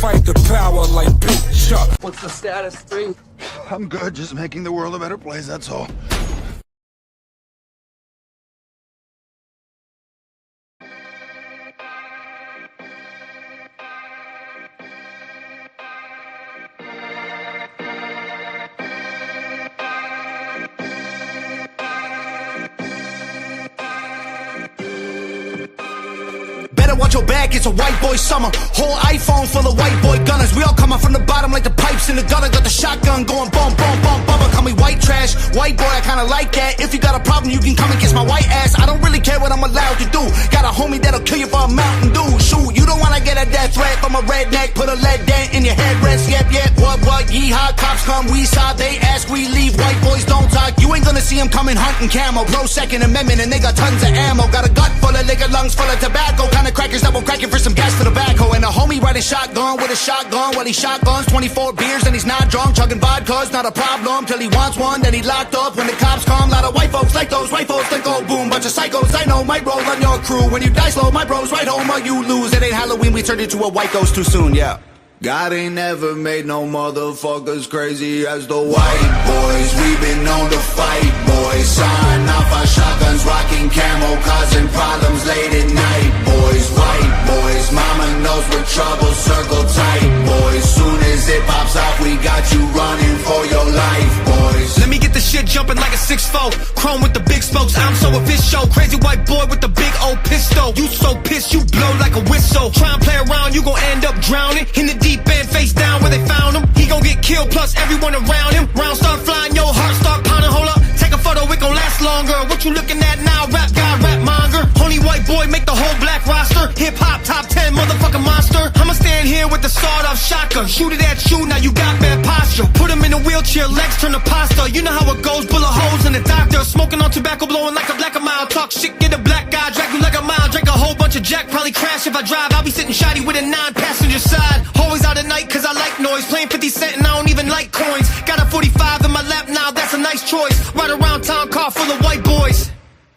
fight the power like Big Chuck. What's the status, 3? I'm good, just making the world a better place, that's all. Better watch your back, it's a white boy summer. Whole iPhone full of white boy gunners. We all come up from the bottom like the pipes in the gutter. Got the shotgun going bum, bum, bum, bummer. Call me white trash, white boy, I kinda like that. If you got a problem, you can come and kiss my white ass. I don't really care what I'm allowed to do. Got a homie that'll kill you for a Mountain Dew. Shoot, you don't wanna get a death threat from a redneck. Put a lead dent in your headrest. Yep, what, yeehaw, cops come, we saw, they ask, we leave. White boys don't talk, you ain't gonna see them coming hunting camo. Pro Second Amendment and they got tons of ammo. Got a gut full of liquor, lungs full of tobacco. Kinda crackers double cracking for some gas to the backhoe. And a homie riding shotgun with a shotgun. Well, he shotguns 24 beers and he's not drunk. Chugging vodka's not a problem till he wants one. Then he locked up when the cops come. Lot of white folks like those white folks that go boom. Bunch of psychos I know might roll on your crew. When you die slow, my bros right home or you lose. It ain't Halloween, we turned into a white ghost too soon, yeah. God ain't never made no motherfuckers crazy as the white boys. We been known to fight, boys. Sign off our shotguns, rocking camo, causing problems late at night, boys. White boys, mama knows we're trouble, circle tight, boys. Soon as it pops off, we got you running for your life, boys. Let me get the shit jumping like a 6'4", chrome with the big spokes. I'm so official, crazy white boy with the big old pistol. You so pissed, you blow like a whistle. Try and play around, you gon' end up drowning in the deep end, face down where they found him. He gon' get killed, plus everyone around him. Rounds start flying, your heart start pounding. Hold up, take a photo, it gon' last longer. What you looking at now? Rap guy, rap monger. Only white boy make the whole black roster. Hip hop top 10, motherfucking monster. I'ma stand here with the sawed off shotgun. Shoot it at you, now you got bad posture. Put him in a wheelchair, legs turn to pasta. You know how it goes, bullet holes in the doctor. Smoking on tobacco, blowing like a black a mile. Talk shit, get a black guy, drag you like a mile. Drink a whole bunch of Jack, probably crash if I drive. I'll be sitting shoddy with a 9-passenger side. Always out at night cause I like noise. Playing 50 cent and I don't even like coins. Got a 45 in my lap now, that's a nice choice. Ride around town, car full of white boys.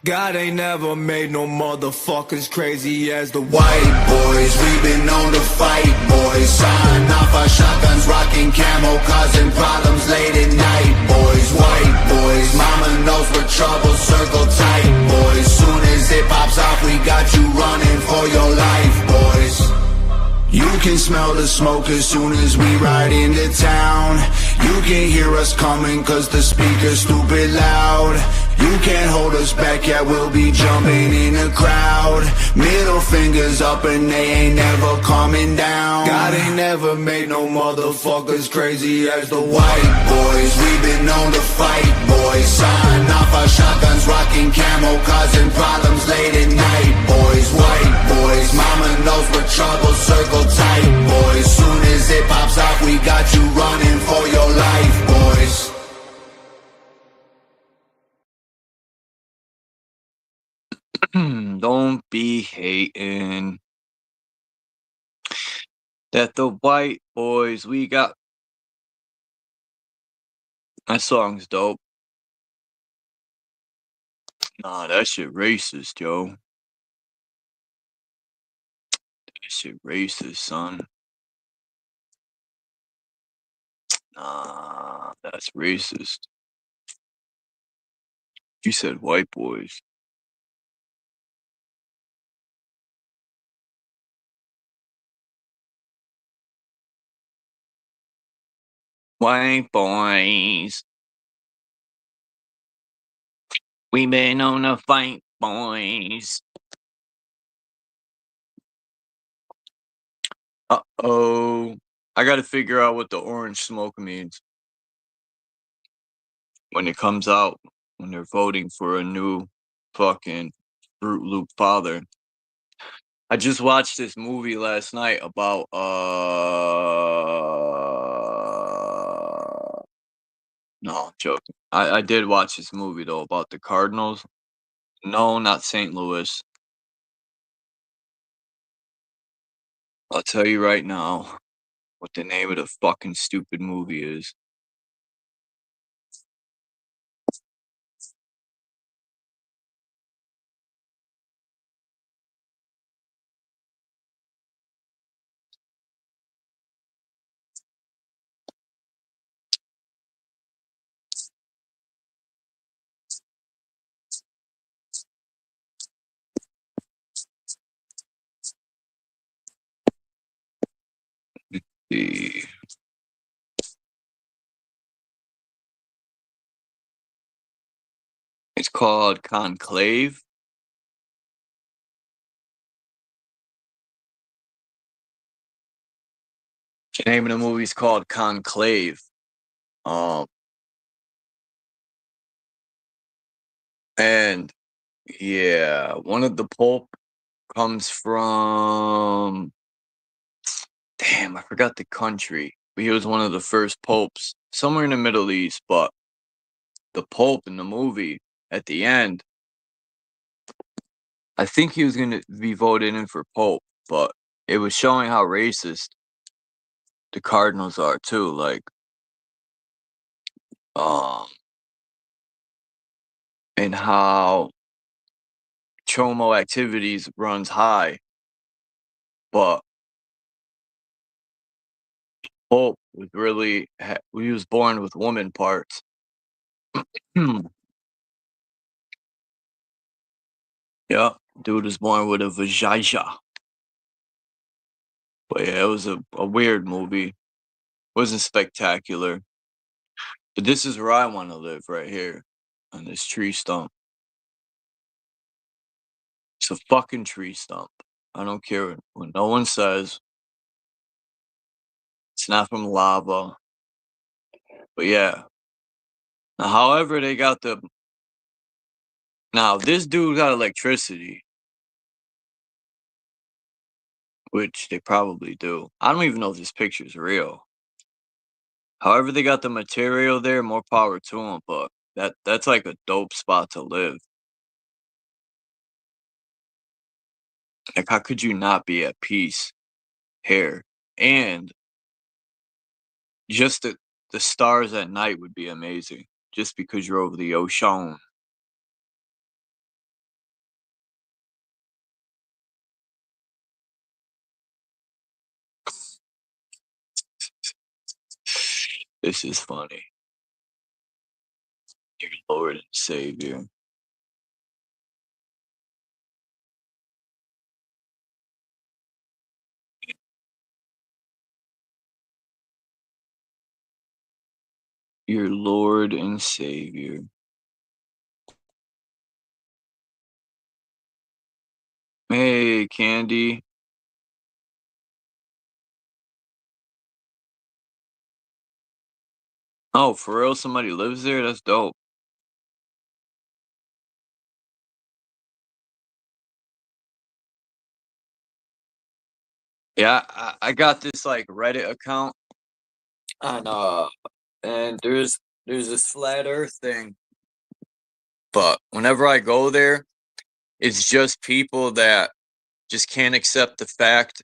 God ain't never made no motherfuckers crazy as the white boys. We been known to fight, boys. Sign off our shotguns, rocking camo, causing problems late at night, boys. White boys, mama knows we're trouble, circle tight, boys. Soon as it pops off, we got you running for your life, boys. You can smell the smoke as soon as we ride into town. You can hear us coming cause the speaker's stupid loud. You can't hold us back, yeah, we'll be jumping in the crowd. Middle fingers up and they ain't never coming down. God ain't never made no motherfuckers crazy as the white boys. We been known to fight, boys. Sign off our shotguns, rocking camo, causing problems late at night, boys. White boys, mama knows we're trouble, circle tight, boys. Soon as it pops off, we got you running for your life, boys. Don't be hating that the white boys we got. That song's dope. Nah, that shit racist, yo. That shit racist, son. Nah, that's racist. You said white boys. White boys. We been on a fight, boys. Uh-oh. I gotta figure out what the orange smoke means when it comes out, when they're voting for a new fucking Fruit Loop father. I just watched this movie last night about no, I'm joking. I did watch this movie though about the Cardinals. No, not St. Louis. I'll tell you right now what the name of the fucking stupid movie is. The It's called Conclave. The name of the movie is called Conclave. And yeah, one of the Pope comes from, damn, I forgot the country. But he was one of the first popes somewhere in the Middle East. But the Pope in the movie at the end, I think he was going to be voted in for Pope, but it was showing how racist the Cardinals are too. Like, and how Chomo activities runs high, but Pope was really he was born with woman parts. Yeah, dude was born with a vagina. But yeah, it was a weird movie. Wasn't spectacular. But this is where I want to live, right here, on this tree stump. It's a fucking tree stump. I don't care what no one says. It's not from lava. But yeah. Now, however, they got the. Now, this dude got electricity, which they probably do. I don't even know if this picture's real. However, they got the material there, more power to them, but that's like a dope spot to live. Like, how could you not be at peace here? And just the stars at night would be amazing, just because you're over the ocean. This is funny. Your Lord and Savior. Your Lord and Savior. Hey, Candy. Oh, for real? Somebody lives there? That's dope. Yeah, I got this like Reddit account on and there's this flat earth thing. But whenever I go there, it's just people that just can't accept the fact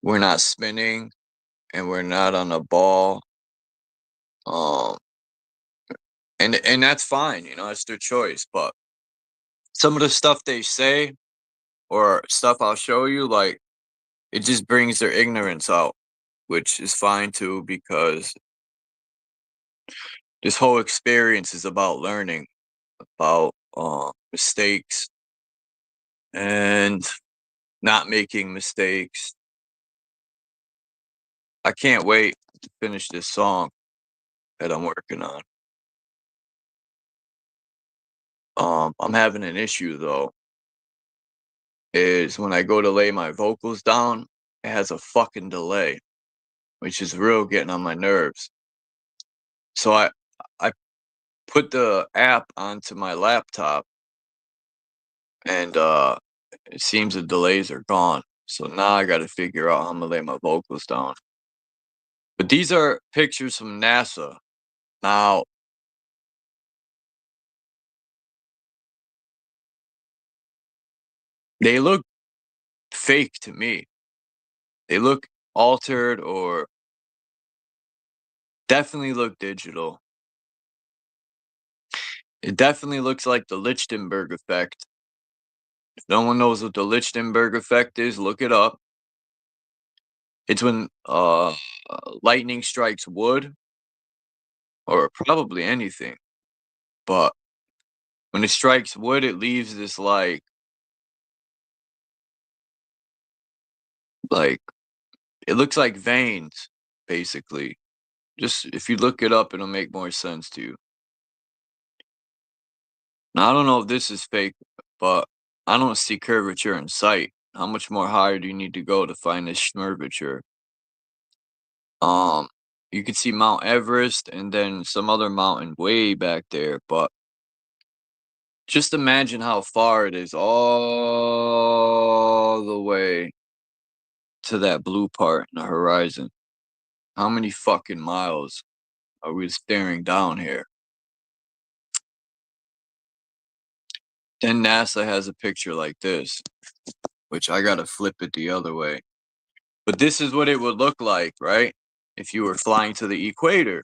we're not spinning and we're not on a ball. And that's fine, it's their choice. But some of the stuff they say or stuff I'll show you, like, it just brings their ignorance out, which is fine too, because this whole experience is about learning, about mistakes and not making mistakes. I can't wait to finish this song that I'm working on. I'm having an issue though. Is when I go to lay my vocals down, it has a fucking delay, which is real getting on my nerves. So I put the app onto my laptop, and it seems the delays are gone. So now I got to figure out how I'm gonna lay my vocals down. But these are pictures from NASA. Now, they look fake to me. They look altered or definitely look digital. It definitely looks like the Lichtenberg effect. If no one knows what the Lichtenberg effect is, look it up. It's when lightning strikes wood, or probably anything. But when it strikes wood, it leaves this like It looks like veins, basically. Just if you look it up, it'll make more sense to you. Now, I don't know if this is fake, but I don't see curvature in sight. How much more higher do you need to go to find this schmurvature? You can see Mount Everest and then some other mountain way back there, but just imagine how far it is all the way to that blue part in the horizon. How many fucking miles are we staring down here? Then NASA has a picture like this, which I gotta flip it the other way. But this is what it would look like, right? If you were flying to the equator,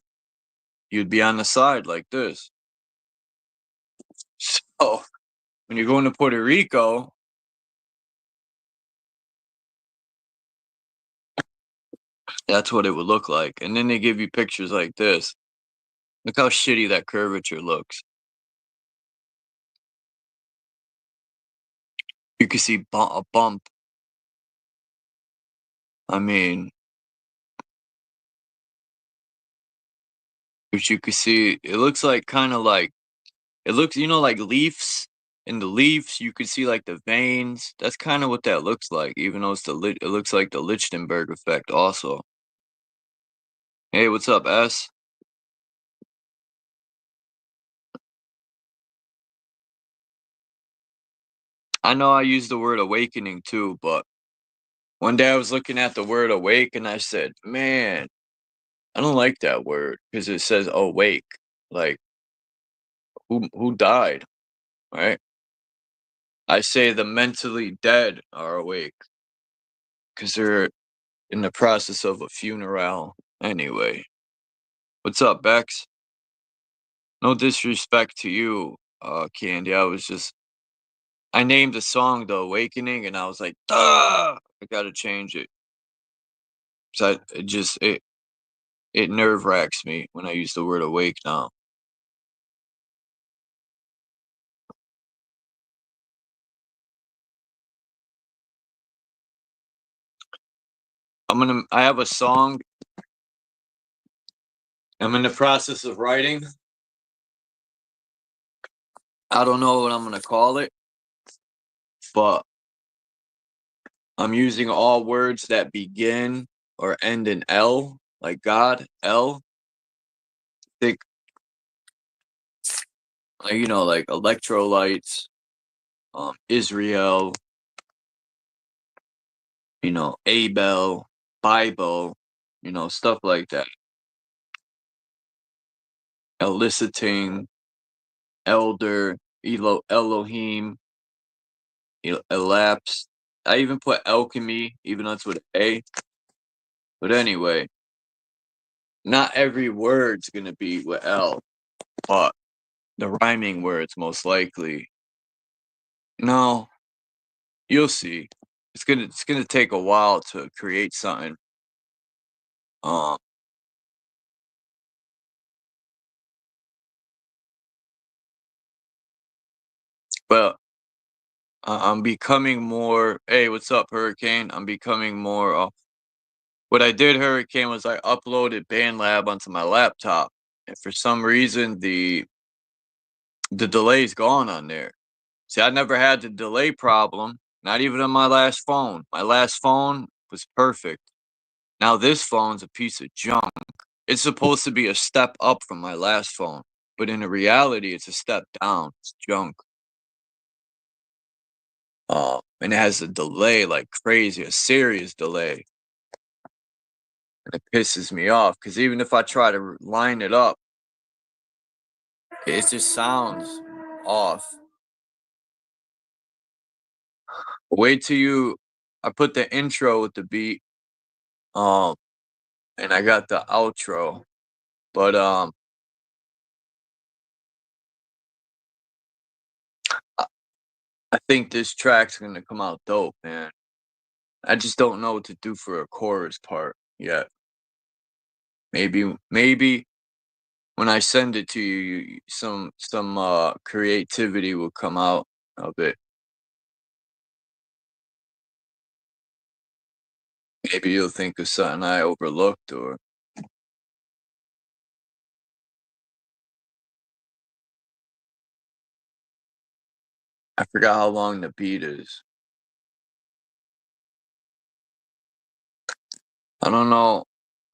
you'd be on the side like this. So when you're going to Puerto Rico, that's what it would look like. And then they give you pictures like this. Look how shitty that curvature looks. You can see a bump. I mean, which you can see, it looks like kind of like, it looks, like leaves. In the leaves, you can see like the veins. That's kind of what that looks like, even though it looks like the Lichtenberg effect also. Hey, what's up, S? I know I used the word awakening too, but one day I was looking at the word awake and I said, man, I don't like that word because it says awake. Like, who died, right? I say the mentally dead are awake because they're in the process of a funeral anyway. What's up, Bex? No disrespect to you, Candy. I named the song The Awakening and I was like, duh, I gotta change it. So it nerve wracks me when I use the word awake now. I have a song I'm in the process of writing. I don't know what I'm gonna call it, but I'm using all words that begin or end in L, like God, L. Think, like, like electrolytes, Israel, Abel, Bible, stuff like that. Eliciting, elder, Elohim, elapse. I even put alchemy, even though it's with A. But anyway, not every word's gonna be with L, but the rhyming words most likely. No, you'll see. It's gonna take a while to create something. But I'm becoming more. Hey, what's up, Hurricane? I'm becoming more. What I did, Hurricane, was I uploaded BandLab onto my laptop, and for some reason the delay's gone on there. See, I never had the delay problem, not even on my last phone. My last phone was perfect. Now this phone's a piece of junk. It's supposed to be a step up from my last phone, but in reality, it's a step down. It's junk. And it has a delay like crazy, a serious delay. And it pisses me off because even if I try to line it up, it just sounds off. Wait till I put the intro with the beat, and I got the outro, but I think this track's gonna come out dope, man. I just don't know what to do for a chorus part yet. Maybe when I send it to you, some creativity will come out of it. Maybe you'll think of something I overlooked, or I forgot how long the beat is. I don't know.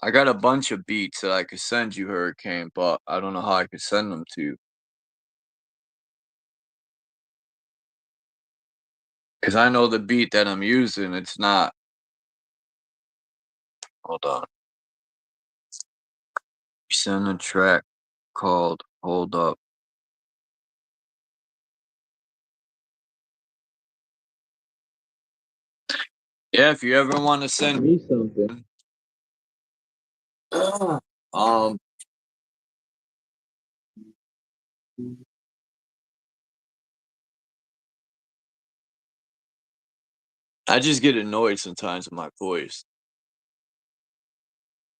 I got a bunch of beats that I could send you, Hurricane, but I don't know how I could send them to you. Because I know the beat that I'm using, it's not. Hold on. Send a track called Hold Up. Yeah, if you ever want to send me something. um I just get annoyed sometimes with my voice.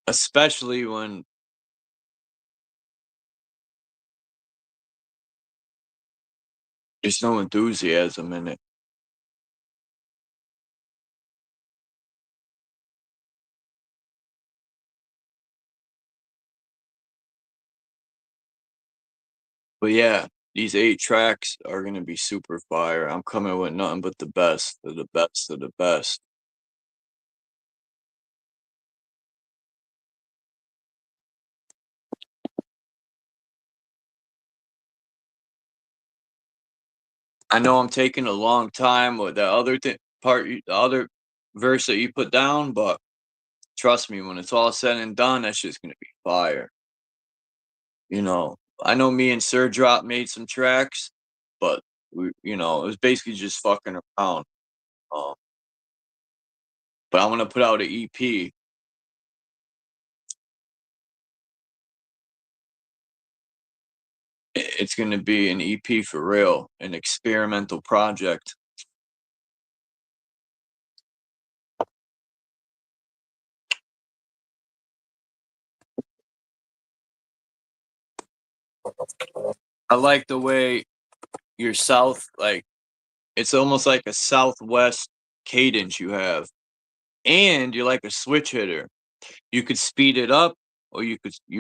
Especially when there's no enthusiasm in it. But yeah, these 8 tracks are gonna be super fire. I'm coming with nothing but the best of the best of the best. I know I'm taking a long time with the other the other verse that you put down, but trust me, when it's all said and done, that shit's gonna be fire. You know, I know me and Sir Drop made some tracks, but it was basically just fucking around. Um, but I'm gonna put out an EP. It's gonna be an EP for real, an experimental project. I like the way your south, like it's almost like a southwest cadence you have, and you're like a switch hitter. You could speed it up, or you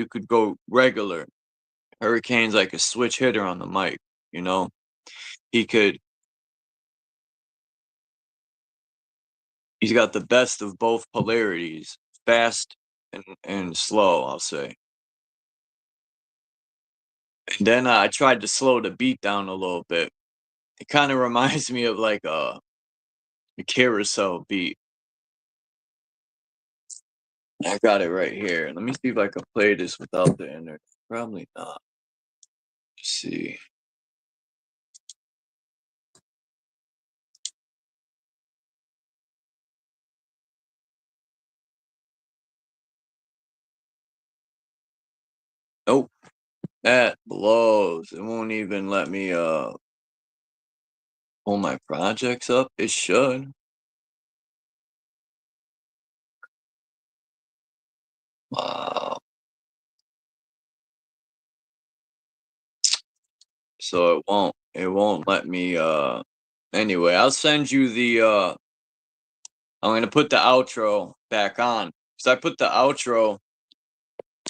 could go regular. Hurricane's like a switch hitter on the mic. You know, he could. He's got the best of both polarities, fast and slow, I'll say. And then I tried to slow the beat down a little bit. It kind of reminds me of like a carousel beat. I got it right here. Let me see if I can play this without the internet. Probably not. Let's see. Nope. That blows. It won't even let me pull my projects up. It should. Wow. So it won't let me anyway, I'll send you the I'm gonna put the outro back on. Cause I put the outro,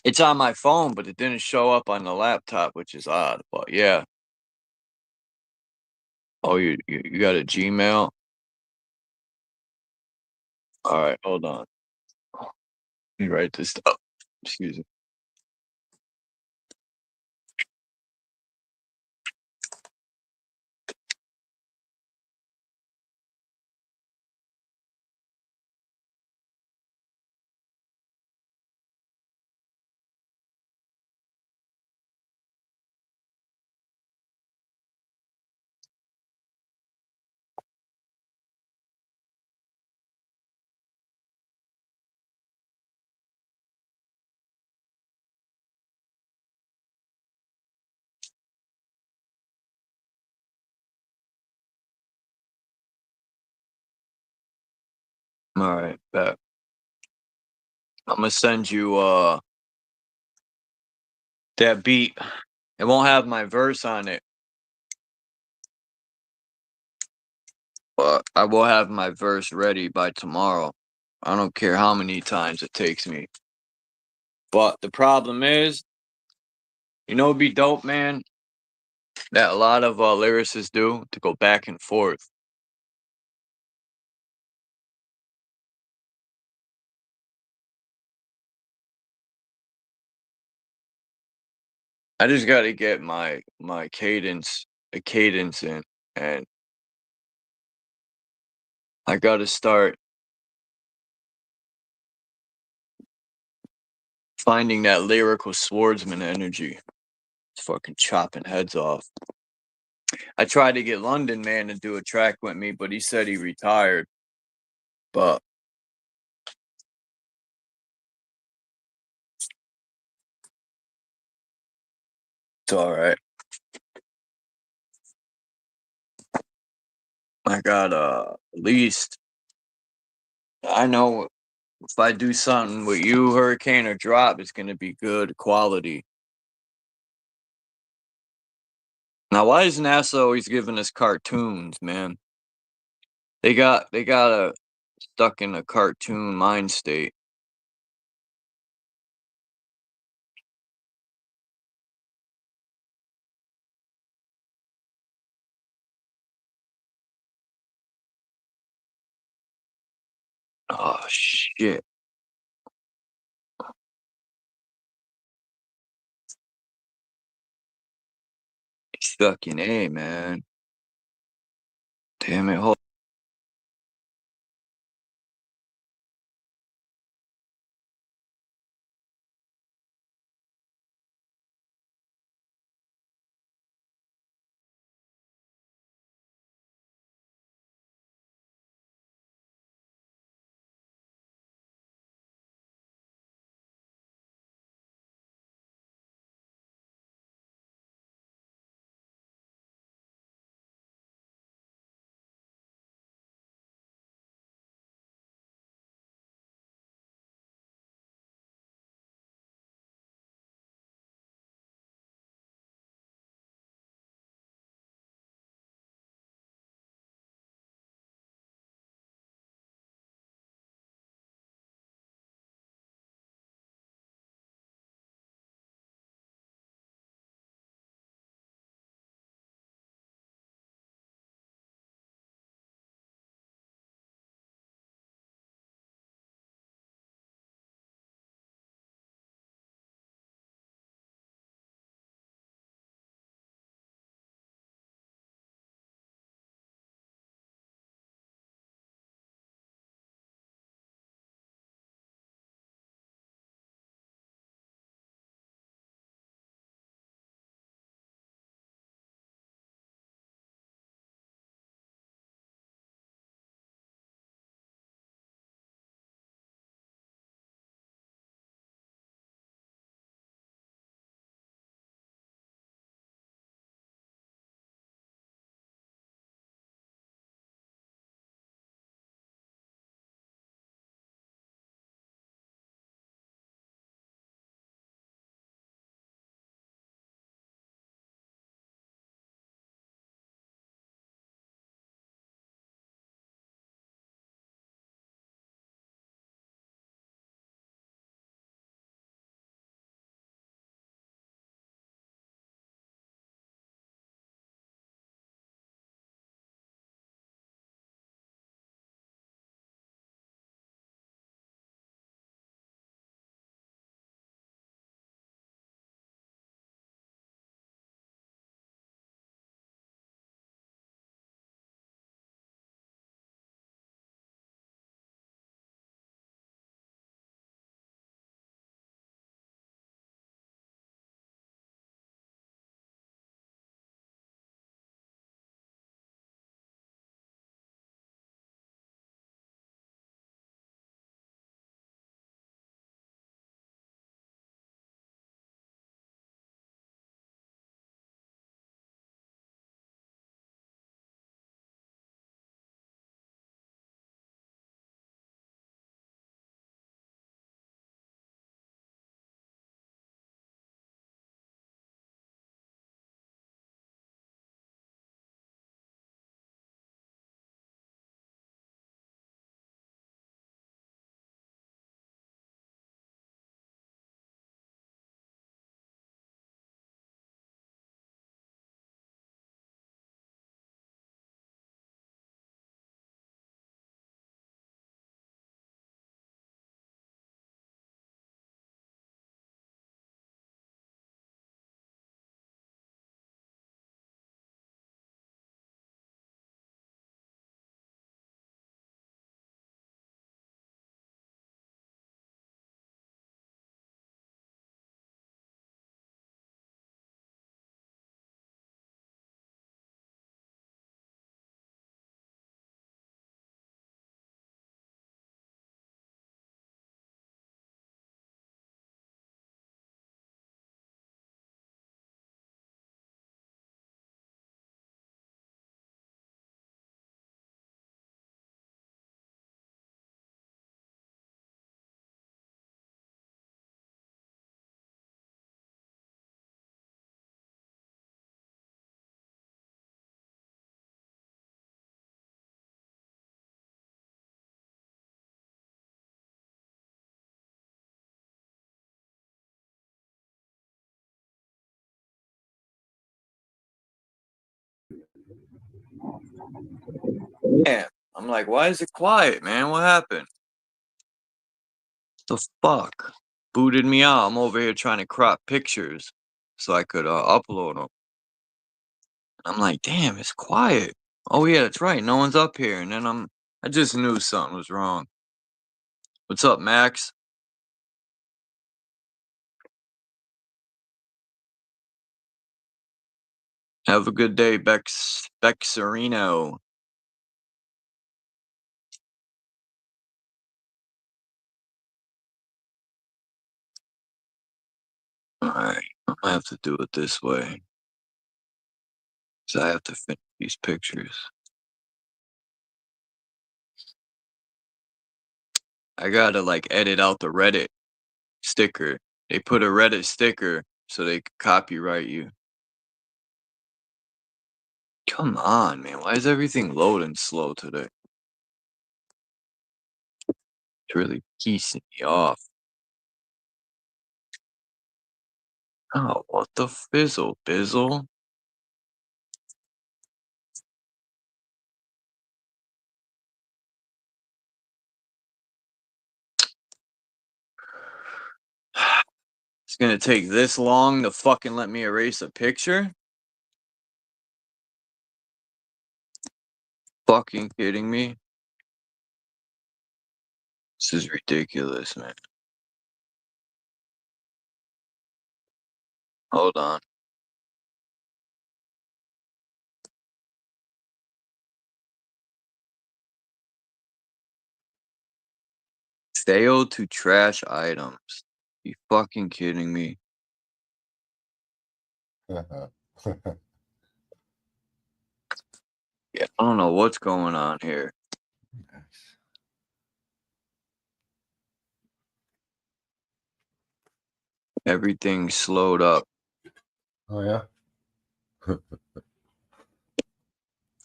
it's on my phone, but it didn't show up on the laptop, which is odd. But yeah. Oh, you got a Gmail? All right, hold on. Let me write this down. Excuse me. All right, bet. I'm gonna send you that beat. It won't have my verse on it, but I will have my verse ready by tomorrow. I don't care how many times it takes me. But the problem is, it'd be dope, man, that a lot of lyricists do to go back and forth. I just got to get my cadence, a cadence in, and I got to start finding that lyrical swordsman energy. It's fucking chopping heads off. I tried to get London Man to do a track with me, but he said he retired. But it's all right. I got at least I know if I do something with you, Hurricane or Drop, it's gonna be good quality. Now, why is NASA always giving us cartoons, man? They got a stuck in a cartoon mind state. Oh shit. Fucking A, man. Damn it. Hold Yeah. I'm like, why is it quiet, man? What happened? The fuck? Booted me out. I'm over here trying to crop pictures so I could upload them. I'm like, damn, it's quiet. Oh yeah, that's right. No one's up here. And then I just knew something was wrong. What's up, Max? Have a good day, Bexarino. Alright, I'm gonna have to do it this way. So I have to finish these pictures. I gotta like edit out the Reddit sticker. They put a Reddit sticker so they could copyright you. Come on, man. Why is everything loading slow today? It's really piecing me off. Oh, what the fizzle, bizzle? It's gonna take this long to fucking let me erase a picture? Fucking kidding me? This is ridiculous, man. Hold on. Fail to trash items. You fucking kidding me? Yeah, I don't know what's going on here. Everything slowed up. Oh yeah.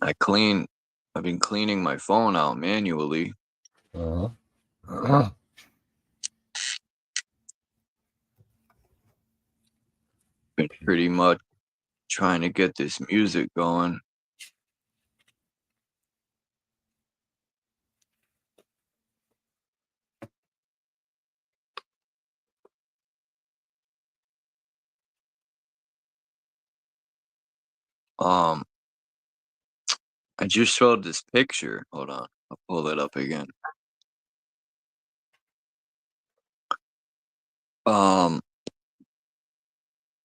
I've been cleaning my phone out manually. Uh-huh. Been pretty much trying to get this music going. I just showed this picture. Hold on, I'll pull it up again.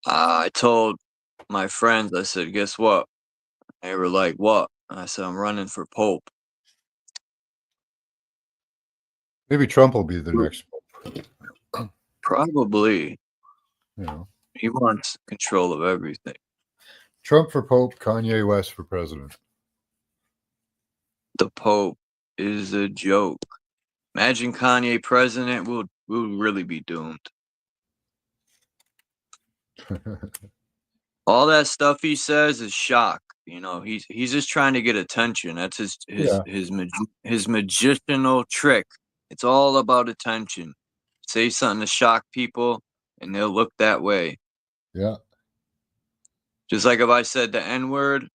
I told my friends, I said, guess what? They were like, what? I said, I'm running for Pope. Maybe Trump will be the next Pope. Probably. You know, He wants control of everything. Trump for Pope, Kanye West for president. The Pope is a joke. Imagine Kanye president, we'll really be doomed. All that stuff he says is shock. You know, he's just trying to get attention. That's his magicianal trick. It's all about attention. Say something to shock people, and they'll look that way. Yeah. Just like if I said the N-word,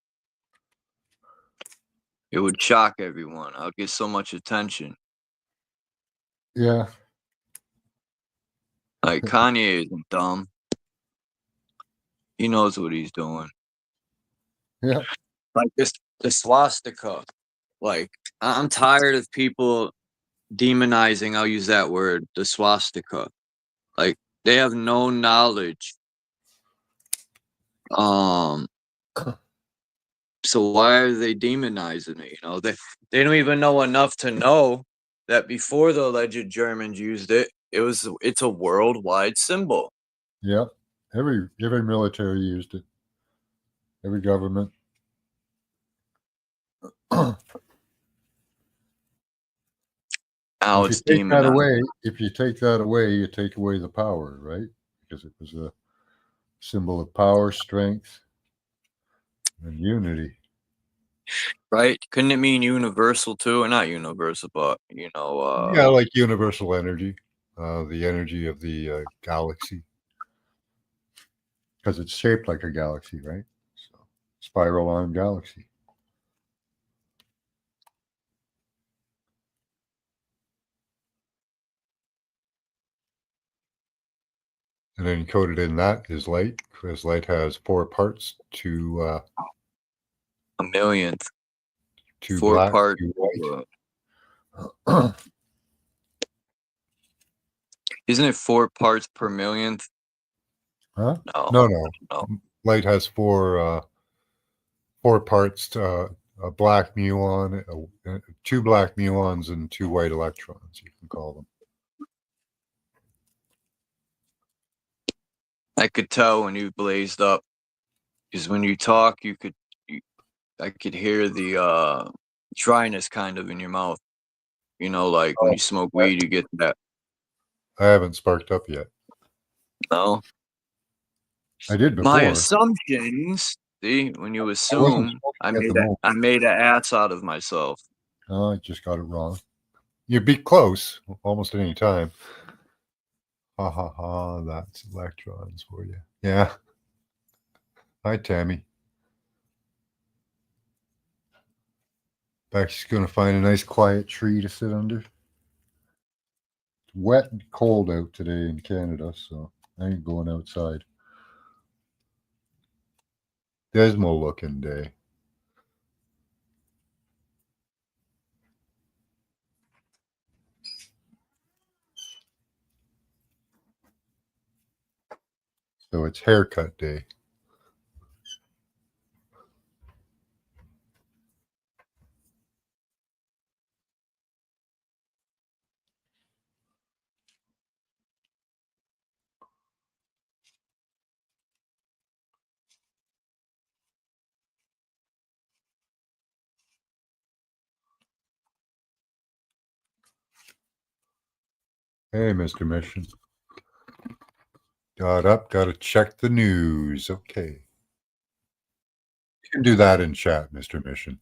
it would shock everyone. I would get so much attention. Yeah. Like Kanye isn't dumb. He knows what he's doing. Yeah. Like the swastika. Like I'm tired of people demonizing, I'll use that word, the swastika. Like they have no knowledge. So why are they demonizing it? You know, they don't even know enough to know that before the alleged Germans used it, it's a worldwide symbol. Yeah. Every military used it. Every government. Now If you take that away, you take away the power, right? Because it was a symbol of power, strength, and unity. Right? Couldn't it mean universal too? Or not universal, but you know, yeah, like universal energy, the energy of the galaxy, because it's shaped like a galaxy, right? So, spiral arm galaxy. And then encoded in that is light, because light has 4 parts to A millionth. 2 4 black, part. 2 white. Isn't it 4 parts per millionth? Huh? No. No. Light has 4 parts to a black muon, 2 black muons, and 2 white electrons, you can call them. I could tell when you blazed up, because when you talk, I could hear the dryness kind of in your mouth. You know, like when you smoke weed, you get that. I haven't sparked up yet. No, I did before. my assumptions. See, when you assume, I made an ass out of myself. Oh, I just got it wrong. You'd be close almost any time. Ha ha ha, that's electrons for you. Yeah. Hi, Tammy. Becky's going to find a nice quiet tree to sit under. It's wet and cold out today in Canada, so I ain't going outside. Desmo looking day. So it's haircut day. Hey, Mr. Mission. Got up, got to check the news. Okay. You can do that in chat, Mr. Mission.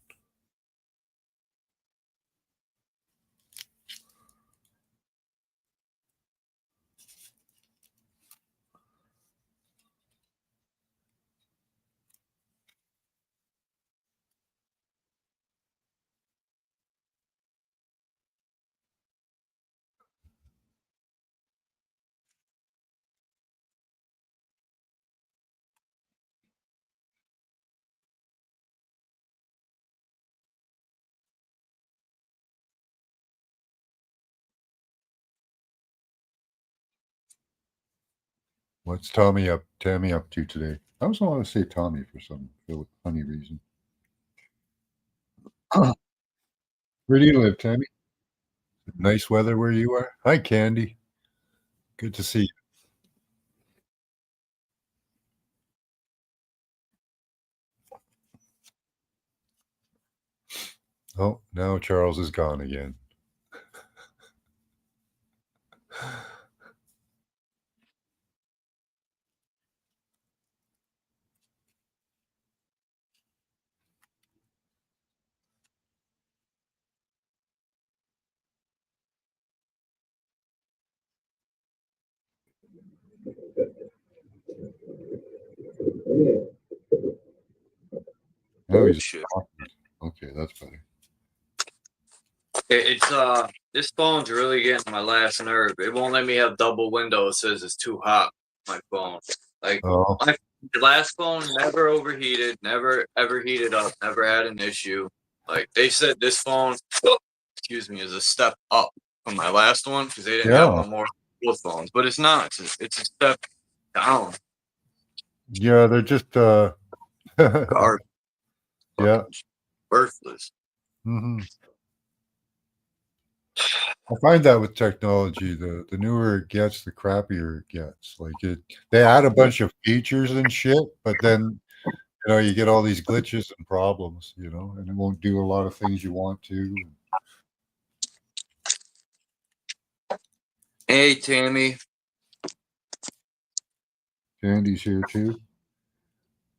What's Tammy up to today? I also want to say Tommy for some funny reason. Where do you live, Tammy? Nice weather where you are. Hi, Candy. Good to see you. Oh, now Charles is gone again. Oh, he's Shit. okay. That's better. It's this phone's really getting on my last nerve. It won't let me have double window. It says it's too hot. My phone, like my last phone, never overheated, never ever heated up, never had an issue. Like they said, this phone, excuse me, is a step up from my last one because they didn't have no more flip phones. But it's not. It's a step down. Yeah, they're just Garbage. Yeah, worthless. Mm-hmm. I find that with technology, the newer it gets, the crappier it gets. Like they add a bunch of features and shit, but then you get all these glitches and problems, and it won't do a lot of things you want to. Hey, Tammy. Candy's here too.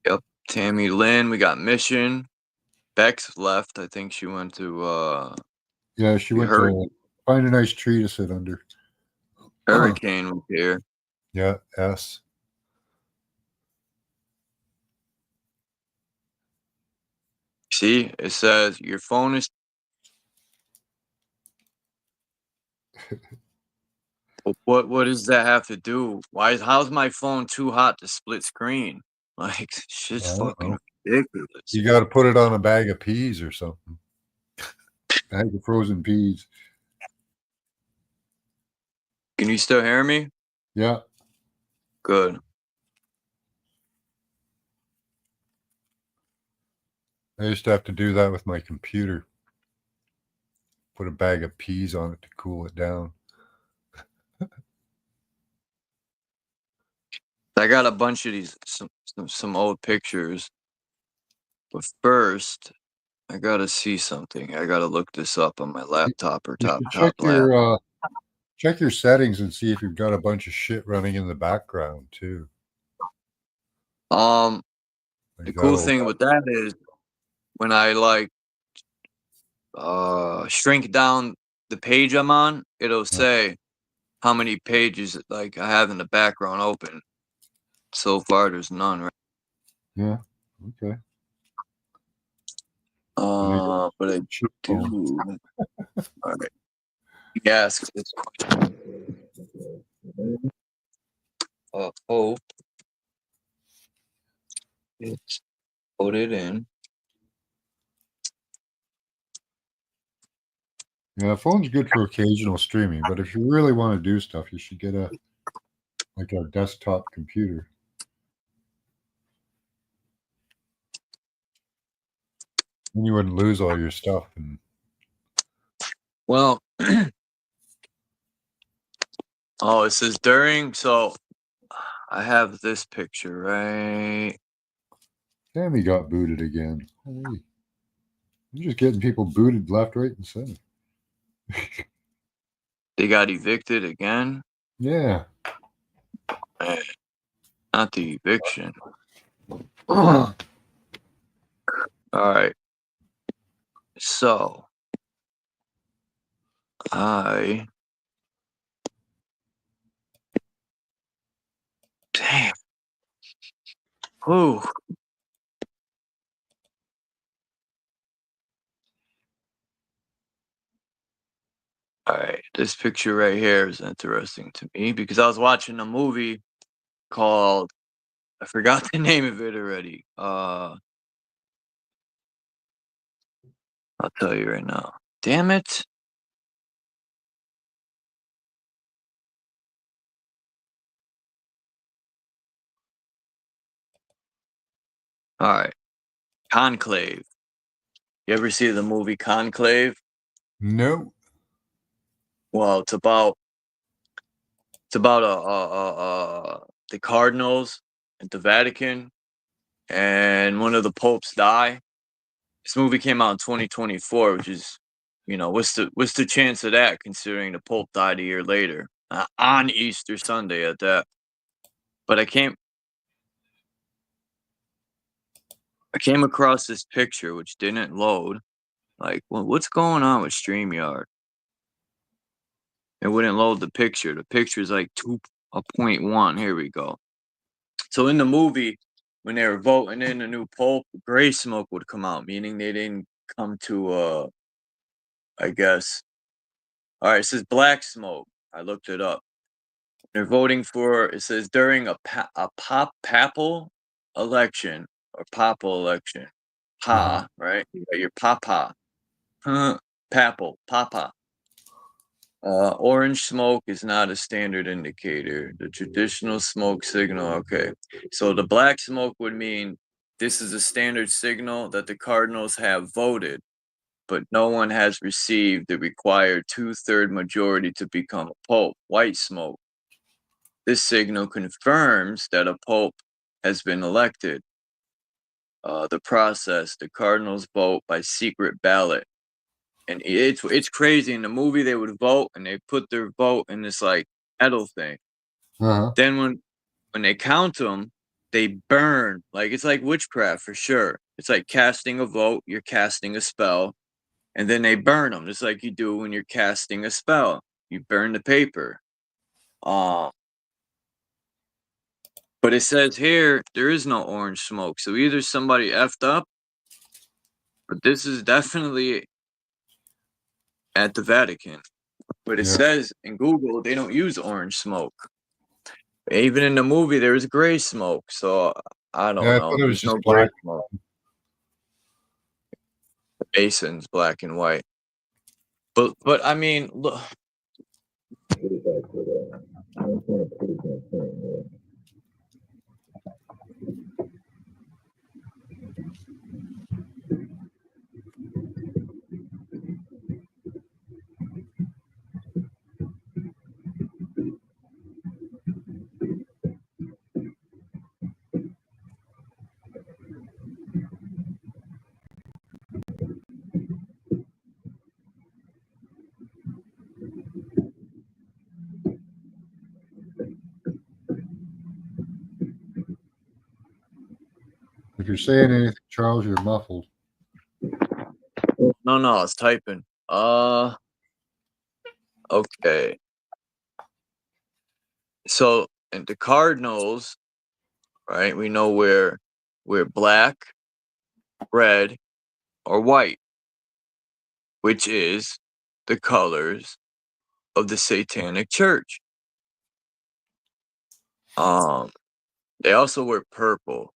Yep, Tammy Lynn. We got Mission. Bex left. I think she went to Yeah, she went to find a nice tree to sit under. Hurricane was here. Yeah, S. See, it says your phone is What does that have to do? How's my phone too hot to split screen? Like, shit's I don't fucking know. ridiculous. You got to put it on a bag of peas or something. Bag of frozen peas. Can you still hear me? Yeah. Good. I used to have to do that with my computer. Put a bag of peas on it to cool it down. I got a bunch of these some old pictures, but first I gotta see something. I gotta look this up on my laptop or You top should check lap. check your settings and see if you've got a bunch of shit running in the background too. The Like cool that'll- thing with that is when I like shrink down the page I'm on, it'll say how many pages like I have in the background open. So far, there's none. Right? Yeah. Okay. But I Shit do. phone. All right. Yes. It's hope it's loaded in. Yeah, phone's good for occasional streaming, but if you really want to do stuff, you should get a desktop computer. Then you wouldn't lose all your stuff. And Well, oh, it says during. So I have this picture, right? Tammy got booted again. Holy. You're just getting people booted left, right, and center. They got evicted again. Yeah. Man, not the eviction. Uh-huh. All right. So damn. Ooh. All right, this picture right here is interesting to me because I was watching a movie called, I forgot the name of it already. I'll tell you right now. Damn it. All right. Conclave. You ever see the movie Conclave? No. Well, it's about the cardinals at the Vatican, and one of the popes die. This movie came out in 2024, which is, what's the chance of that considering the pope died a year later on Easter Sunday at that. But I came across this picture which didn't load. Like, well, what's going on with StreamYard? It wouldn't load the picture. The picture is like 2.1. Here we go. So in the movie, when they were voting in a new pope, gray smoke would come out, meaning they didn't come to I guess. All right, it says black smoke. I looked it up. They're voting for, it says during a papal election or papal election. Right? You got your papa. Papal, papa. Orange smoke is not a standard indicator. The traditional smoke signal. Okay. So the black smoke would mean this is a standard signal that the cardinals have voted, but no one has received the required 2/3 majority to become a pope. White smoke. This signal confirms that a pope has been elected. The process, the cardinals vote by secret ballot. And it's crazy. In the movie, they would vote and they put their vote in this like metal thing. Uh-huh. Then when they count them, they burn. Like it's like witchcraft for sure. It's like casting a vote. You're casting a spell, and then they burn them, just like you do when you're casting a spell. You burn the paper. But it says here there is no orange smoke. So either somebody effed up, but this is definitely at the Vatican. But it says in Google they don't use orange smoke. Even in the movie, there was gray smoke. So I don't know. I thought it was There's no just gray black. smoke. The basin's black and white. But I mean, look. If you're saying anything, Charles, you're muffled. No, I was typing. Okay. So, and the Cardinals, right? We know we're black, red, or white, which is the colors of the Satanic Church. They also wear purple,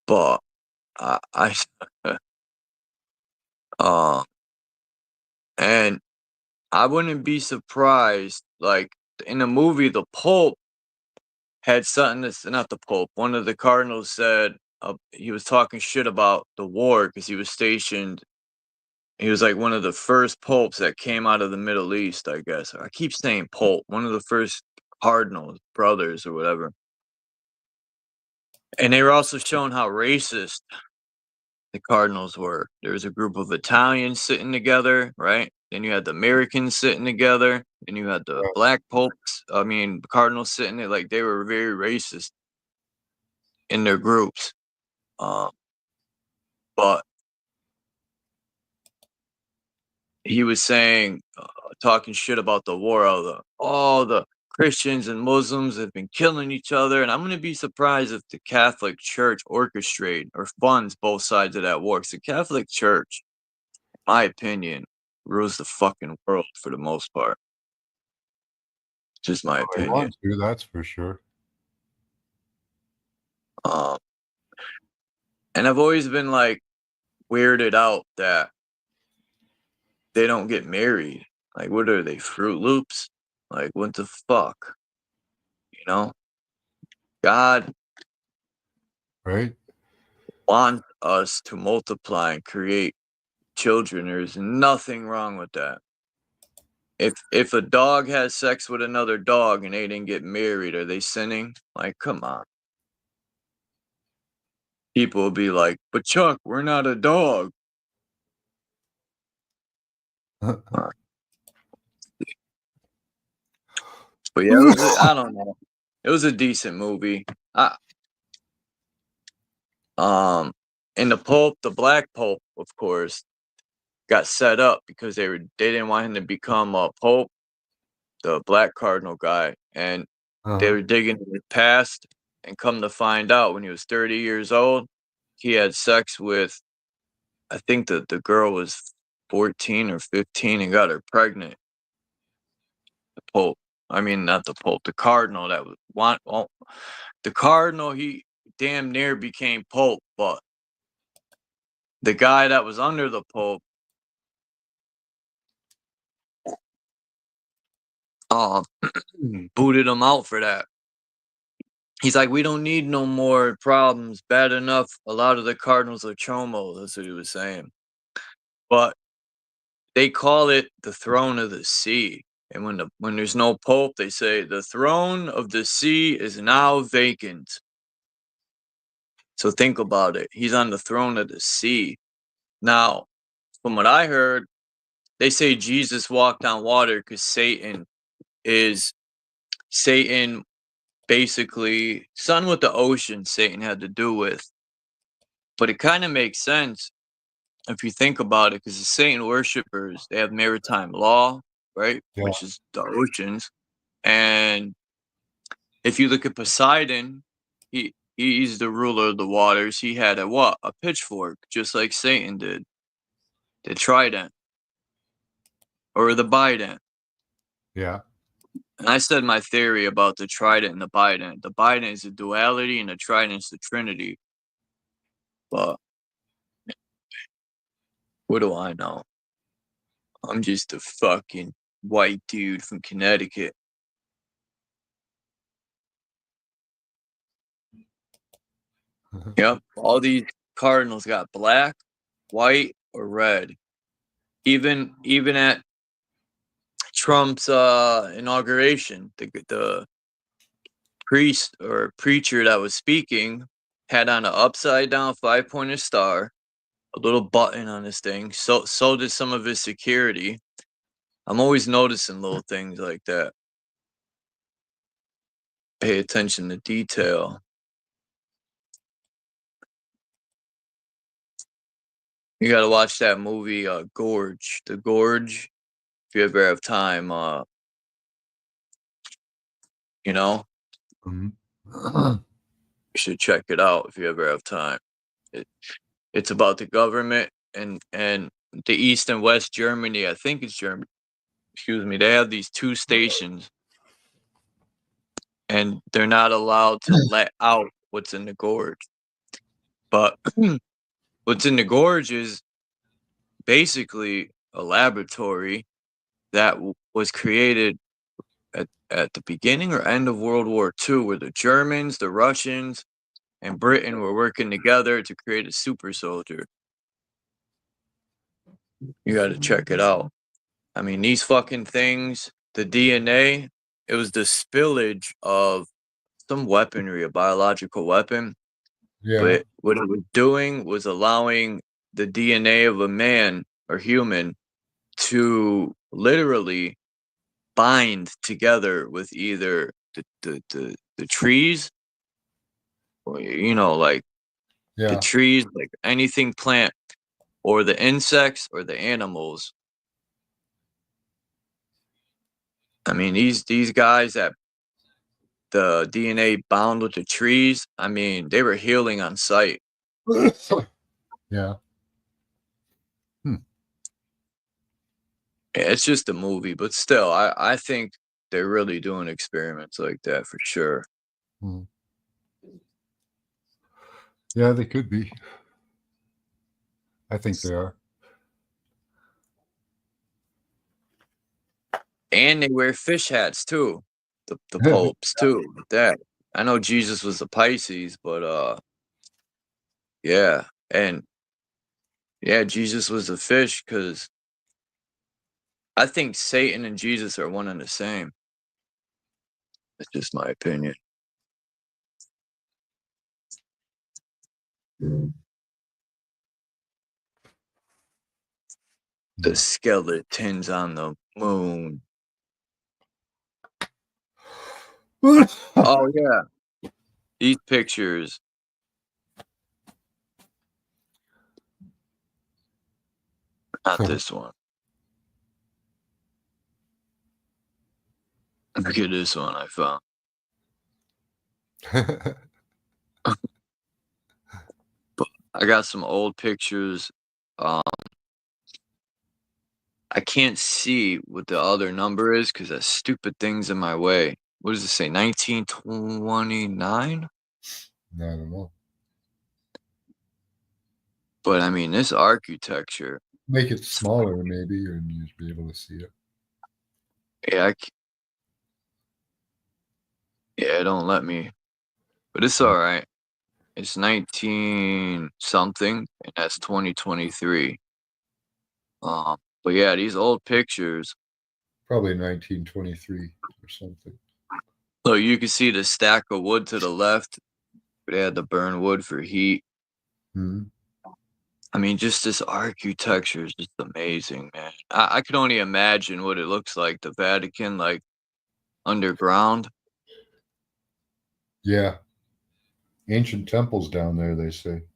but and I wouldn't be surprised. Like in the movie, the Pope had something that's not the Pope. One of the cardinals said he was talking shit about the war because he was stationed. He was like one of the first popes that came out of the Middle East, I guess. I keep saying Pope, one of the first cardinals, brothers or whatever. And they were also showing how racist the Cardinals were. There was a group of Italians sitting together, right? Then you had the Americans sitting together. Then you had the black popes. I mean, Cardinals sitting there. Like, they were very racist in their groups. But he was saying, talking shit about the war. All the Christians and Muslims have been killing each other. And I'm going to be surprised if the Catholic Church orchestrates or funds both sides of that war. Because the Catholic Church, in my opinion, rules the fucking world for the most part. Just my opinion. Want to, that's for sure. And I've always been like weirded out that they don't get married. Like, what are they, Fruit Loops? Like, what the fuck? You know? God wants us to multiply and create children. There's nothing wrong with that. If a dog has sex with another dog and they didn't get married, are they sinning? Like, come on. People will be like, but Chuck, we're not a dog. But yeah, I don't know. It was a decent movie. And the Pope, the Black Pope, of course, got set up because they didn't want him to become a Pope, the Black Cardinal guy, and they were digging in his past, and come to find out, when he was 30 years old, he had sex with, I think the girl was 14 or 15 and got her pregnant. The Pope. I mean, not the Pope, the Cardinal that was the Cardinal, he damn near became Pope, but the guy that was under the Pope booted him out for that. He's like, we don't need no more problems. Bad enough, a lot of the Cardinals are chomos. That's what he was saying. But they call it the throne of the sea. And when there's no Pope, they say the throne of the sea is now vacant. So think about it. He's on the throne of the sea. Now, from what I heard, they say Jesus walked on water because Satan basically, something with the ocean Satan had to do with. But it kind of makes sense if you think about it, because the Satan worshippers, they have maritime law, right? Yeah. Which is the oceans. And if you look at Poseidon, he's the ruler of the waters. He had a pitchfork, just like Satan did. The trident. or the bident. Yeah. And I said my theory about the trident and the bident. The bident is the duality and the trident is the trinity. But what do I know? I'm just a fucking white dude from Connecticut. Yep. All these cardinals got black, white, or red. Even at Trump's inauguration, the priest or preacher that was speaking had on an upside down 5-pointed star, a little button on his thing. So did some of his security. I'm always noticing little things like that. Pay attention to detail. You gotta watch that movie, Gorge. The Gorge. If you ever have time, you know, Mhm. you should check it out if you ever have time. It's about the government and the East and West Germany. I think it's Germany. Excuse me. They have these 2 stations, and they're not allowed to let out what's in the gorge. But what's in the gorge is basically a laboratory that was created at the beginning or end of World War II, where the Germans, the Russians, and Britain were working together to create a super soldier. You got to check it out. I mean, these fucking things, the DNA, it was the spillage of some weaponry, a biological weapon. Yeah. But what it was doing was allowing the DNA of a man or human to literally bind together with either the trees, or, you know, like the Yeah. trees, like anything plant, or the insects or the animals. I mean, these guys that the DNA bound with the trees, I mean, they were healing on sight. Yeah. It's just a movie, but still, I think they're really doing experiments like that for sure. Hmm. Yeah, they could be. I think they are. And they wear fish hats too. The popes too. That I know Jesus was a Pisces, but yeah, and yeah, Jesus was a fish because I think Satan and Jesus are one and the same. That's just my opinion. The skeletons on the moon. Oh yeah, these pictures. Not this one. Look at this one I found. But I got some old pictures. I can't see what the other number is because that stupid thing's in my way. What does it say? 1929? I don't know. But I mean, this architecture. Make it smaller, maybe, and you'd be able to see it. Yeah, yeah, don't let me. But it's all right. It's 19 something, and that's 2023. But yeah, these old pictures. Probably 1923 or something. So you can see the stack of wood to the left. They had to burn wood for heat. Hmm. I mean, just this architecture is just amazing, man. I could only imagine what it looks like, the Vatican, like underground. Yeah. Ancient temples down there, they say. It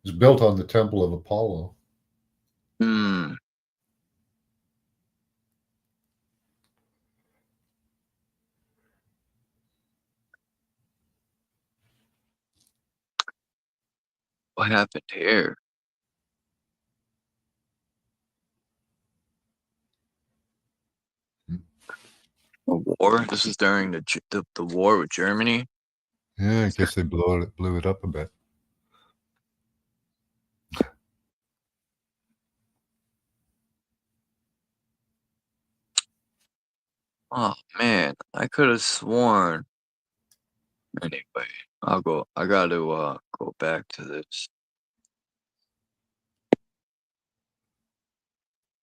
was built on the Temple of Apollo. Hmm. What happened here? A war? This is during the war with Germany. Yeah, I guess they blew it up a bit. Oh man, I could have sworn. Anyway, I got to go back to this.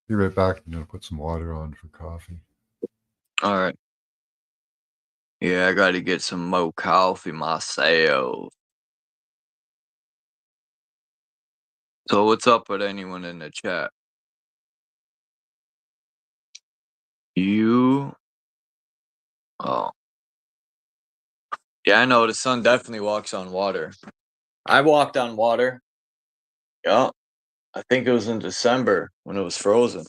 Be right back. I'm gonna put some water on for coffee. All right. Yeah, I got to get some more coffee myself. So what's up with anyone in the chat? You? Oh. Yeah, I know the sun definitely walks on water. I walked on water. Yeah. I think it was in December when it was frozen.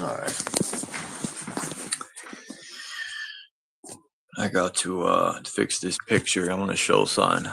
All right. I got to fix this picture. I want to show son.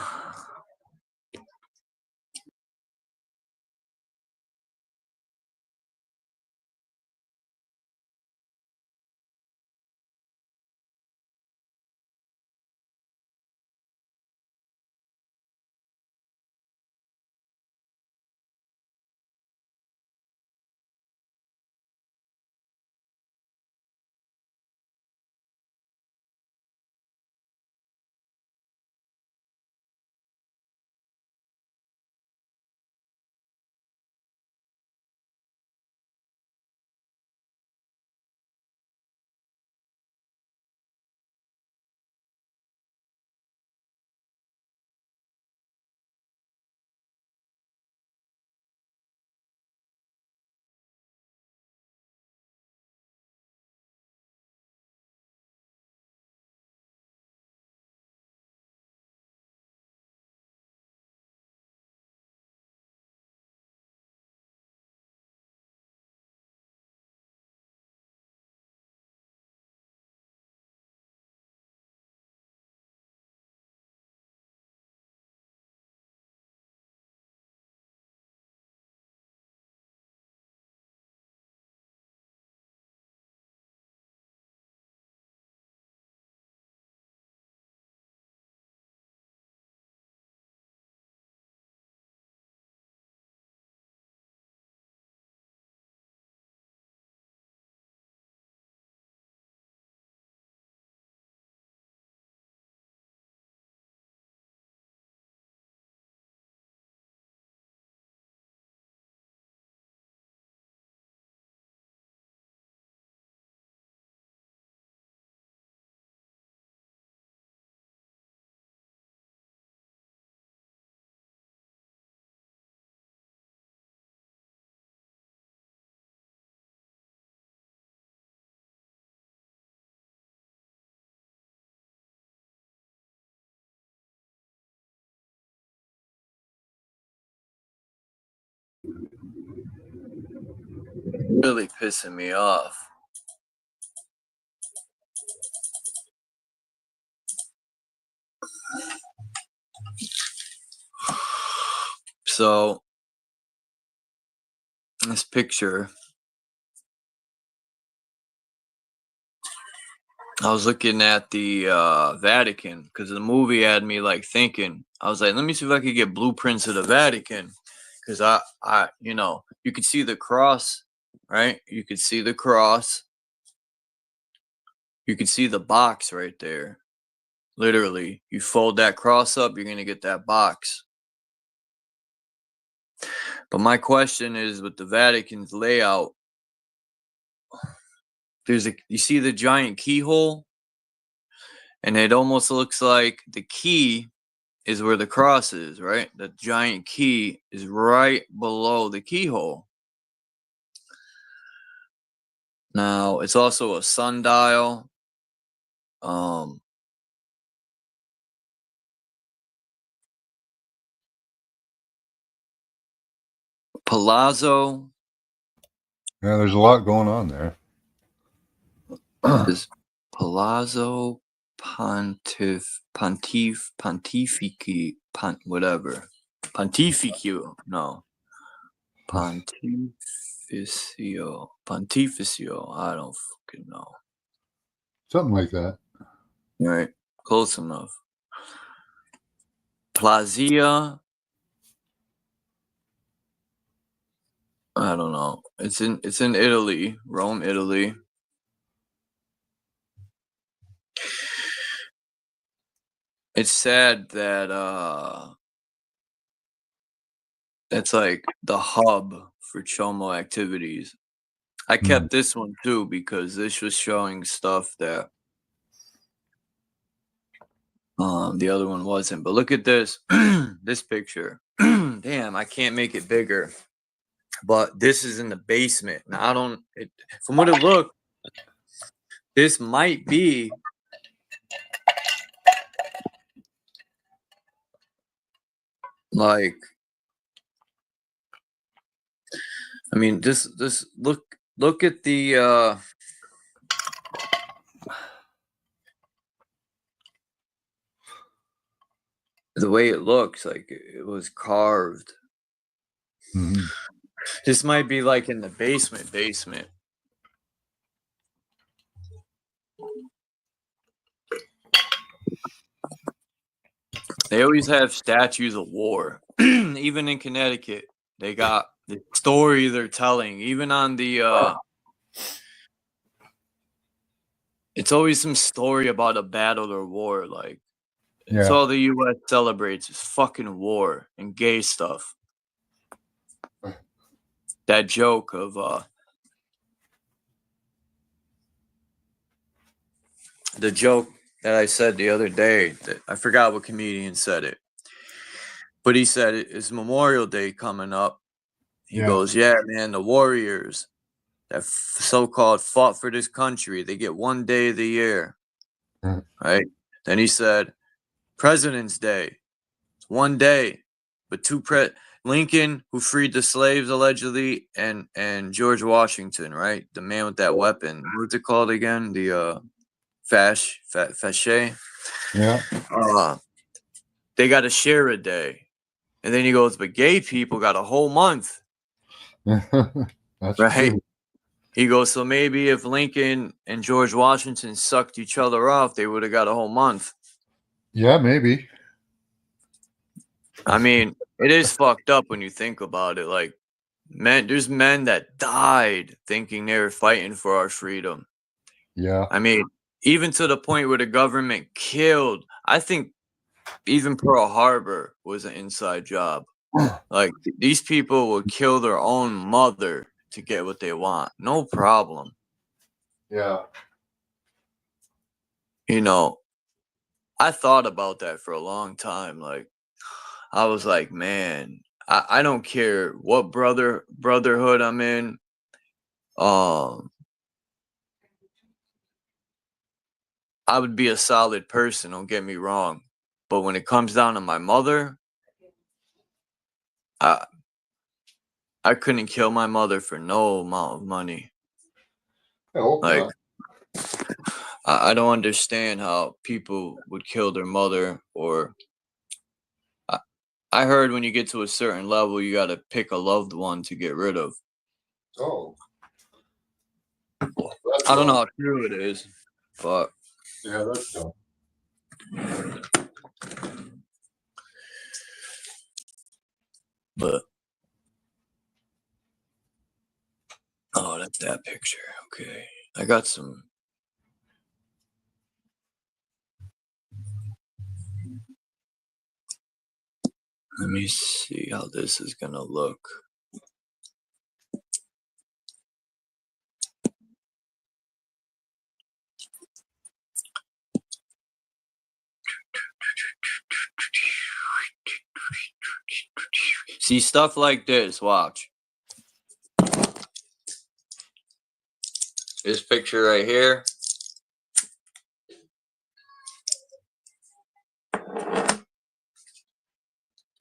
really pissing me off. So, this picture, I was looking at the Vatican because the movie had me like thinking. I was like, let me see if I could get blueprints of the Vatican, because I, you know, you could see the cross, right? You could see the cross. You could see the box right there. Literally, you fold that cross up, you're gonna get that box. But my question is, with the Vatican's layout, you see the giant keyhole, and it almost looks like the key is where the cross is, right? The giant key is right below the keyhole. Now, it's also a sundial. Palazzo. Yeah, there's a lot going on there. Is Palazzo Pontifici, whatever. Pontificio, no. Pontificio, I don't fucking know. Something like that. Right, close enough. Plazia, I don't know. It's in Italy, Rome, Italy. It's sad that it's like the hub for Chomo activities. I kept this one too because this was showing stuff that the other one wasn't. But look at this, this picture. Damn, I can't make it bigger. But this is in the basement. Now from what it looked, this might be like, I mean, just look at the way it looks, like it was carved. Mm-hmm. This might be like in the basement. They always have statues of war. Even in Connecticut, they got the story they're telling. Even on the it's always some story about a battle or war. Like, it's all the U.S. celebrates is fucking war and gay stuff. That joke of the joke that I said the other day, that I forgot what comedian said it, but he said it's Memorial Day coming up. He goes, yeah, man, the warriors that so-called fought for this country, they get one day of the year, right? Then he said, President's Day, one day, but Lincoln, who freed the slaves allegedly, and George Washington, right? The man with that weapon. What's it called again? The Fachet. Yeah. They got to share a day. And then he goes, but gay people got a whole month. That's right. True. He goes, so maybe if Lincoln and George Washington sucked each other off, they would have got a whole month. Yeah, maybe. I mean, it is fucked up when you think about it. Like, there's men that died thinking they were fighting for our freedom. Yeah. I mean, even to the point where the government killed, I think even Pearl Harbor was an inside job. Like, these people will kill their own mother to get what they want. No problem. Yeah. You know, I thought about that for a long time. Like, I was like, man, I don't care what brotherhood I'm in. I would be a solid person, don't get me wrong. But when it comes down to my mother, I I couldn't kill my mother for no amount of money. I hope Like, not. I don't understand how people would kill their mother. Or I heard when you get to a certain level, you got to pick a loved one to get rid of. Oh. I don't know how true it is, but Yeah, that's dumb. But oh, that's that picture. Okay, I got some. Let me see how this is gonna look. See, stuff like this, watch. This picture right here.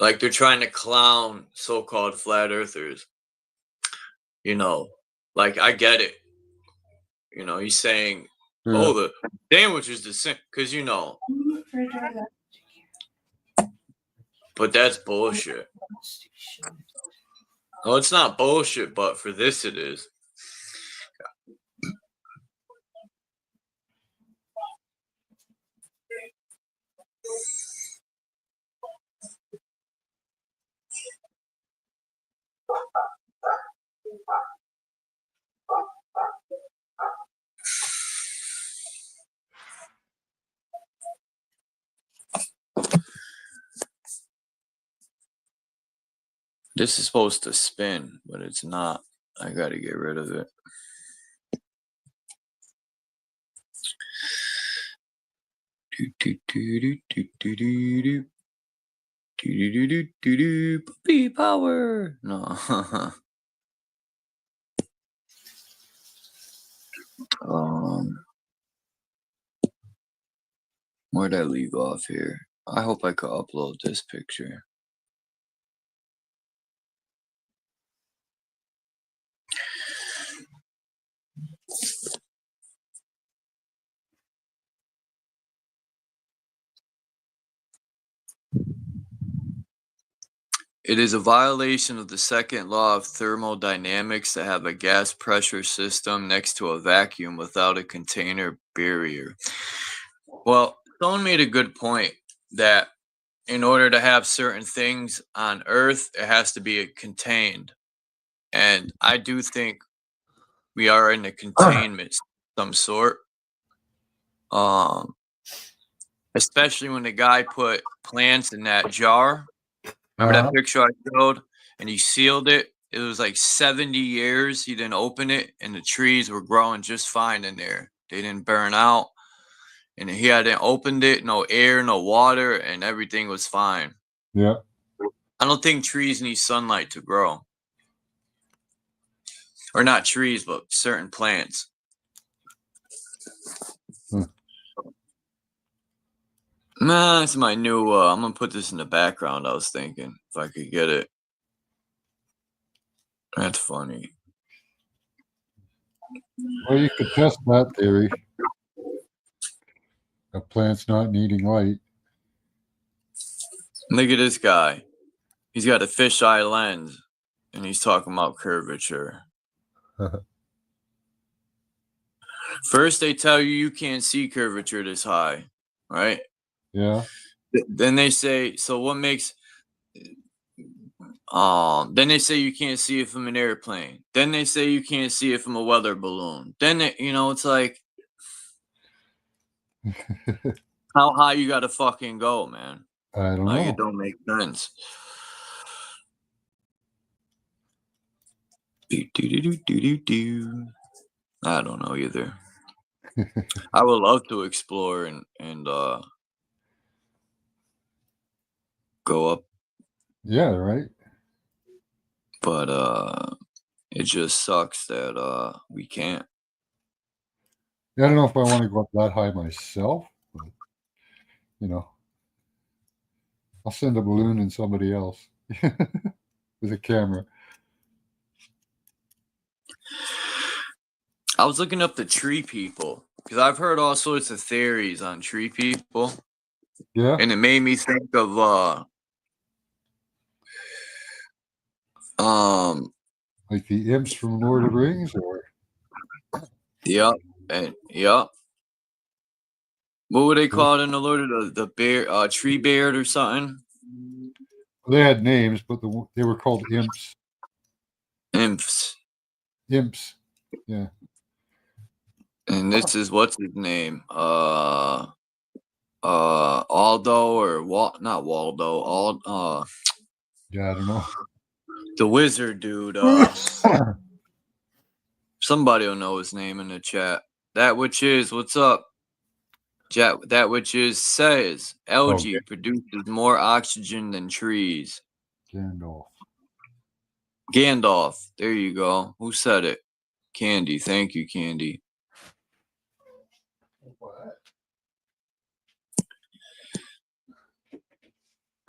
Like they're trying to clown so-called flat earthers. You know, like I get it. You know, he's saying, oh, the sandwich is the same. Because, you know. But that's bullshit. Well, it's not bullshit, but for this it is. This is supposed to spin, but it's not. I gotta get rid of it. Puppy power. No. Where'd I leave off here? I hope I could upload this picture. It is a violation of the second law of thermodynamics to have a gas pressure system next to a vacuum without a container barrier. Well, someone made a good point that in order to have certain things on Earth, it has to be contained. And I do think we are in a containment of some sort. Especially when the guy put plants in that jar. Remember that picture I showed? And he sealed it. It was like 70 years. He didn't open it, and the trees were growing just fine in there. They didn't burn out. And he hadn't opened it, no air, no water, and everything was fine. Yeah. I don't think trees need sunlight to grow. Or not trees, but certain plants. Nah, it's my new, I'm going to put this in the background, I was thinking, if I could get it. That's funny. Well, you could test that theory. A plant's not needing light. Look at this guy. He's got a fisheye lens, and he's talking about curvature. First, they tell you can't see curvature this high, right? Yeah. Then they say, so what makes... then they say you can't see it from an airplane. Then they say you can't see it from a weather balloon. Then, they, you know, it's like... how high you gotta fucking go, man? I don't know. It don't make sense. I don't know either. I would love to explore and go up. Yeah, right. But it just sucks that we can't. Yeah, I don't know if I want to go up that high myself, but you know, I'll send a balloon and somebody else with a camera. I was looking up the tree people because I've heard all sorts of theories on tree people. Yeah. And it made me think of like the imps from Lord of the Rings, or yep, and yep. What were they called in the Lord of the bear, tree beard or something? they had names, but they were called imps. Imps. Imps. Yeah. And this is what's his name? Aldo or not Waldo. Yeah, I don't know. The wizard dude. Somebody will know his name in the chat. That which is, what's up? That which is says algae produces more oxygen than trees. Gandalf. There you go. Who said it? Candy. Thank you, Candy.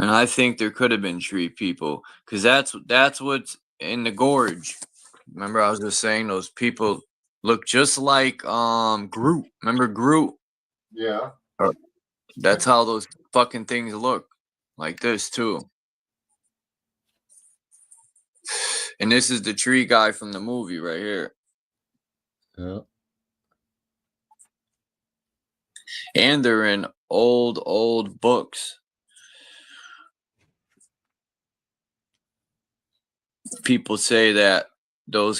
And I think there could have been tree people because that's what's in the gorge. Remember, I was just saying those people look just like Groot. Remember Groot? Yeah. That's how those fucking things look. Like this too. And this is the tree guy from the movie right here. Yeah. And they're in old books. People say that there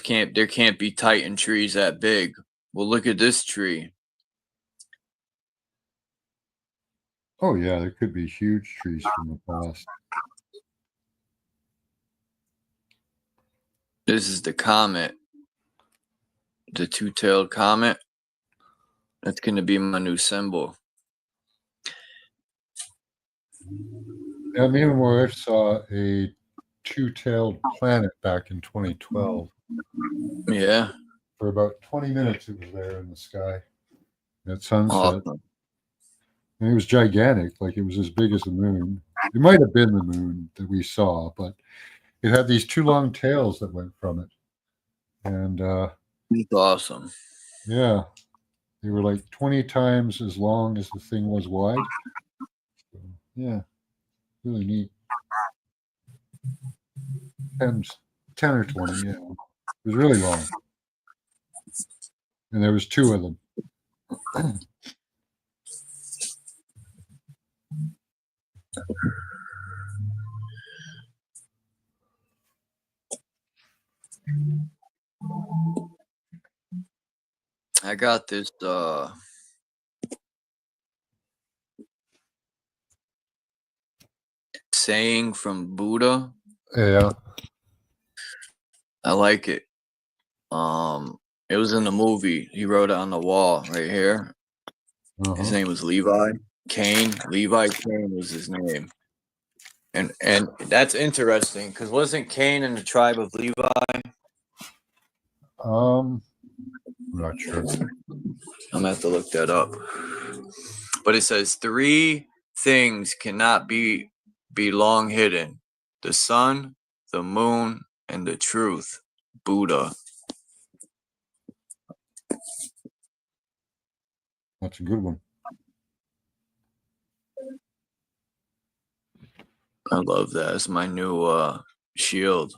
can't be Titan trees that big. Well, look at this tree. Oh yeah, there could be huge trees from the past. This is the comet. The two-tailed comet. That's going to be my new symbol. Yeah, me and my wife saw a two-tailed planet back in 2012. Yeah. For about 20 minutes it was there in the sky at sunset. Awesome. And it was gigantic, like it was as big as the moon. It might have been the moon that we saw, but it had these two long tails that went from it. And it's awesome. Yeah. They were like 20 times as long as the thing was wide. So, yeah. Really neat. 10 or 20, yeah. It was really long. And there was two of them. I got this saying from Buddha. Yeah. I like it. It was in the movie. He wrote it on the wall right here. His name was Levi Cain. Levi Cain was his name. And that's interesting because wasn't Cain in the tribe of Levi? I'm not sure. I'm gonna have to look that up. But it says 3 things cannot be long hidden: the sun, the moon, and the truth. Buddha. That's a good one. I love that. It's my new shield.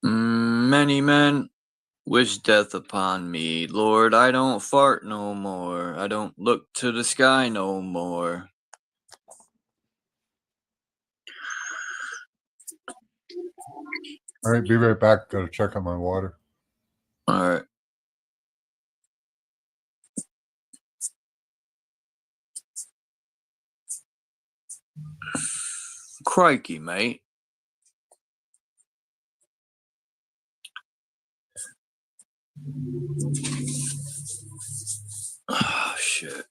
Many men wish death upon me. Lord, I don't fart no more. I don't look to the sky no more. All right, be right back. Got to check on my water. All right. Crikey, mate. Oh, shit.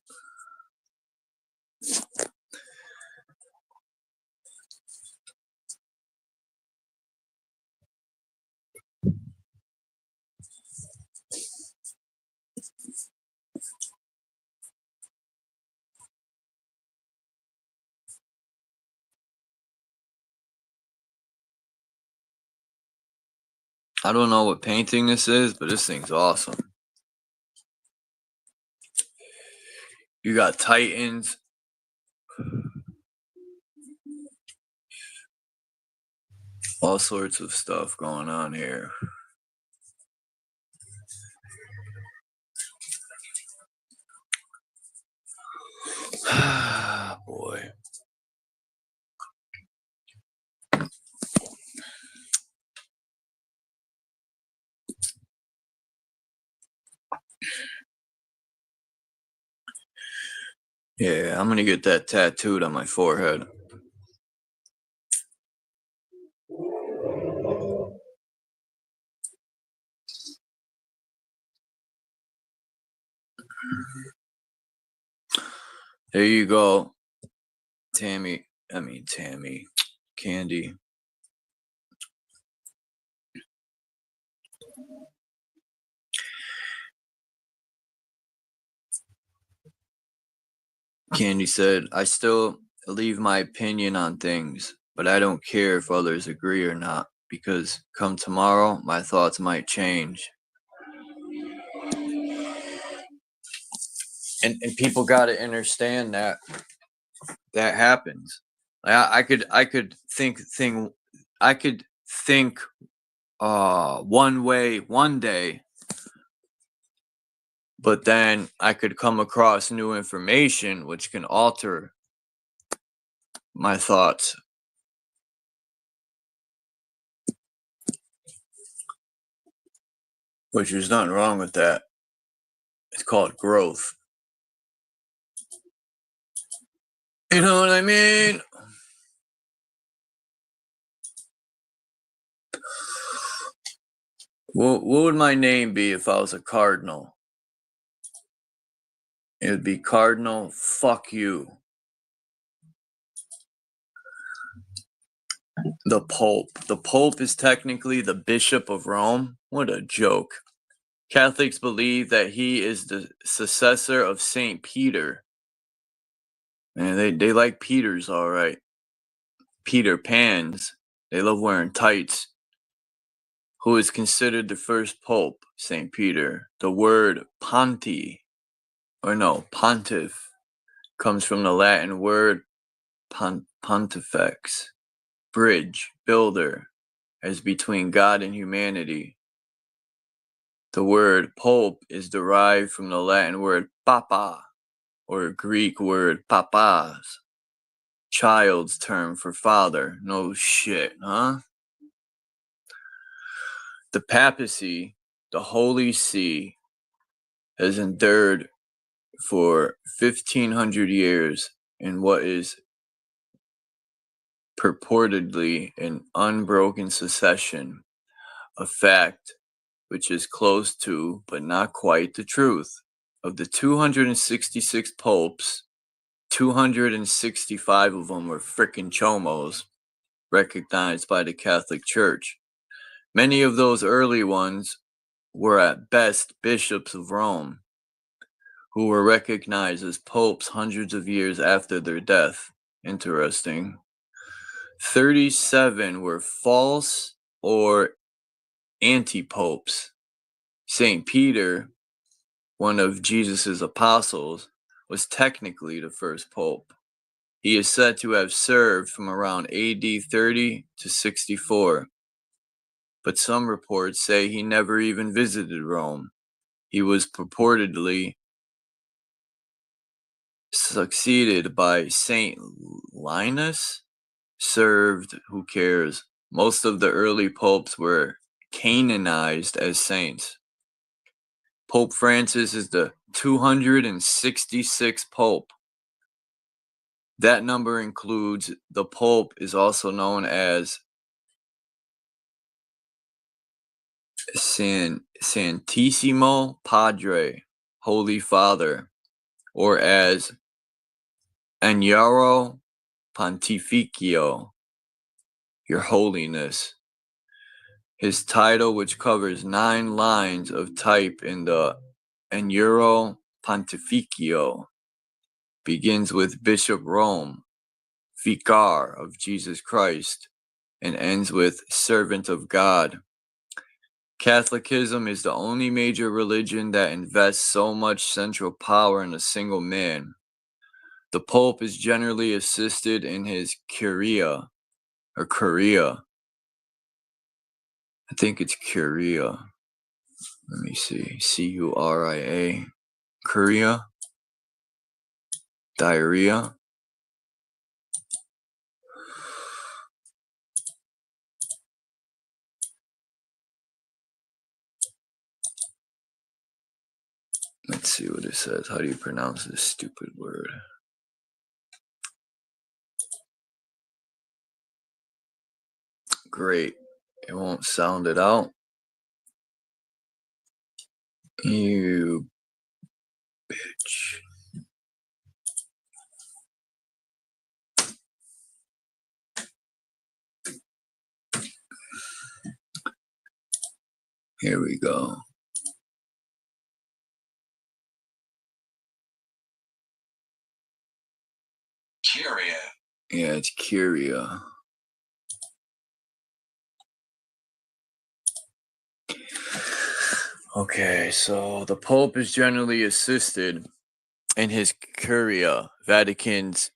I don't know what painting this is, but this thing's awesome. You got Titans. All sorts of stuff going on here. Boy. Yeah, I'm gonna get that tattooed on my forehead. There you go, Tammy. Candy. Candy said, I still leave my opinion on things, but I don't care if others agree or not, because come tomorrow, my thoughts might change. And people got to understand that happens. I could think one way one day, but then I could come across new information which can alter my thoughts. Which there's nothing wrong with that. It's called growth. You know what I mean? What would my name be if I was a cardinal? It would be Cardinal Fuck You. The Pope. The Pope is technically the Bishop of Rome. What a joke. Catholics believe that he is the successor of St. Peter. And they like Peters, all right. Peter Pans. They love wearing tights. Who is considered the first Pope, St. Peter. The word pontiff, comes from the Latin word pontifex, bridge, builder, as between God and humanity. The word Pope is derived from the Latin word papa, or Greek word papas, child's term for father. No shit, huh? The papacy, the Holy See, has endured for 1,500 years in what is purportedly an unbroken succession, a fact which is close to, but not quite, the truth. Of the 266 popes, 265 of them were frickin' chomos, recognized by the Catholic Church. Many of those early ones were at best bishops of Rome, who were recognized as popes hundreds of years after their death. Interesting. 37 were false or anti-popes. St. Peter, one of Jesus' apostles, was technically the first pope. He is said to have served from around AD 30 to 64. But some reports say he never even visited Rome. He was purportedly succeeded by Saint Linus. Served, who cares? Most of the early popes were canonized as saints. Pope Francis is the 266th pope. That number includes the pope is also known as Santissimo Padre, Holy Father, or as Agnaro Pontificio, Your Holiness. His title, which covers 9 lines of type in the Agnaro Pontificio, begins with Bishop Rome, Vicar of Jesus Christ, and ends with Servant of God. Catholicism is the only major religion that invests so much central power in a single man. The Pope is generally assisted in his curia. I think it's curia. Let me see. Curia. Curia. Diarrhea. Let's see what it says. How do you pronounce this stupid word? Great. It won't sound it out. You bitch. Here we go. Curia. Yeah, it's curia. Okay, so the Pope is generally assisted in his curia, Vatican's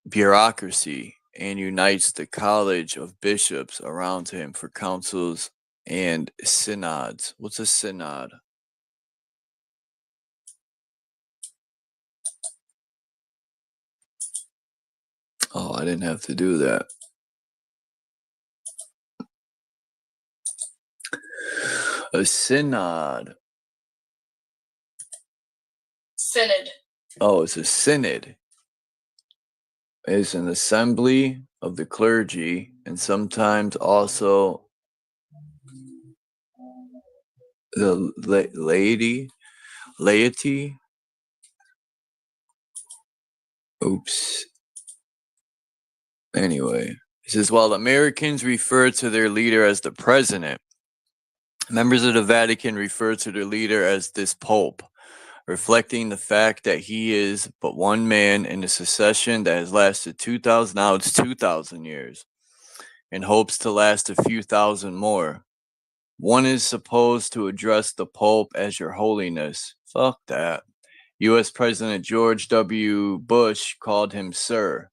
bureaucracy, and unites the college of bishops around him for councils and synods. What's a synod? Oh, I didn't have to do that. A synod. Synod. Oh, it's a synod. It's an assembly of the clergy and sometimes also the laity. Oops. Anyway, it says while Americans refer to their leader as the president, members of the Vatican refer to their leader as this Pope, reflecting the fact that he is but one man in a succession that has lasted 2,000 years and hopes to last a few thousand more. One is supposed to address the Pope as Your Holiness. Fuck that. U.S. President George W. Bush called him Sir.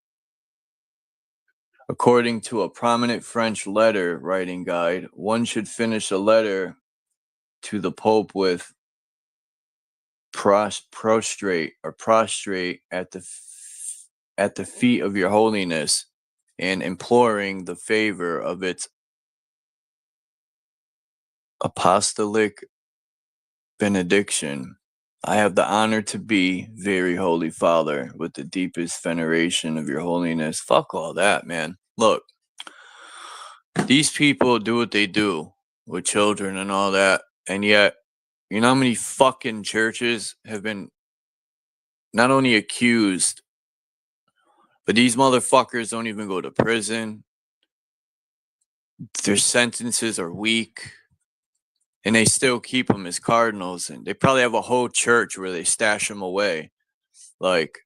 According to a prominent French letter writing guide, one should finish a letter to the Pope with prostrate at the feet of Your Holiness and imploring the favor of its apostolic benediction. I have the honor to be, very holy Father, with the deepest veneration of Your Holiness. Fuck all that, man. Look, these people do what they do with children and all that, and yet, you know how many fucking churches have been not only accused, but these motherfuckers don't even go to prison. Their sentences are weak. And they still keep them as cardinals. And they probably have a whole church where they stash them away. Like,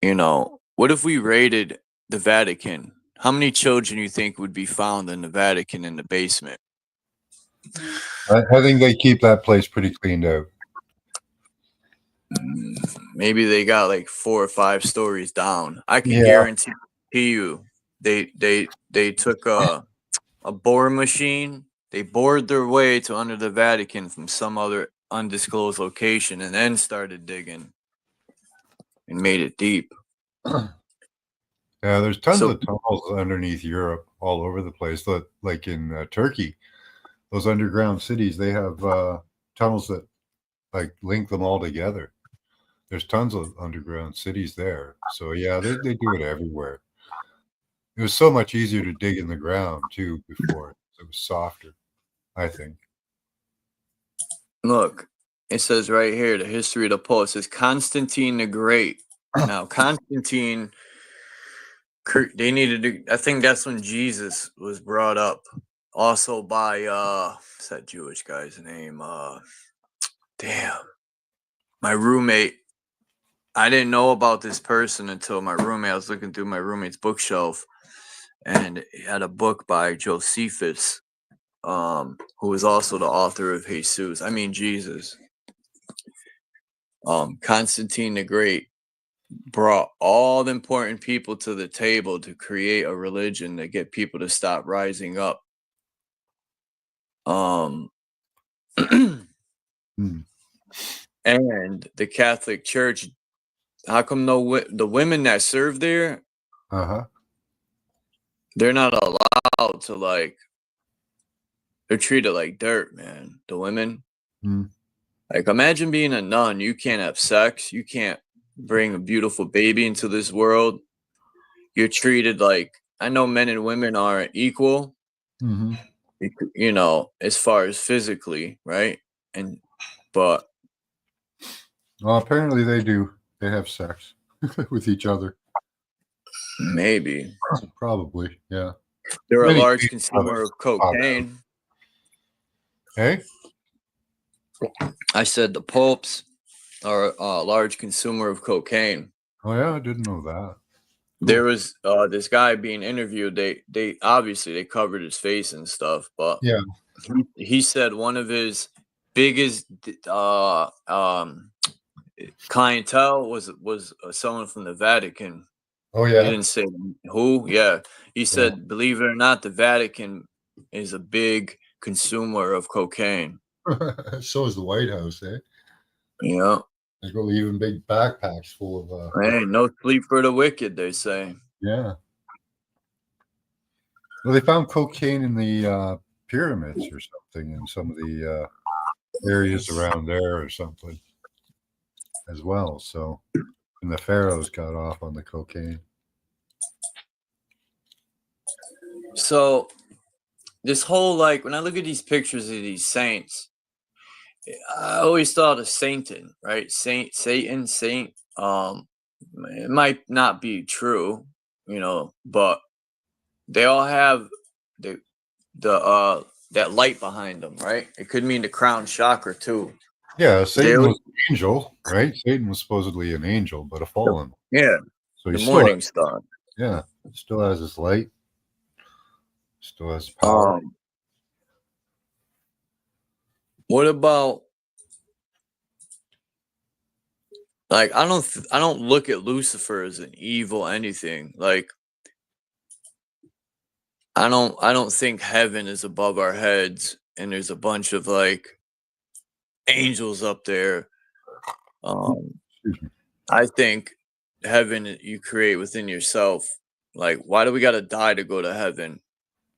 you know, what if we raided the Vatican? How many children do you think would be found in the Vatican in the basement? I think they keep that place pretty cleaned out. Maybe they got like 4 or 5 stories down. I can guarantee you they took a bore machine. They bored their way to under the Vatican from some other undisclosed location and then started digging and made it deep. Yeah, there's tons of tunnels underneath Europe all over the place. Like in Turkey, those underground cities, they have tunnels that like link them all together. There's tons of underground cities there. So yeah, they do it everywhere. It was so much easier to dig in the ground too before. It was softer, I think. Look, it says right here, the history of the Pope. It says Constantine the Great. Now, Constantine, they needed to, I think that's when Jesus was brought up. Also by, what's that Jewish guy's name? Damn. My roommate. I didn't know about this person until my roommate, I was looking through my roommate's bookshelf. and he had a book by Josephus, who was also the author of Jesus. Constantine the Great brought all the important people to the table to create a religion to get people to stop rising up. And the Catholic Church, how come the women that serve there, they're not allowed to, like, they're treated like dirt, man. The women. Like, imagine being a nun. You can't have sex. You can't bring a beautiful baby into this world. You're treated like, I know men and women are equal, you know, as far as physically, right? But well, apparently they do. They have sex with each other. Maybe. Probably, yeah. They're a large consumer of cocaine. Hey? I said the popes are a large consumer of cocaine. Oh, yeah, I didn't know that. There was this guy being interviewed. They obviously they covered his face and stuff, but yeah, he said one of his biggest clientele was someone from the Vatican. Oh, yeah. He didn't say who. Yeah, he said, believe it or not, the Vatican is a big consumer of cocaine. So is the White House, eh? Yeah. They go leaving big backpacks full of. Hey, no sleep for the wicked, they say. Yeah. Well, they found cocaine in the pyramids or something, in some of the areas around there or something as well. So, and the pharaohs got off on the cocaine. So, this whole, like, when I look at these pictures of these saints, I always thought of Satan, right? Saint. It might not be true, you know, but they all have the that light behind them, right? It could mean the crown chakra too. Yeah, Satan was an angel, right? Satan was supposedly an angel, but a fallen. Yeah. So the morning star. Yeah, still has his light. Still has power. What about, like, I don't look at Lucifer as an evil anything. Like, I don't think heaven is above our heads and there's a bunch of, like, angels up there. I think heaven you create within yourself. Like, why do we gotta die to go to heaven?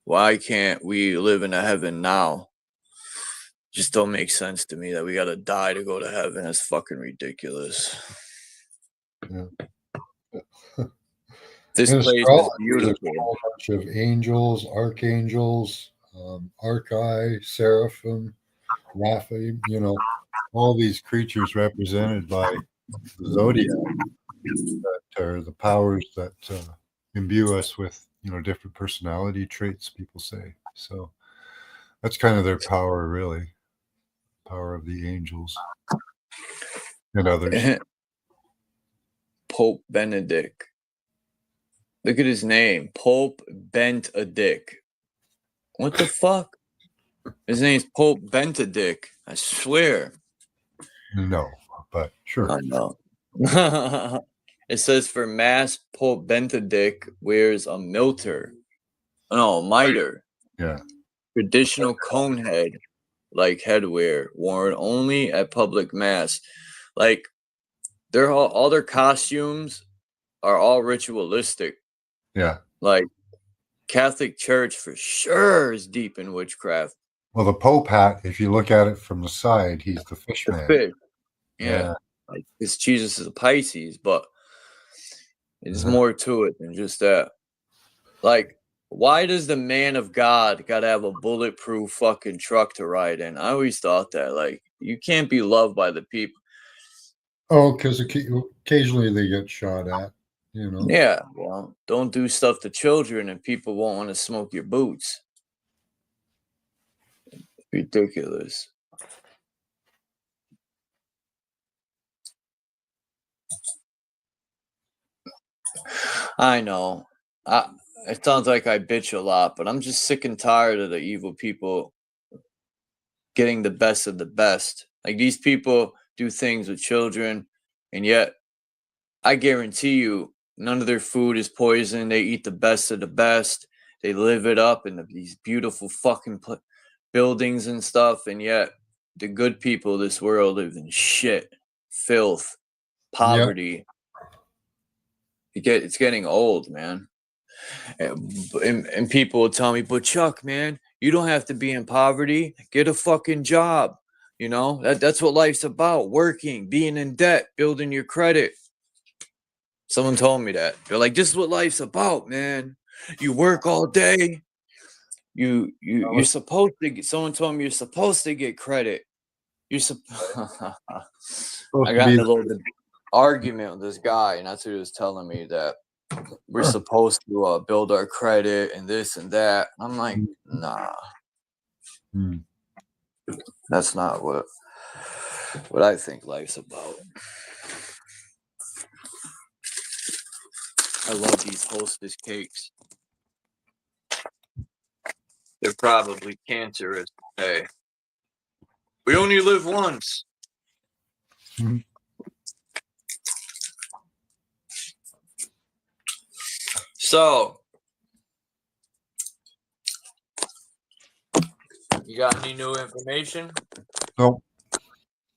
Why can't we live in a heaven now? Just don't make sense to me that we gotta die to go to heaven. That's fucking ridiculous. Yeah. This place is beautiful. A whole bunch of angels, archangels, archi, seraphim, Raphael, you know, all these creatures represented by the zodiac that are the powers that imbue us with, you know, different personality traits, people say. So that's kind of their power, really. Power of the angels and others. Pope Benedict. Look at his name. Pope Benedict. What the fuck? His name's Pope Benedict. I swear. No, but sure. I know. It says for Mass, Pope Benedict wears a mitre. No, mitre. Yeah. Traditional cone head, like headwear, worn only at public Mass. Like, they're all their costumes are all ritualistic. Yeah. Like, Catholic Church for sure is deep in witchcraft. Well, the Pope hat, if you look at it from the side, he's the fish man. Fish. Yeah. Like, this Jesus is a Pisces, but there's more to it than just that. Like, why does the man of God gotta have a bulletproof fucking truck to ride in? I always thought that. Like, you can't be loved by the people. Oh, because occasionally they get shot at, you know. Yeah, well, don't do stuff to children and people won't want to smoke your boots. Ridiculous. I know. it sounds like I bitch a lot, but I'm just sick and tired of the evil people getting the best of the best. Like these people do things with children, and yet I guarantee you none of their food is poison. They eat the best of the best. They live it up in these beautiful fucking buildings and stuff, and yet the good people of this world live in shit, filth, poverty. It's getting old, man. And people will tell me, but Chuck, man, you don't have to be in poverty. Get a fucking job. You know, that's what life's about. Working, being in debt, building your credit. Someone told me that. They're like, this is what life's about, man. You work all day. You're supposed to get, someone told me you're supposed to get credit. I got in a little argument with this guy, and that's what he was telling me, that we're supposed to build our credit and this and that. I'm like, nah. That's not what I think life's about. I love these Hostess cakes. They're probably cancerous. Hey, we only live once. So, you got any new information? Nope.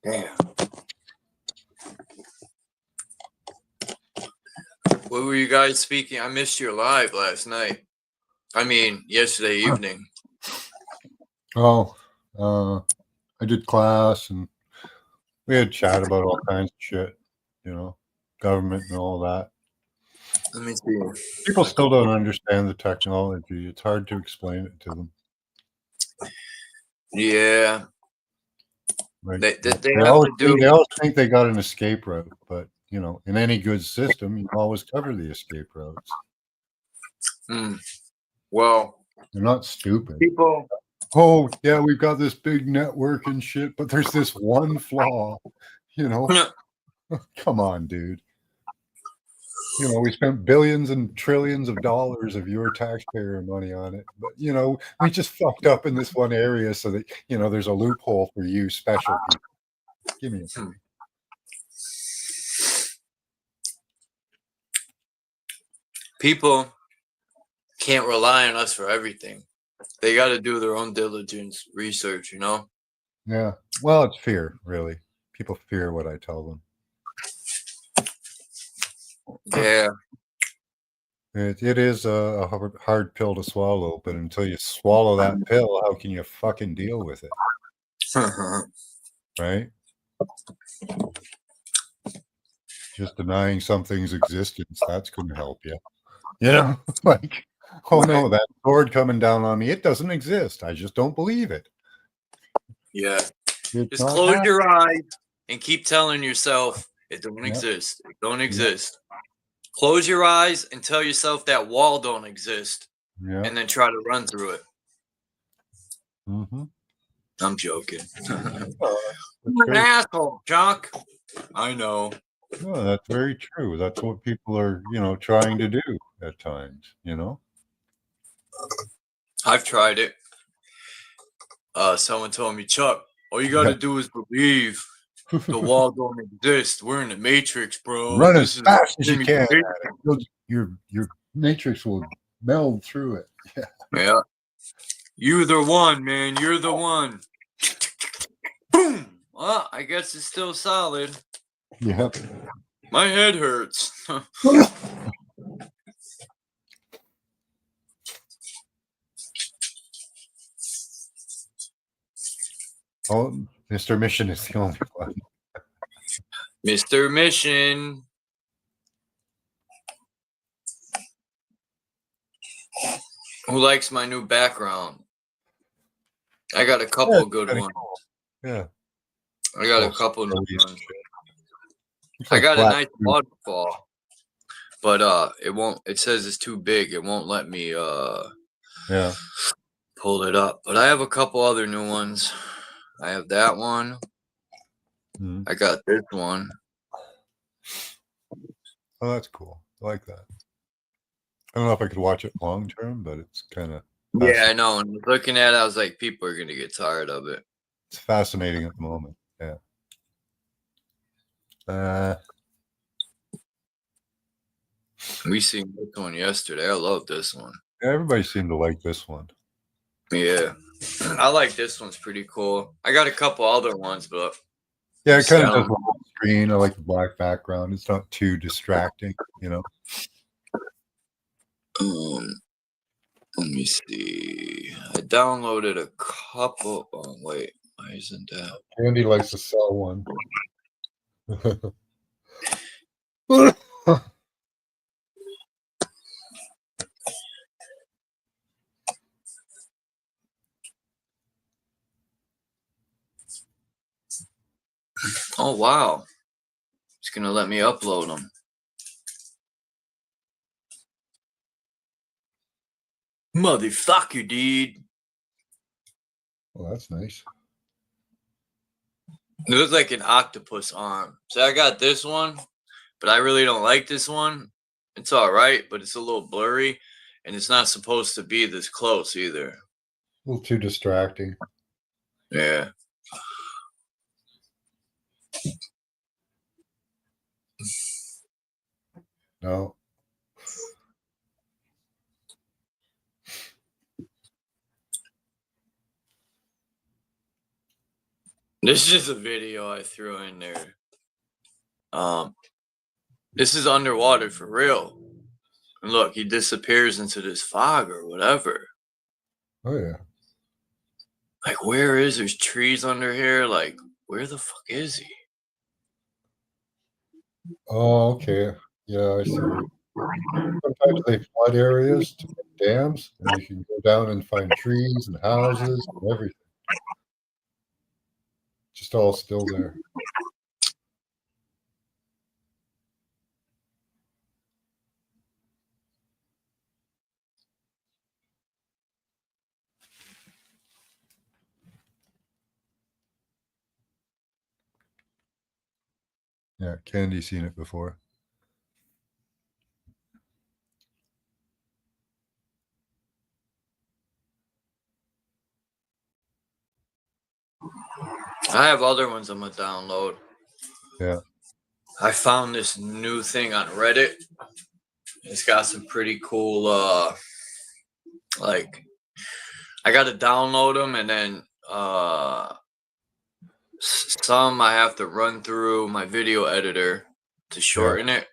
Damn. What were you guys speaking? I missed your live last night. I mean, yesterday evening. Oh, I did class and we had chat about all kinds of shit, you know, government and all that. Let me see. People still don't understand the technology. It's hard to explain it to them. Yeah. Like, they always think they got an escape route, but you know, in any good system, you always cover the escape routes. Well, they're not stupid. People. Oh yeah, we've got this big network and shit, but there's this one flaw. You know, come on, dude. You know, we spent billions and trillions of dollars of your taxpayer money on it, but you know, we just fucked up in this one area so that you know there's a loophole for you special people. Give me a second. People can't rely on us for everything. They got to do their own diligence research, you know? Yeah. Well, it's fear, really. People fear what I tell them. Yeah. It is a hard pill to swallow, but until you swallow that pill, how can you fucking deal with it? Right? Just denying something's existence, that's going to help you. You know, like, oh no, that sword coming down on me, it doesn't exist. I just don't believe it. Yeah. Just close your eyes and keep telling yourself it don't exist. It don't exist. Close your eyes and tell yourself that wall don't exist. Yeah. And then try to run through it. Mm-hmm. I'm joking. I'm an asshole, Chuck. I know. No, that's very true. That's what people are, you know, trying to do at times, you know? I've tried it. Someone told me, Chuck, all you got to do is believe. The wall don't exist. We're in the Matrix, bro. Run as fast as you can. Your Matrix will meld through it. Yeah. Yeah. You're the one, man. You're the one. Boom. Well, I guess it's still solid. Yep. My head hurts. Oh, Mr. Mission is the only one. Mr. Mission. Who likes my new background? I got a couple good ones. Cool. Yeah. I got a couple new ones. I got a nice waterfall, but it won't. It says it's too big. It won't let me pull it up. But I have a couple other new ones. I have that one. Mm-hmm. I got this one. Oh, that's cool. I like that. I don't know if I could watch it long term, but it's kind of Yeah, I know. And looking at it, I was like, people are gonna get tired of it. it's fascinating at the moment. Yeah. We seen this one yesterday. I love this one. Everybody seemed to like this one. Yeah, I like this one's pretty cool. I got a couple other ones, but Yeah, it kind of does the whole screen. I like the black background. It's not too distracting, you know. Let me see. I downloaded a couple. Oh wait, why isn't that? Andy likes to sell one. Oh wow, it's gonna let me upload them. Motherfucker, dude. Well, that's nice. It looks like an octopus arm. So I got this one, but I really don't like this one. It's all right, but it's a little blurry, and it's not supposed to be this close either. A little too distracting. Yeah. No. This is just a video I threw in there. This is underwater for real. And look, he disappears into this fog or whatever. Oh yeah. Like, where is there's trees under here? Like, where the fuck is he? Oh, okay. Yeah, I see. Sometimes they flood areas to make dams, and you can go down and find trees and houses and everything. Just all still there. Yeah, Candy's seen it before. I have other ones I'm gonna download. Yeah. I found this new thing on Reddit. It's got some pretty cool like I gotta download them, and then some I have to run through my video editor to shorten it,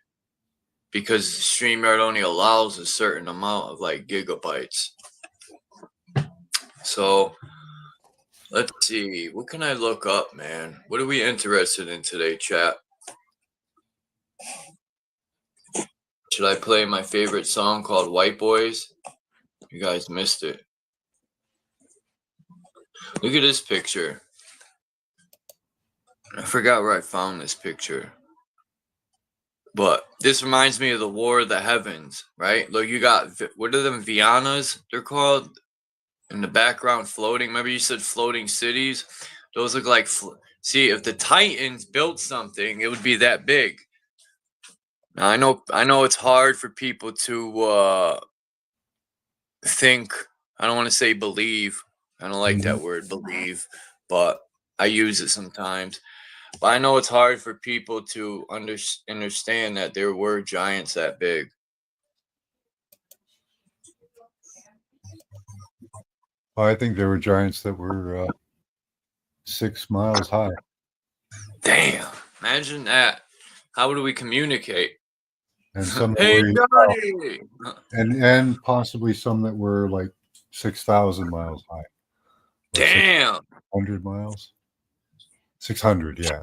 because StreamYard only allows a certain amount of like gigabytes. So let's see, what can I look up, man? What are we interested in today, chat? Should I play my favorite song called White Boys? You guys missed it. Look at this picture. I forgot where I found this picture. But this reminds me of the War of the Heavens, right? Look, you got, what are them, Vianas, they're called? In the background floating. Remember you said floating cities? Those look like, see, if the Titans built something, it would be that big. Now, I know it's hard for people to think. I don't want to say believe. I don't like that word, believe, but I use it sometimes. But I know it's hard for people to understand that there were giants that big. I think there were giants that were 6 miles high. Damn! Imagine that. How would we communicate? And some Hey, were, and possibly some that were like 6,000 miles high. Damn. 600 miles. 600, yeah.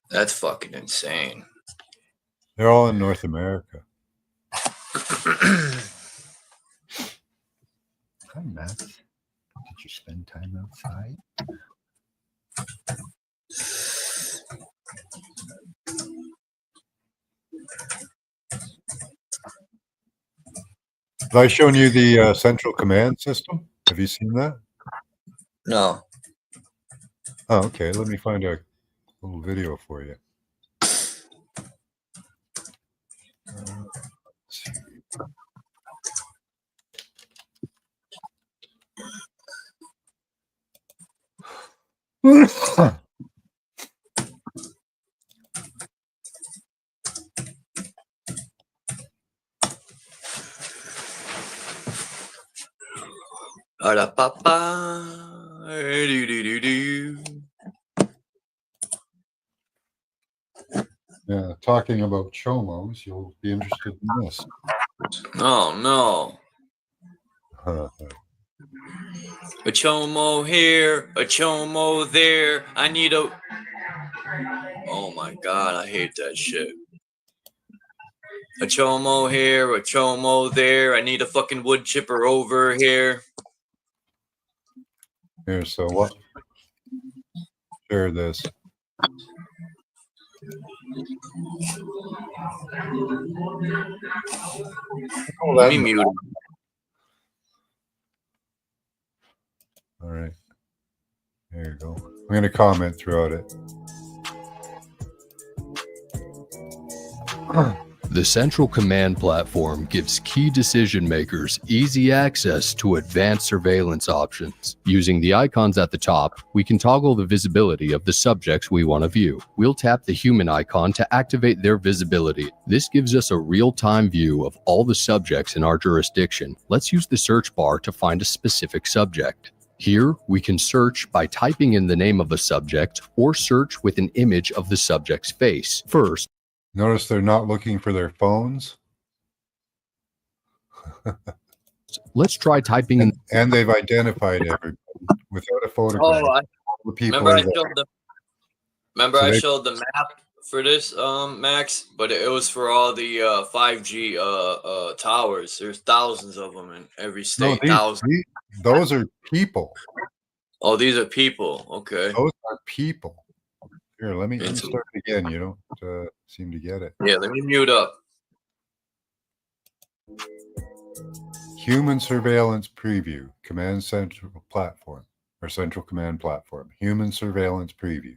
That's fucking insane. They're all in North America. Hi, Matt. Did you spend time outside? Have I shown you the central command system? Have you seen that? No. Oh, okay. Let me find a little video for you. Let's see. Yeah, talking about chomos, you'll be interested in this. Oh no. A chomo here, a chomo there. I need a. Oh my god, I hate that shit. A chomo here, a chomo there. I need a fucking wood chipper over here. Here, so what? Share this. Let me mute. All right. There you go. I'm going to comment throughout it. The Central Command Platform gives key decision makers easy access to advanced surveillance options. Using the icons at the top, we can toggle the visibility of the subjects we want to view. We'll tap the human icon to activate their visibility. This gives us a real-time view of all the subjects in our jurisdiction. Let's use the search bar to find a specific subject. Here, we can search by typing in the name of a subject or search with an image of the subject's face. First, notice they're not looking for their phones. let's try typing in. And they've identified everybody without a photograph. Oh, the people remember I showed the map for this, Max, but it was for all the 5G towers. There's thousands of them in every state. Those are people. Oh, these are people. Okay. Those are people. Here, let me start again. You don't seem to get it. Yeah, let me mute up. Human surveillance preview, Command Central Platform, or Central Command Platform. Human surveillance preview.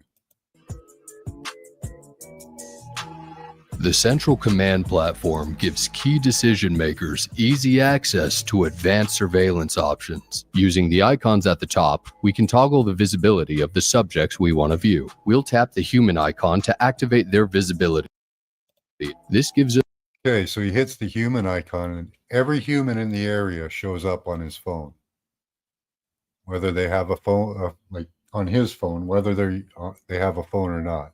The Central Command Platform gives key decision makers easy access to advanced surveillance options. Using the icons at the top, we can toggle the visibility of the subjects we want to view. We'll tap the human icon to activate their visibility. This gives us. Okay, so he hits the human icon, and every human in the area shows up on his phone. Whether they have a phone, like on his phone, whether they have a phone or not.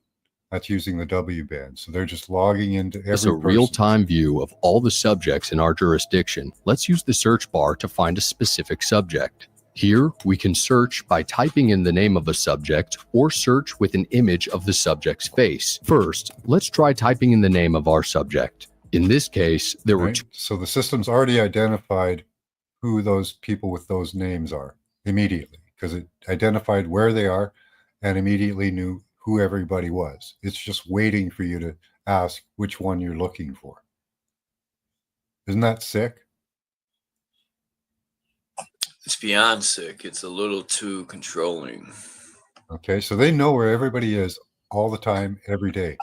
That's using the W band. So they're just logging into every person. It's a real-time view of all the subjects in our jurisdiction. Let's use the search bar to find a specific subject. Here, we can search by typing in the name of a subject or search with an image of the subject's face. First, let's try typing in the name of our subject. In this case, there were So the system's already identified who those people with those names are immediately, because it identified where they are and immediately knew who everybody was. It's just waiting for you to ask which one you're looking for. Isn't that sick? It's beyond sick. It's a little too controlling. Okay, so they know where everybody is all the time, every day.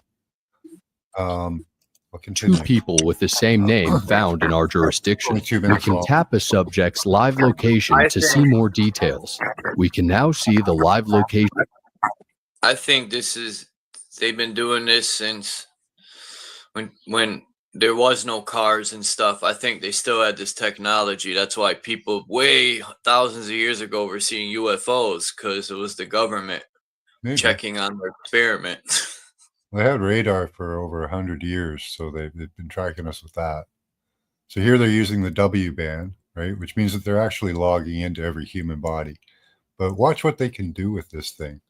Two people with the same name found in our jurisdiction. We can tap a subject's live location to see more details. We can now see the live location. I think they've been doing this since when there was no cars and stuff. I think they still had this technology. That's why people way thousands of years ago were seeing UFOs, because it was the government checking on their experiment. They had radar for over 100 years, so they've been tracking us with that. So here they're using the W band, right? Which means that they're actually logging into every human body. But watch what they can do with this thing.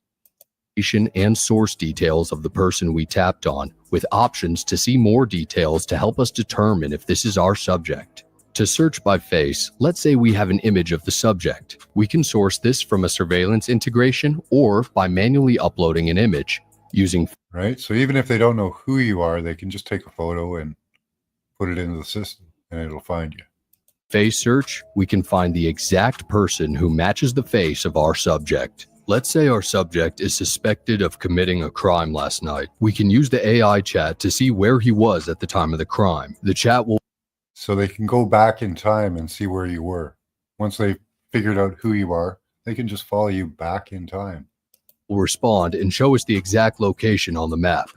And source details of the person we tapped on, with options to see more details to help us determine if this is our subject. To search by face, let's say we have an image of the subject. We can source this from a surveillance integration or by manually uploading an image using. Right, so even if they don't know who you are, they can just take a photo and put it into the system and it'll find you. Face search, we can find the exact person who matches the face of our subject. Let's say our subject is suspected of committing a crime last night. We can use the AI chat to see where he was at the time of the crime. The chat will so they can go back in time and see where you were. Once they've figured out who you are, they can just follow you back in time. Will respond and show us the exact location on the map.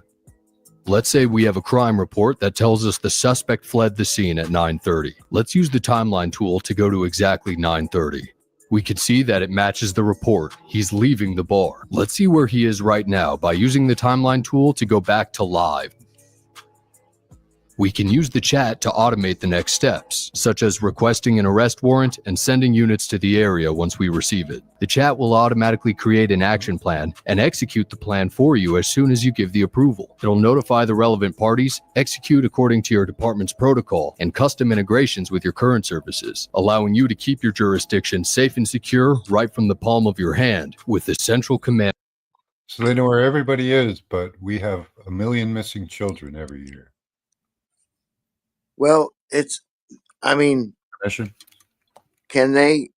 Let's say we have a crime report that tells us the suspect fled the scene at 9:30. Let's use the timeline tool to go to exactly 9:30. We can see that it matches the report. He's leaving the bar. Let's see where he is right now by using the timeline tool to go back to live. We can use the chat to automate the next steps, such as requesting an arrest warrant and sending units to the area once we receive it. The chat will automatically create an action plan and execute the plan for you as soon as you give the approval. It'll notify the relevant parties, execute according to your department's protocol, and custom integrations with your current services, allowing you to keep your jurisdiction safe and secure right from the palm of your hand with the central command. So they know where everybody is, but we have 1 million missing children every year. Well, it's, I mean, Commission? can they,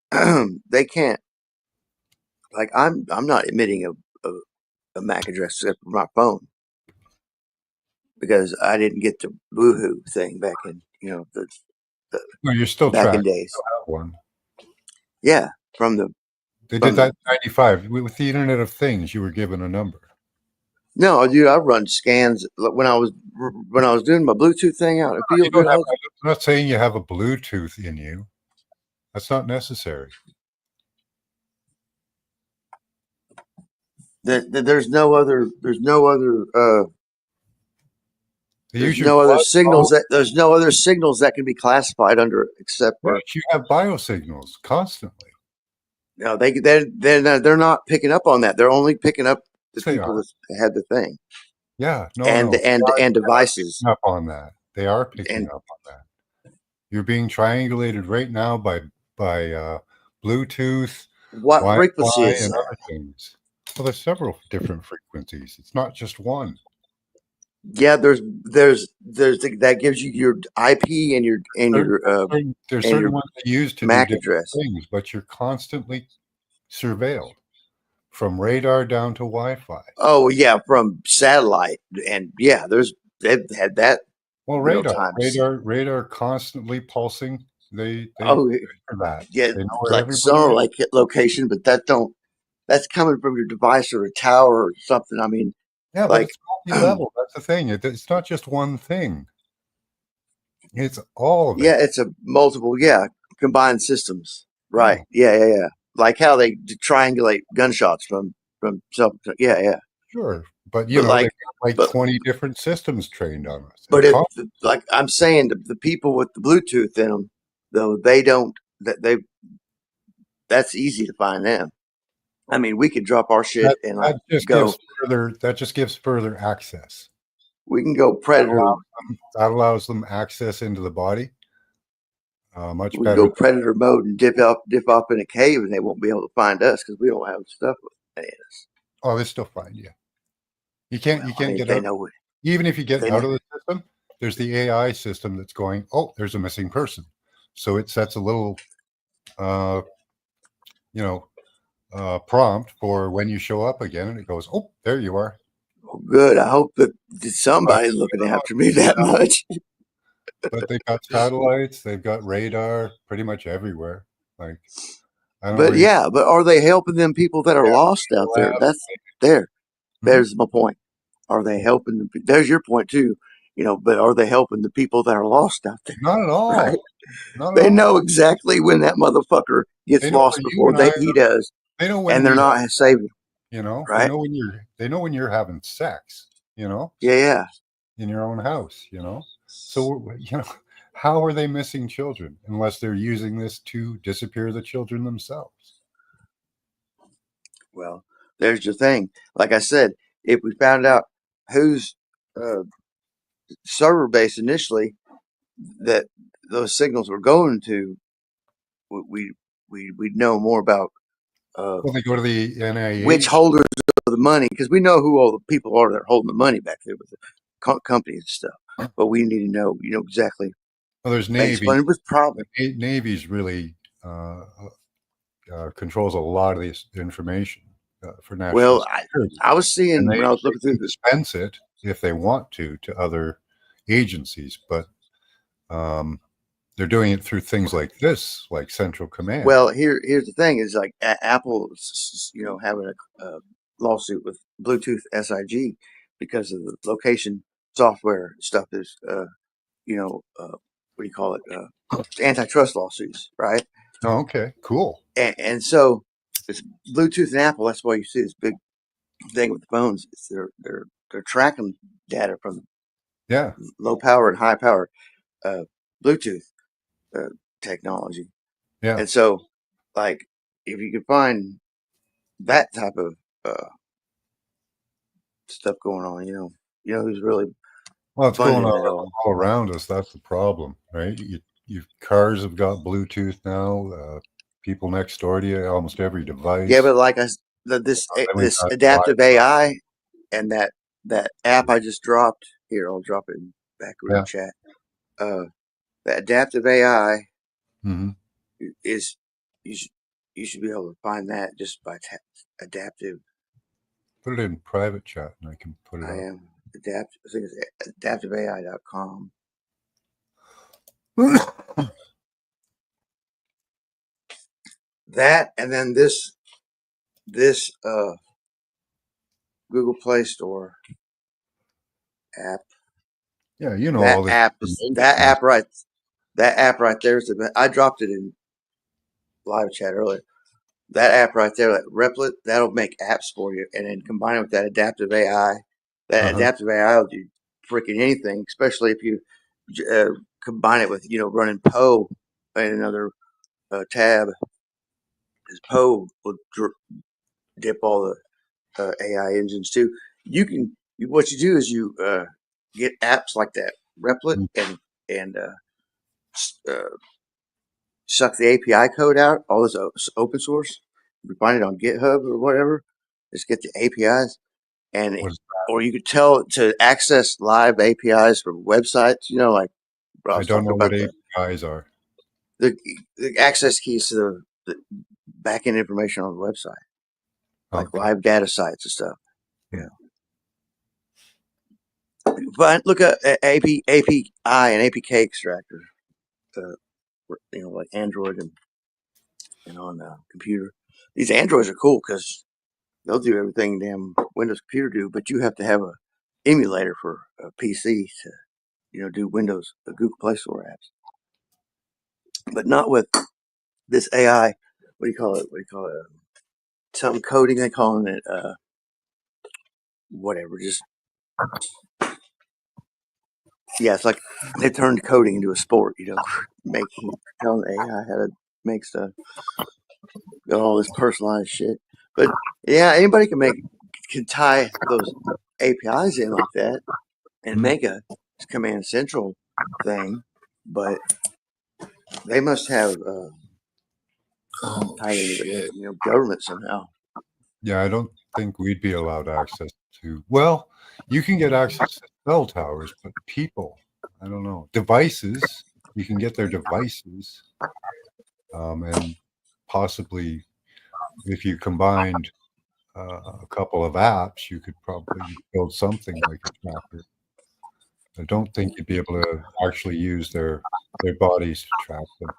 they can't, like, I'm not admitting a MAC address except for my phone because I didn't get the Boohoo thing back in, you know, the No, you're still back in tracked. days. You have one. Yeah. From the, They from did the, that in 95. With the Internet of Things, you were given a number. no, dude, I run scans when I was doing my Bluetooth thing out in the You field. don't Dude, have, I'm not saying you have a Bluetooth in you. That's not necessary. there's no other, They use there's your no other blood signals flow. there's no other signals that can be classified under except for, Yes, you have biosignals constantly. no, they're not picking up on that. They're only picking up the Yes, they people are. that had the thing Yeah, no, and no. and devices Picking up on that. They are picking and up on that. You're being triangulated right now by Bluetooth, what frequency Wi-Fi, is and that? other things. Well, there's several different frequencies. It's not just one. Yeah, there's that gives you your IP and your There's and certain your ones they use to do MAC different address. things, but you're constantly surveilled from radar down to Wi-Fi. Oh yeah, from satellite and yeah, they've had that Well, real time. radar constantly pulsing. They Oh for that. yeah, They know where like everybody sonar is. like location, but that's coming from your device or a tower or something. I mean, Yeah, but like it's multi-level. That's the thing. It's not just one thing. It's all of yeah, it. it's a multiple combined systems. Yeah, Right. Yeah. Like how they triangulate gunshots from something. Yeah. sure. But But they like got like but 20 different systems trained on us. but And if like I'm saying the people with the Bluetooth in them though they don't that's easy to find them. I mean, we could drop our shit and like that just gives further access. we can go That predator. allows them access into the body much We can better. go predator mode and dip off in a cave, and they won't be able to find us because we don't have stuff with us. Oh, they still find you. You can't I mean, get they out. know it. Even if you get They out know. of the system, there's the AI system that's going, oh, there's a missing person. So it sets a little prompt for when you show up again, and it goes, oh, there you are. Oh, good. I hope that somebody's looking after me that much. But they've got satellites, they've got radar pretty much everywhere. Like, I don't know But where you yeah, but are they helping them people that are Yeah, lost out there? lab. That's there's my point. Are they helping them? There's your point too. But are they helping the people that are lost out there? Not at all. Right? Not at They all. know exactly when that motherfucker gets They know lost where you before and I he does, They know when and they're we not saving. They Right? know when you're having sex, Yeah. in your own house, So, how are they missing children unless they're using this to disappear the children themselves? Well, there's your thing. Like I said, if we found out whose server base initially that those signals were going to, we'd know more about Well, they go to the NIH. which holders of the money, because we know who all the people are that are holding the money back there with the companies and stuff. But we need to know, exactly. Well, there's They Navy. explained it was probably. The Navy's really controls a lot of this information for national Well, security. I was seeing And when I was looking they through can this. dispense it if they want to other agencies, but they're doing it through things like this, like Central Command. Well, here's the thing: is like Apple, having a lawsuit with Bluetooth SIG because of the location software stuff. Is what do you call it? Antitrust lawsuits, right? Oh, okay, cool. And so it's Bluetooth and Apple. That's why you see this big thing with the phones. It's they're tracking data from low power and high power Bluetooth technology. Yeah. And so, like, if you could find that type of stuff going on, who's really well, it's going funding it on all around us. That's the problem, right? You cars have got Bluetooth now. People next door to you, almost every device. Yeah, but like this adaptive AI and that app I just dropped here, I'll drop it in back room chat. The adaptive AI is you should be able to find that just by adaptive. Put it in private chat and I can put it I up. am I think it's adaptiveai.com. That and then this Google Play Store app. Yeah, you know that all this app that app right there is I dropped it in live chat earlier. That app right there, that Replit, that'll make apps for you, and then combine it with that adaptive AI. That adaptive AI will do freaking anything, especially if you combine it with running Poe in another tab. Because Poe will dip all the AI engines too. What you do is you get apps like that Replit and suck the API code out. All this open source. You find it on GitHub or whatever. Just get the APIs, or you could tell to access live APIs from websites. Like I don't know what APIs are. The access keys to the backend information on the website, like live data sites and stuff. Yeah. But look at API and APK extractor. Like Android and on the computer. These Androids are cool because they'll do everything damn Windows computer do, but you have to have a emulator for a PC to do Windows Google Play Store apps. But not with this AI. What do you call it? Something coding. They calling it whatever. Just it's like they turned coding into a sport. Telling AI how to make stuff. Got all this personalized shit. But yeah, anybody can tie those APIs in like that and make a Command Central thing, but they must have tied into the government somehow. Yeah, I don't think we'd be allowed access to. Well, you can get access to cell towers, but people, I don't know, devices. You can get their devices, and possibly if you combined a couple of apps, you could probably build something like a tracker. I don't think you'd be able to actually use their bodies to track them.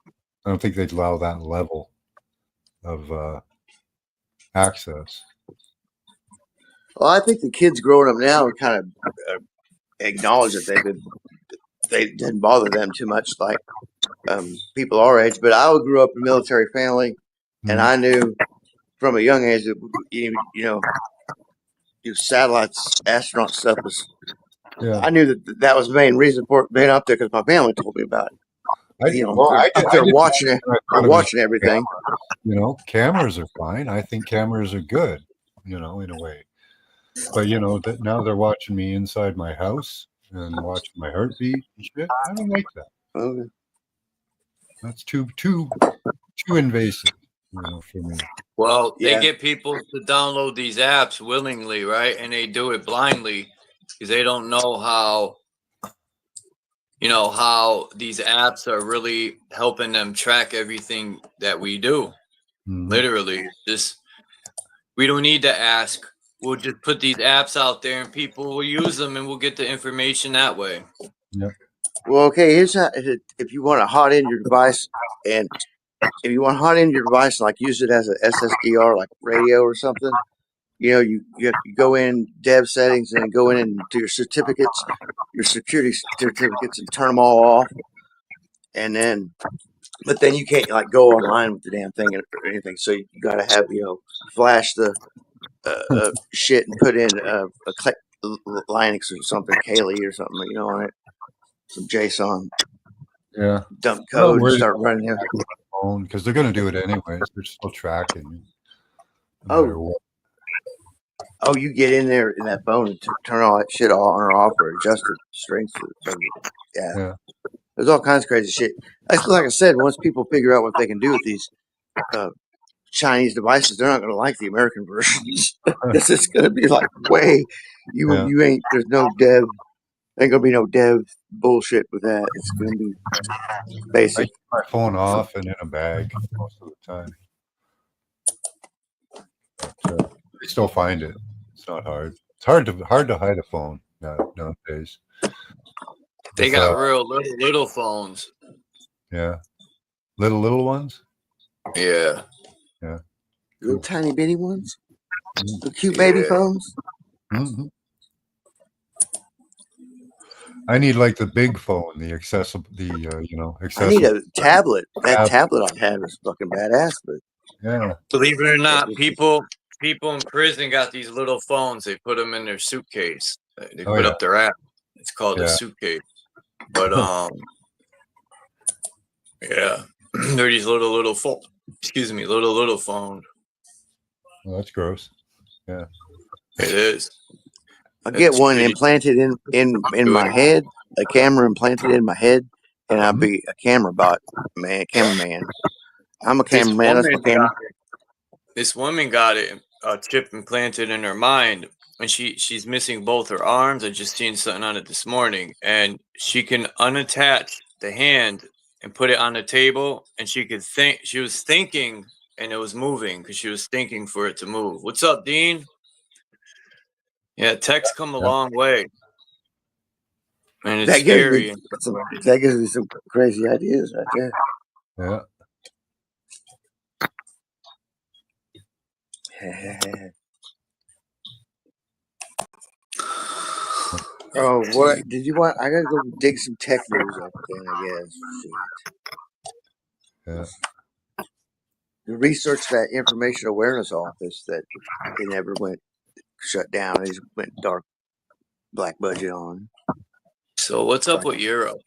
I don't think they'd allow that level of access. Well, I think the kids growing up now kind of acknowledge that they didn't bother them too much, like people our age. But I grew up in a military family, and I knew from a young age that satellites, astronaut stuff was. Yeah. I knew that was the main reason for it being up there because my family told me about it. They're watching it. They're watching everything. Cameras are fine. I think cameras are good, in a way. But now they're watching me inside my house and watching my heartbeat and shit. I don't like that. Okay. That's too invasive, for me. Well, they get people to download these apps willingly, right? And they do it blindly because they don't know how these apps are really helping them track everything that we do. Literally, we don't need to ask. We'll just put these apps out there and people will use them and we'll get the information that way. Yep. Well, okay. Here's how. If you want to hot in your device, and if you want to hot in your device, like use it as an SSDR, like radio or something. You know, you go in dev settings and then go in and do your certificates, your security certificates, and turn them all off. And then, but then you can't like go online with the damn thing or anything. So you got to have flash the shit and put in Linux or something, Kali or something, on it, some JSON, Yeah. dump I'm not code, and worried start about running it. the phone because they're going to do it anyways. They're still tracking you no Oh. matter what. Oh, you get in there in that phone and turn all that shit on or off or adjust the strength. Yeah. There's all kinds of crazy shit. That's like I said, once people figure out what they can do with these Chinese devices, they're not going to like the American versions. This is going to be like you ain't, there's no dev, ain't going to be no dev bullshit with that. It's going to be basic. I keep my phone off and in a bag most of the time. But, I still find it. It's not hard. It's hard to hide a phone nowadays. They got real little phones. Yeah. Little ones? Yeah. Yeah. Little tiny bitty ones? The cute baby phones? Mm-hmm. I need like the big phone, the accessible, accessible. I need a tablet. That tablet I had was fucking badass, but yeah. Believe it or not, people in prison got these little phones. They put them in their suitcase. They put up their app. It's called a suitcase. But yeah, they're these little phone. Excuse me, little phone. Well, that's gross. Yeah, it is. I get one implanted in my head, a camera implanted in my head, and I'll be a cameraman. I'm a cameraman. That's my camera. This woman got a chip implanted in her mind, and she's missing both her arms. I just seen something on it this morning, and she can unattach the hand and put it on the table, and she could think. She was thinking, and it was moving because she was thinking for it to move. What's up, Dean? Yeah, tech's come a long way, and it's scary. That gives me some crazy ideas right there. Yeah. Oh, what did you want? I gotta go dig some tech news up then, I guess. Yeah. To research that information awareness office that they never went shut down. They just went dark black budget on. So what's up with Europe?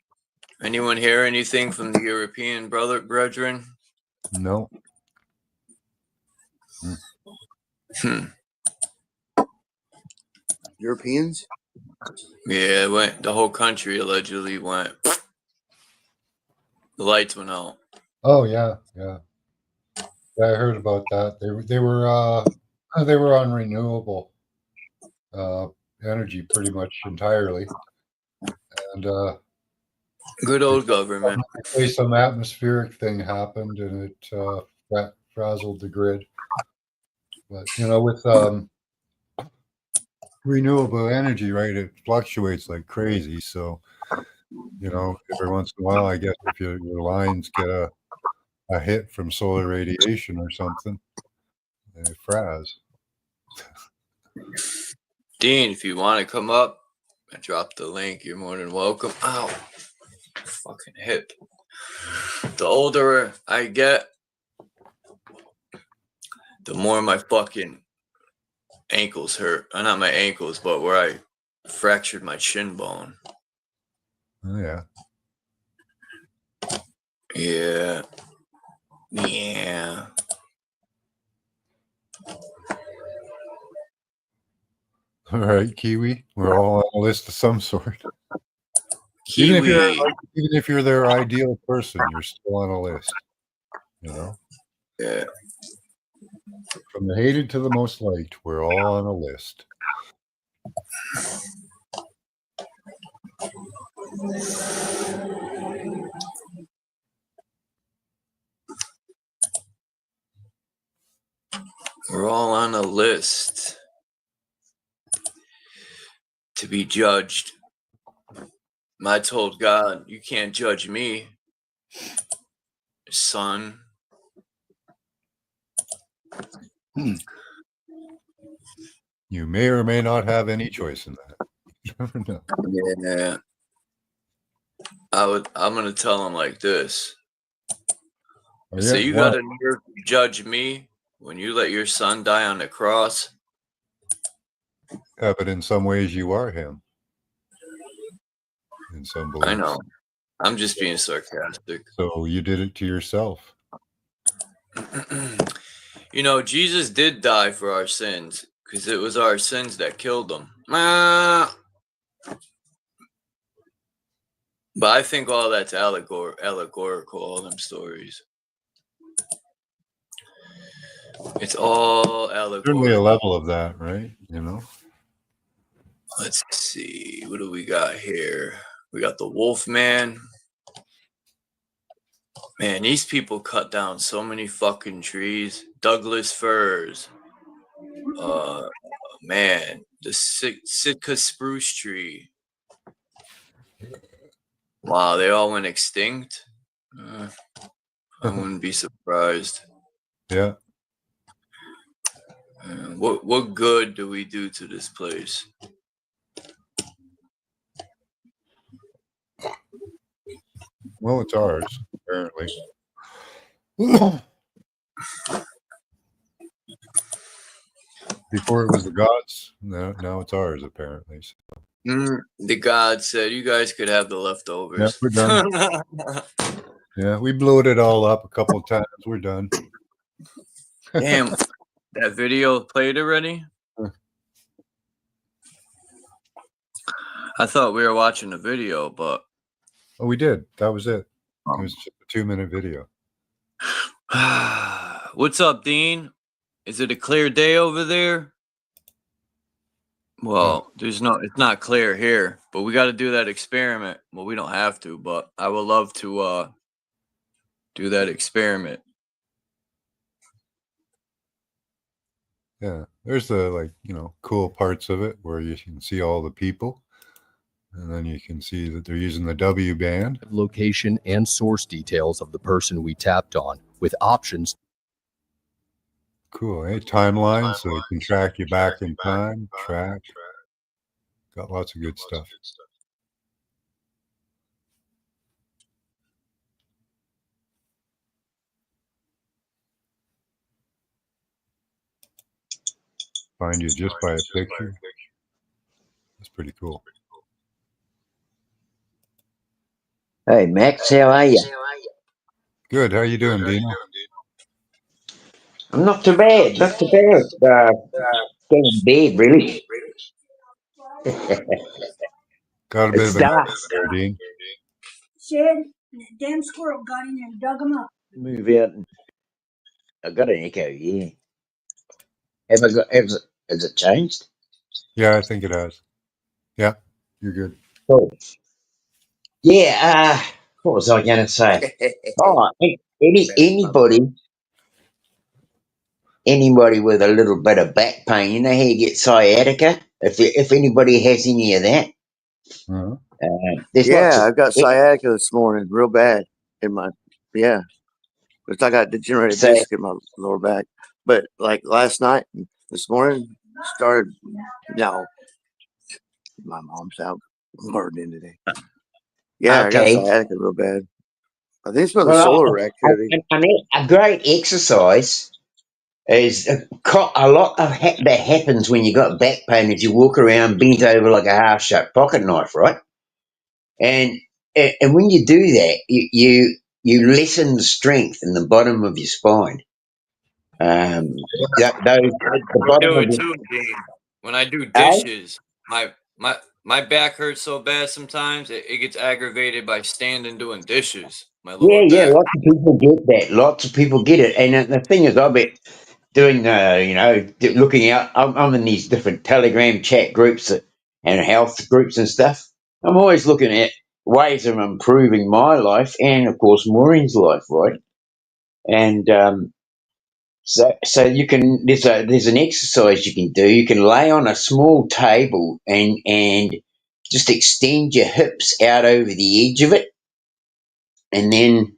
Anyone hear anything from the European brethren? No. Europeans? Yeah, the whole country allegedly went. The lights went out. Oh yeah. I heard about that. They were on renewable energy pretty much entirely, and good old government. Some atmospheric thing happened, and it frazzled the grid. But with renewable energy, right, it fluctuates like crazy. So every once in a while, I guess if your lines get a hit from solar radiation or something, they frazz. Dean, if you want to come up, I dropped the link. You're more than welcome. Ow, fucking hip. The older I get, the more my fucking ankles hurt. Not my ankles, but where I fractured my shin bone. Oh yeah. Yeah. Yeah. All right, Kiwi. We're all on a list of some sort. Kiwi. Even if you're their ideal person, you're still on a list. Yeah. From the hated to the most liked, we're all on a list. We're all on a list to be judged. I told God, you can't judge me, son. You may or may not have any choice in that. You never know. Yeah. I'm gonna tell him like this. So you got a nerve to judge me when you let your son die on the cross? Yeah, but in some ways you are him. In some beliefs. I know. I'm just being sarcastic. So you did it to yourself. You know, Jesus did die for our sins because it was our sins that killed him. But I think all that's allegorical, all them stories. It's all allegorical. Certainly a level of that, right? You know? Let's see. What do we got here? We got the Wolfman. Man, these people cut down so many fucking trees. Douglas firs. Man, the Sitka spruce tree. Wow, they all went extinct. I wouldn't be surprised. Yeah. What good do we do to this place? Well, it's ours, apparently. Before it was the gods, now it's ours, apparently. The gods said, you guys could have the leftovers. Yeah, we're done. Yeah, we blew it all up a couple of times. We're done. Damn, that video played already? I thought we were watching the video, but... Oh, we did. That was it. It was just a 2-minute video. What's up, Dean? Is it a clear day over there? Well, it's not clear here, but we got to do that experiment. Well, we don't have to, but I would love to do that experiment. Yeah, there's the cool parts of it where you can see all the people, and then you can see that they're using the W band. Location and source details of the person we tapped on, with options. Cool, eh? Timeline, so it can track you back in time. Track. Got lots of good stuff. Find you just by a picture. That's pretty cool. Hey, Max, how are you? Good. How you doing, Dino? I'm not too bad. Not too bad. Getting in bed, really. Got a bit It's of a dark. there, Dean. Said that damn squirrel got in there and dug him up. Move out. I got an echo, yeah. Has it changed? Yeah, I think it has. Yeah, you're good. Cool. Yeah, what was I going to say? Oh, anybody with a little bit of back pain, you know how you get sciatica? If anybody has any of that. Uh-huh. I've got sciatica this morning, real bad in my It's I got degenerative disc in my lower back. But like last night, this morning, started. No, my mom's out gardening today. Yeah, Okay. I got sciatica real bad. I think it's the solar activity. I mean, a great exercise is a lot of that happens when you got back pain as you walk around bent over like a half-shut pocket knife, right? And when you do that, you lessen the strength in the bottom of your spine. When I do dishes, my back hurts so bad sometimes it gets aggravated by standing doing dishes. Yeah, lots of people get that. Lots of people get it, and the thing is, I've been doing, looking out. I'm in these different Telegram chat groups and health groups and stuff. I'm always looking at ways of improving my life and, of course, Maureen's life, right? And so you can. There's an exercise you can do. You can lay on a small table and just extend your hips out over the edge of it, and then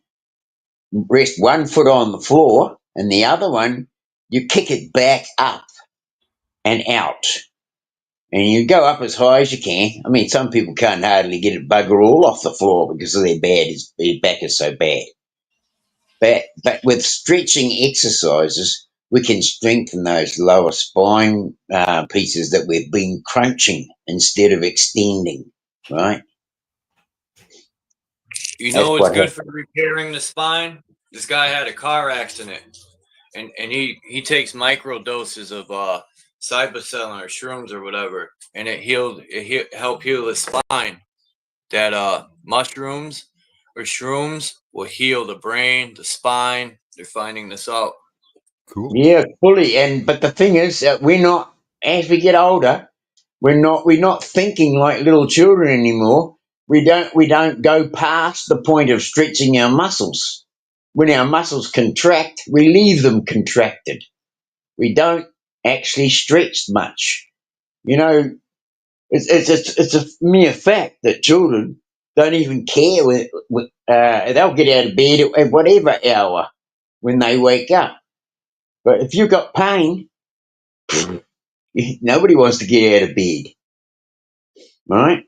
rest one foot on the floor, and the other one, you kick it back up and out. And you go up as high as you can. I mean, some people can't hardly get it bugger all off the floor because of their back is so bad. But with stretching exercises, we can strengthen those lower spine pieces that we've been crunching instead of extending, right? You know what's good for repairing the spine? This guy had a car accident, and he takes micro doses of cybacillin or shrooms or whatever, and it helped heal the spine. That mushrooms or shrooms will heal the brain, the spine. They're finding this out. Cool. Yeah, fully. But the thing is, we're not. As we get older, we're not thinking like little children anymore. We don't go past the point of stretching our muscles. When our muscles contract, we leave them contracted. We don't actually stretch much. You know, it's a mere fact that children don't even care. They'll get out of bed at whatever hour when they wake up. But if you've got pain, nobody wants to get out of bed, right?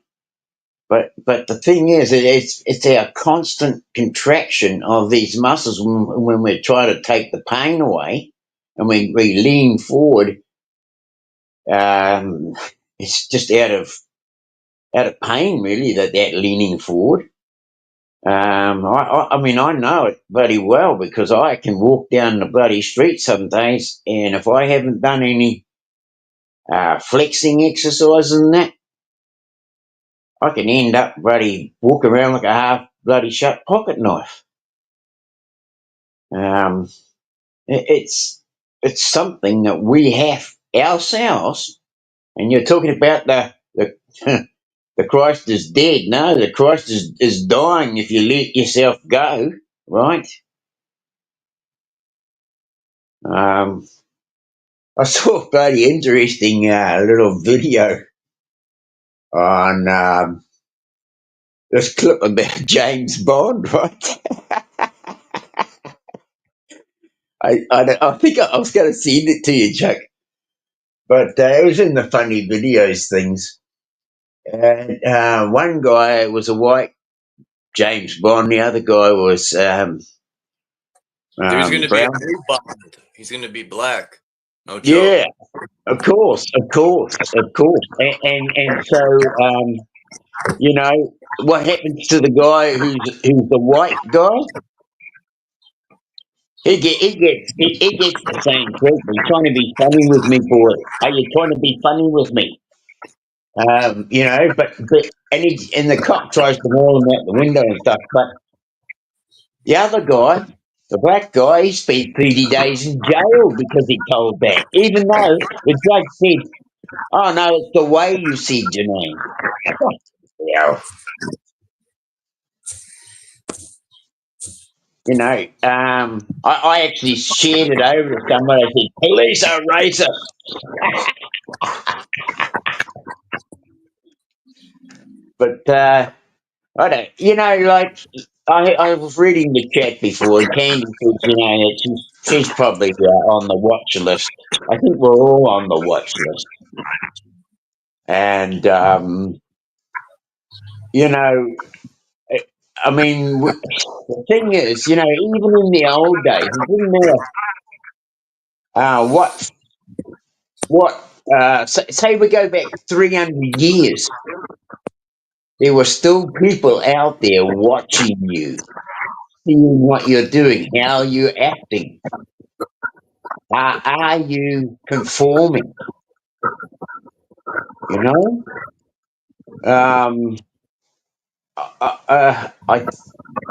But the thing is, it's our constant contraction of these muscles when we're trying to take the pain away, and we lean forward. It's just out of pain, really, that leaning forward. I mean, I know it bloody well because I can walk down the bloody street some days, and if I haven't done any flexing exercises and that, I can end up bloody walking around like a half bloody shut pocket knife. It's something that we have ourselves, and you're talking about the Christ is dead. No, the Christ is dying if you let yourself go, right? I saw a bloody interesting little video on this clip about James Bond, right? I think I was going to send it to you, Chuck, but it was in the funny videos things. And one guy was a white James Bond, the other guy was There's going to be a brown. blue Bond. He's going to be black. No joke. Yeah, of course. And so you know what happens to the guy who's the white guy? He gets the same treatment. You're trying to be funny with me, boy. Are you trying to be funny with me? You know, but and the cop tries to haul him out the window and stuff. But the other guy, the black guy, he spent 30 days in jail because he told that. Even though the judge said, "Oh no, it's the way you said your name." Yeah. You know, I actually shared it over to somebody. I said, "Police are racist." But I don't. You know, like I was reading the chat before, and Candy said, you know, that she's probably on the watch list. I think we're all on the watch list. And you know, I mean, the thing is, you know, even in the old days, it didn't matter what. Say we go back 300 years, there were still people out there watching you, seeing what you're doing, how you're acting. Are you conforming? You know?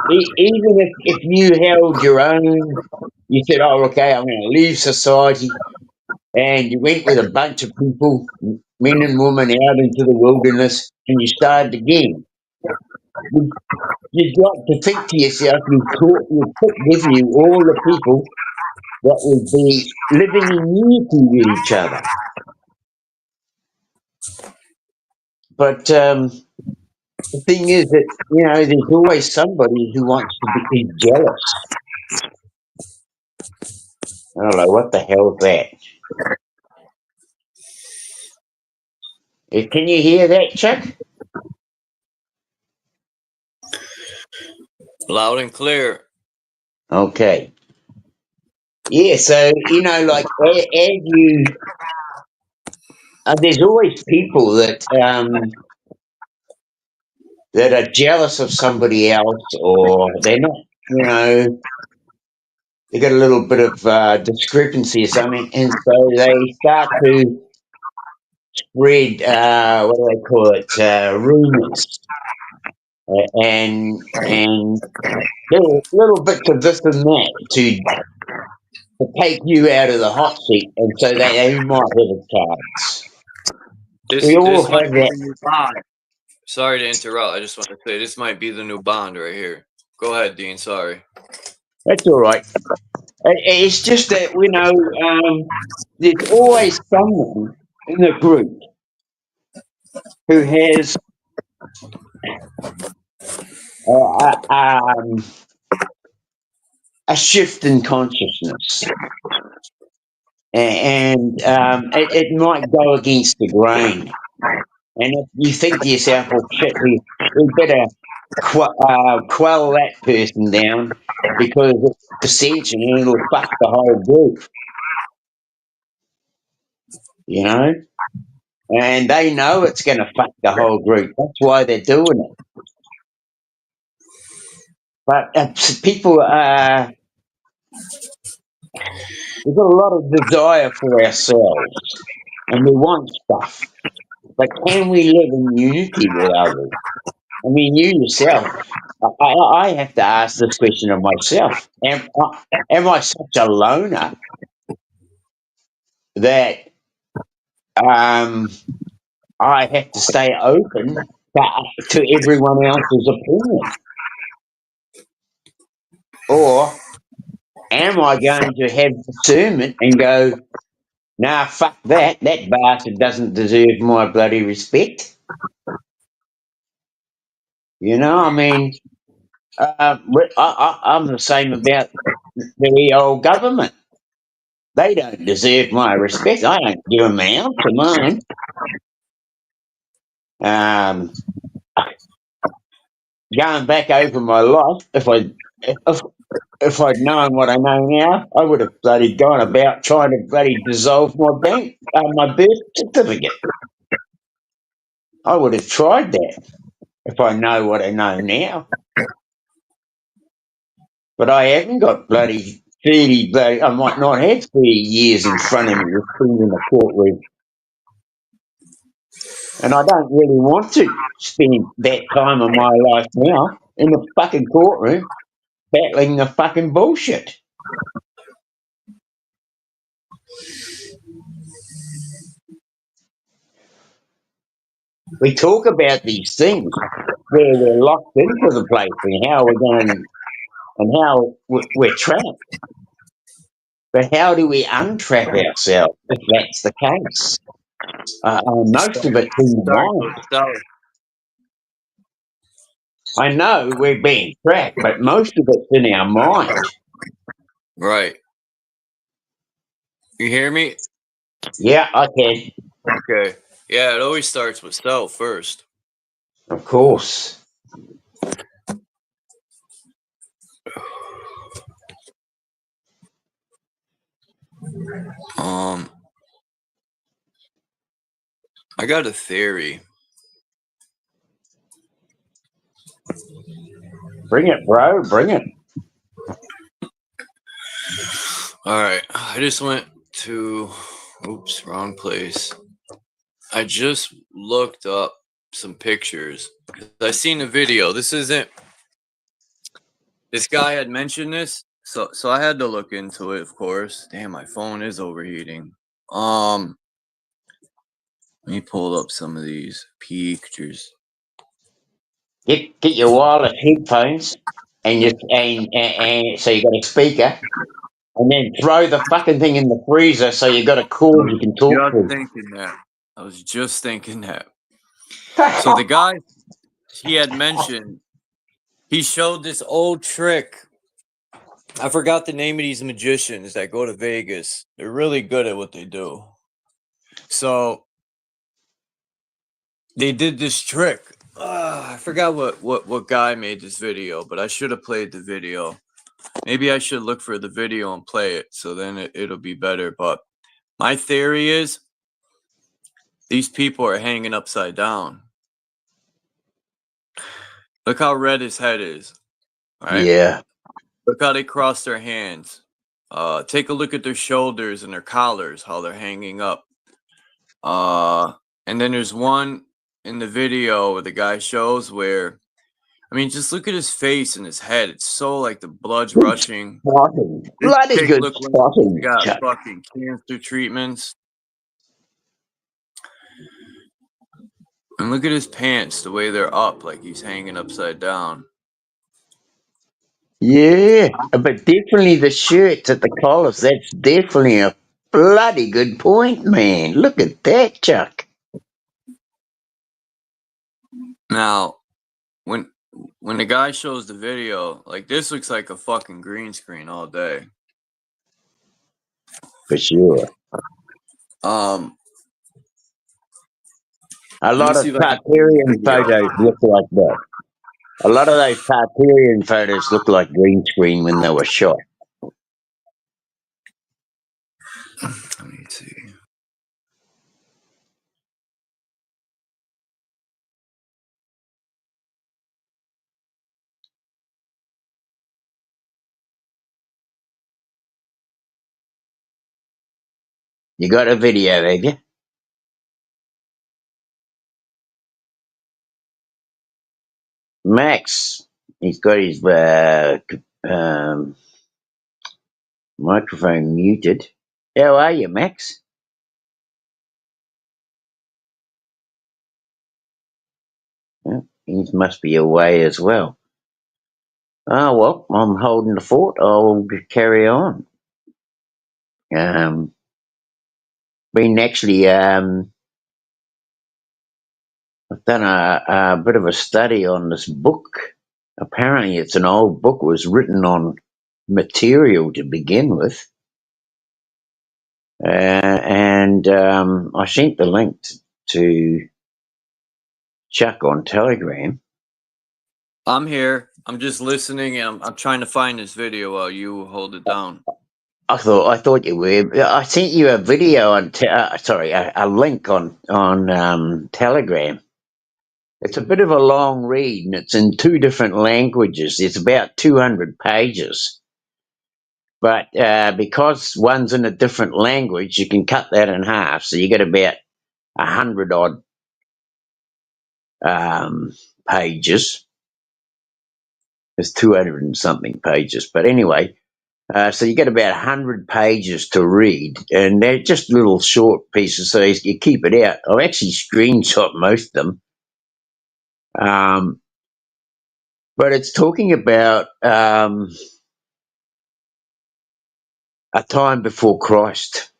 Even if you held your own, you said, "Oh, okay, I'm going to leave society," and you went with a bunch of people, men and women, out into the wilderness, and you started again. You've got to think to yourself, you took with you all the people that would be living in unity with each other. But the thing is that, there's always somebody who wants to be jealous. I don't know, what the hell's that? Can you hear that, Chuck? Loud and clear. Okay. Yeah, so, like, as you... there's always people that that are jealous of somebody else, or they're not, they got a little bit of discrepancy or something, and so they start to spread, what do they call it, rumors, and little bits of this and that to take you out of the hot seat, and so they might have a chance. We all This might have be that. the new bond. Sorry to interrupt. I just want to say this might be the new bond right here. Go ahead, Dean. Sorry. That's all right. It's just that, there's always someone in the group who has a shift in consciousness. And it might go against the grain. And if you think to yourself, well, shit, we better quell that person down because it's dissension and it'll fuck the whole group. And they know it's going to fuck the whole group. That's why they're doing it. But people, we've got a lot of desire for ourselves and we want stuff. But can we live in unity with others? I mean, you yourself, I have to ask this question of myself. Am I such a loner that I have to stay open to everyone else's opinion? Or am I going to have discernment and go, nah, fuck that. That bastard doesn't deserve my bloody respect. I mean, I'm the same about the old government. They don't deserve my respect. I don't give them an ounce of mine. Going back over my life, if I'd known what I know now, I would have bloody gone about trying to bloody dissolve my birth certificate. I would have tried that if I know what I know now. But I haven't got bloody 30 bloody. I might not have 30 years in front of me with things in the courtroom. And I don't really want to spend that time of my life now in the fucking courtroom battling the fucking bullshit. We talk about these things where we're locked into the place and how we're going and how we're trapped. But how do we untrap ourselves if that's the case? Most of it's in the mind. I know we're being trapped, but most of it's in our mind. Right. You hear me? Yeah, I can. Okay. Yeah, it always starts with self first. Of course. I got a theory. Bring it, bro. Bring it. All right. I just went to... Oops, wrong place. I just looked up some pictures. I seen a video. This guy had mentioned this. So I had to look into it, of course. Damn, my phone is overheating. Let me pull up some of these pictures. Get your wireless headphones and so you got a speaker, and then throw the fucking thing in the freezer so you got a cord you can talk to. I was just thinking that. So the guy he had mentioned, he showed this old trick. I forgot the name of these magicians that go to Vegas. They're really good at what they do. So they did this trick. I forgot what guy made this video, but I should have played the video. Maybe I should look for the video and play it, so then it'll be better. But my theory is these people are hanging upside down. Look how red his head is. Right? Yeah. Look how they cross their hands. Take a look at their shoulders and their collars, how they're hanging up. And then there's one in the video where the guy shows where, I mean, just look at his face and his head. It's so like the blood's rushing. Spotting. Bloody good spotting. He got fucking cancer treatments. And look at his pants, the way they're up, like he's hanging upside down. Yeah, but definitely the shirts at the collars, that's definitely a bloody good point, man. Look at that, Chuck. Now, when the guy shows the video, like this looks like a fucking green screen all day. For sure. A lot of Tartarian photos look like that. A lot of those Tartarian photos look like green screen when they were shot. Let me see. You got a video, have you? Max, he's got his microphone muted. How are you, Max? He must be away as well. Oh, well, I'm holding the fort. I'll carry on. Been actually, I've done a bit of a study on this book. Apparently it's an old book, was written on material to begin with. And I sent the link to Chuck on Telegram. I'm here. I'm just listening, and I'm trying to find this video while you hold it down. I thought you were. I sent you a video on, a link on Telegram. It's a bit of a long read, and it's in 2 different languages. It's about 200 pages. But because one's in a different language, you can cut that in half. So you get about 100 odd pages. There's 200 and something pages. But anyway, so you get about 100 pages to read, and they're just little short pieces, so you keep it out. I've actually screenshot most of them. But it's talking about a time before Christ,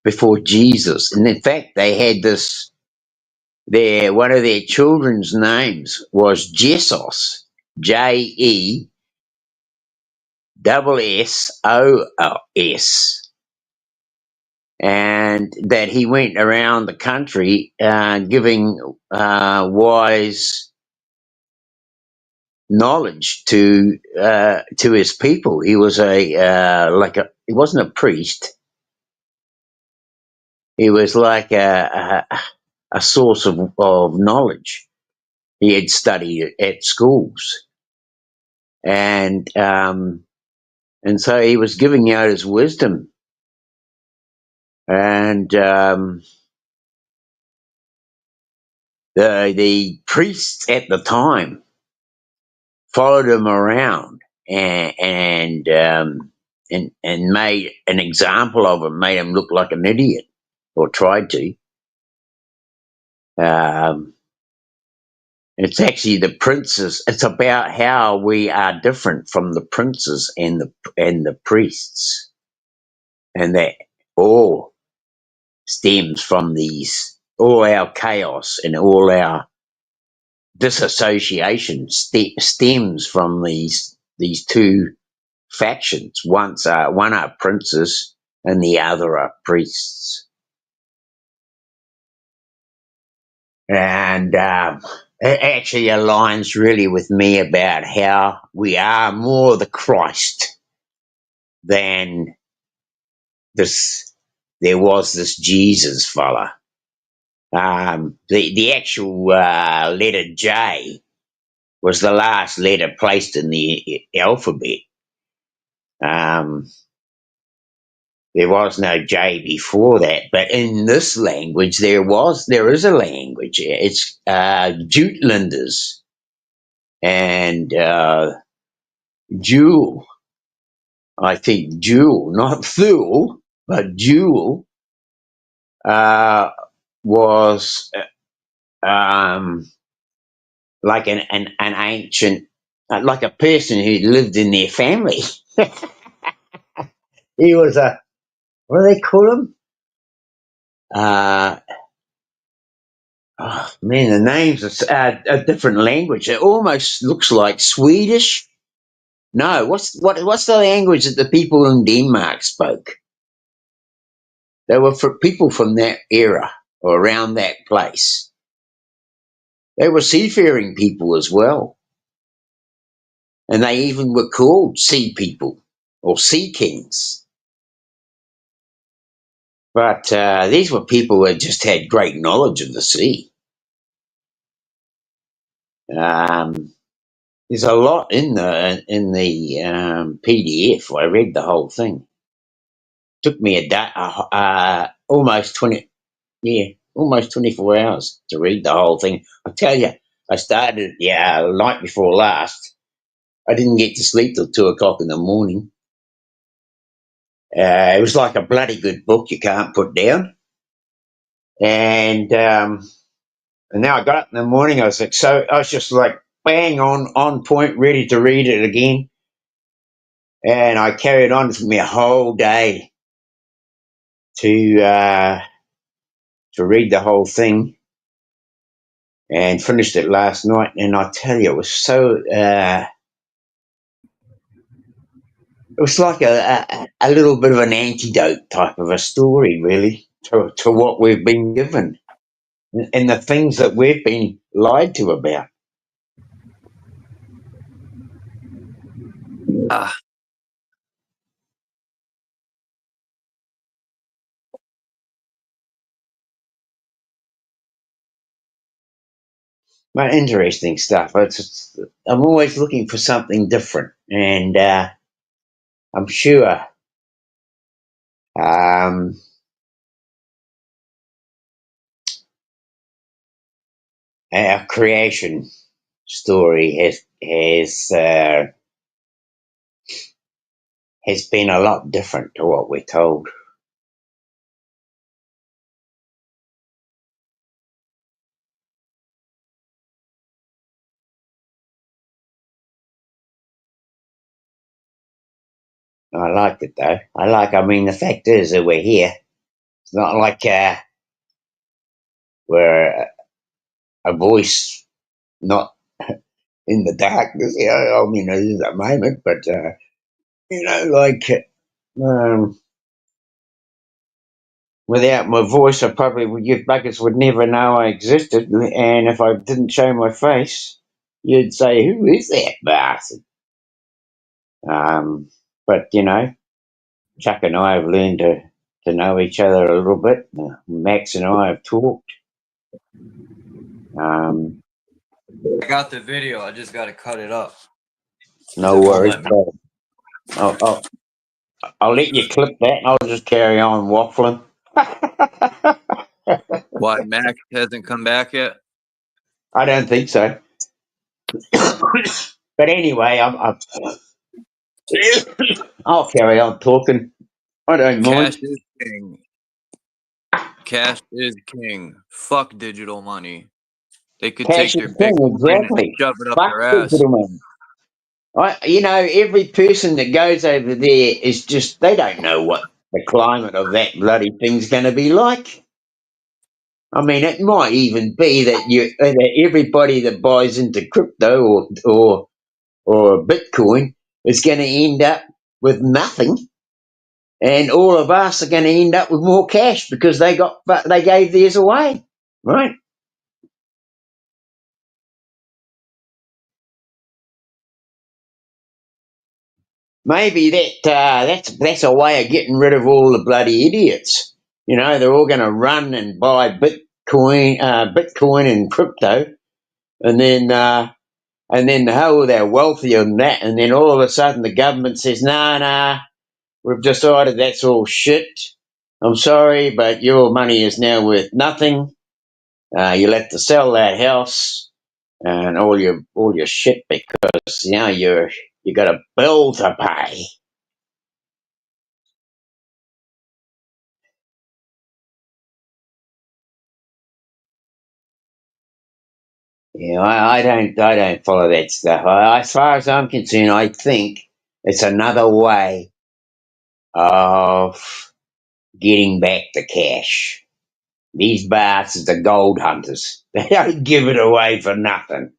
before Jesus. And in fact, they had this, one of their children's names was Jessos, JESSOS. And that he went around the country giving wise knowledge to his people. He was he wasn't a priest. He was like a source of knowledge. He had studied at schools, and so he was giving out his wisdom. And the priests at the time followed him around and made an example of him, made him look like an idiot, or tried to. It's actually the princes. It's about how we are different from the princes and the priests, and that all stems from these all our chaos and all our disassociation stems from these two factions. One are princes and the other are priests. And it actually aligns really with me about how we are more the Christ than this. There was this Jesus fella. The actual letter J was the last letter placed in the alphabet. There was no J before that, but in this language there is a language. It's Jutlanders, and Jewel. I think Jewel, not Thule, but Jewel was like an ancient, like a person who lived in their family. He was a, what do they call him? Oh man, the names are a different language. It almost looks like Swedish. No, what's the language that the people in Denmark spoke? They were for people from that era or around that place. They were seafaring people as well, and they even were called sea people or sea kings. But these were people who just had great knowledge of the sea. There's a lot in the PDF. I read the whole thing. Took me a day, almost 24 hours to read the whole thing. I tell you, I started the night before last. I didn't get to sleep till 2 o'clock in the morning. It was like a bloody good book you can't put down. And now I got up in the morning. I was just like bang on point, ready to read it again. And I carried on for me a whole day to read the whole thing, and finished it last night. And I tell you, it was so. It was like a little bit of an antidote type of a story, really, to what we've been given and the things that we've been lied to about. But interesting stuff. I'm always looking for something different, and I'm sure our creation story has been a lot different to what we're told. I liked it though. I mean, the fact is that we're here. It's not like we're a voice not in the darkness. I mean, it is at the moment, but without my voice, you buggers would never know I existed. And if I didn't show my face, you'd say, "Who is that bastard?" But Chuck and I have learned to know each other a little bit. Max and I have talked. I got the video. I just got to cut it up. No worries. I'll let you clip that, and I'll just carry on waffling. Why, Max hasn't come back yet? I don't think so. But anyway, I'll carry on talking. I don't mind. Cash is king. Cash is king. Fuck digital money. They could Cash take their is king, Bitcoin exactly. and shove it up Fuck their ass. digital money. Every person that goes over there is just, they don't know what the climate of that bloody thing's going to be like. I mean, it might even be that everybody that buys into crypto or Bitcoin is going to end up with nothing, and all of us are going to end up with more cash because they gave theirs away, right? Maybe that's a way of getting rid of all the bloody idiots. You know, they're all going to run and buy Bitcoin and crypto, and then they're wealthier than that, and then all of a sudden the government says, nah, we've decided that's all shit. I'm sorry, but your money is now worth nothing. You'll have to sell that house and all your shit because now you got a bill to pay. Yeah, I don't follow that stuff. As far as I'm concerned, I think it's another way of getting back the cash. These bastards are gold hunters. They don't give it away for nothing.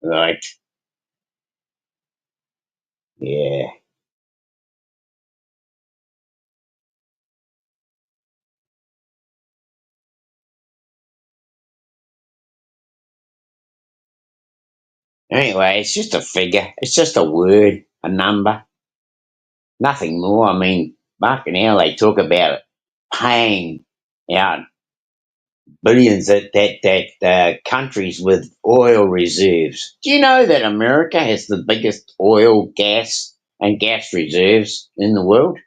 Right? Yeah. Anyway, it's just a figure. It's just a word, a number. Nothing more. I mean, fucking hell, they talk about paying out billions at countries with oil reserves. Do you know that America has the biggest oil, gas, and gas reserves in the world?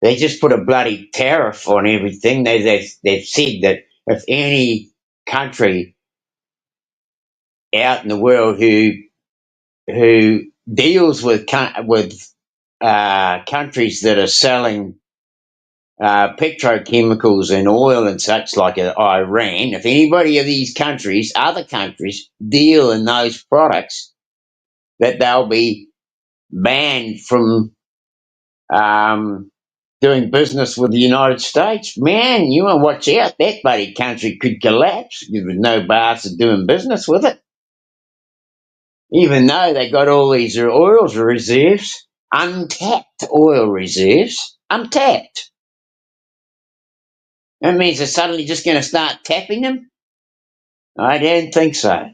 They just put a bloody tariff on everything. They've said that if any country out in the world who deals with countries that are selling petrochemicals and oil and such, like Iran, if anybody of these countries, other countries, deal in those products, that they'll be banned from doing business with the United States. Man, you want to watch out. That bloody country could collapse with no bastard doing business with it. Even though they got all these oil reserves, untapped oil reserves, untapped. That means they're suddenly just going to start tapping them? I don't think so.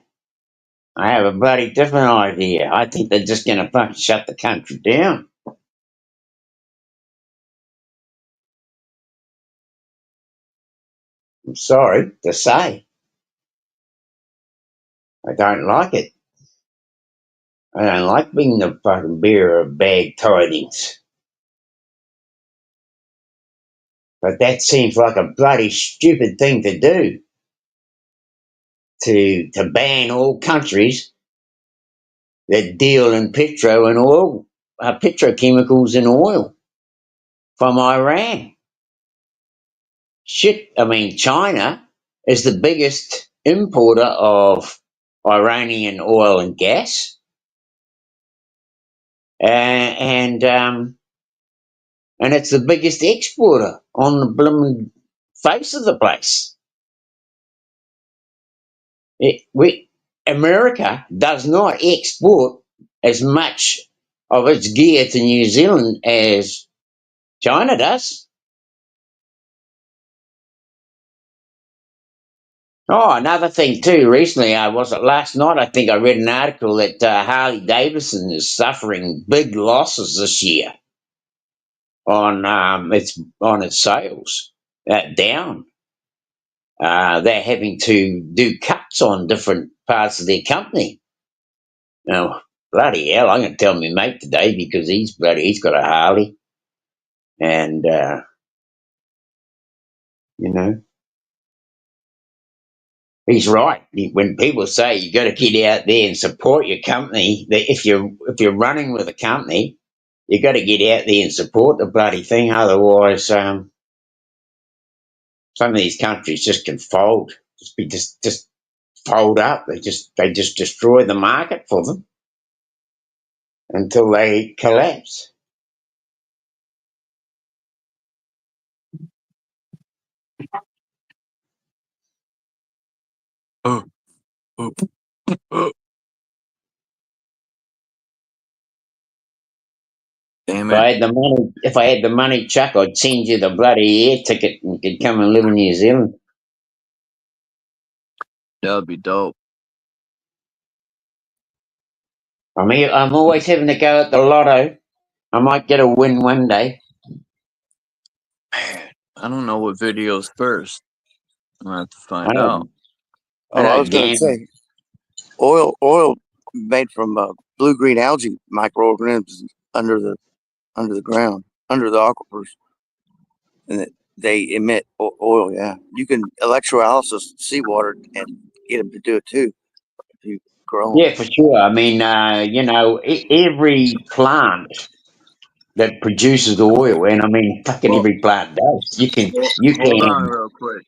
I have a bloody different idea. I think they're just going to fucking shut the country down. I'm sorry to say. I don't like it. I don't like being the fucking bearer of bad tidings. But that seems like a bloody stupid thing to do. To ban all countries that deal in petrochemicals and oil from Iran. Shit, I mean, China is the biggest importer of Iranian oil and gas. And it's the biggest exporter on the blooming face of the place. America does not export as much of its gear to New Zealand as China does. Oh, another thing too, recently, was it last night, I think I read an article that Harley Davidson is suffering big losses this year on its sales, down. They're having to do cuts on different parts of their company. Now, bloody hell, I'm going to tell my mate today because he's got a Harley. And, you know, he's right. When people say you got to get out there and support your company, that if you're running with a company, you got to get out there and support the bloody thing. Otherwise, some of these countries just can fold, just fold up. They just destroy the market for them until they collapse. Damn If I it. had the money, Chuck, I'd send you the bloody air ticket and you could come and live in New Zealand. That would be dope. I'm always having to go at the lotto. I might get a win one day. Man, I don't know what video's first. I'm gonna have to I find out. Oh, I was don't going to gamble. say oil made from blue green algae microorganisms under the ground, under the aquifers, and they emit oil. Yeah, you can electrolysis seawater and get them to do it too if you grow them. Yeah, for sure. I mean, every plant that produces oil, and I mean, fucking Well, every plant does. You hold on can. real quick.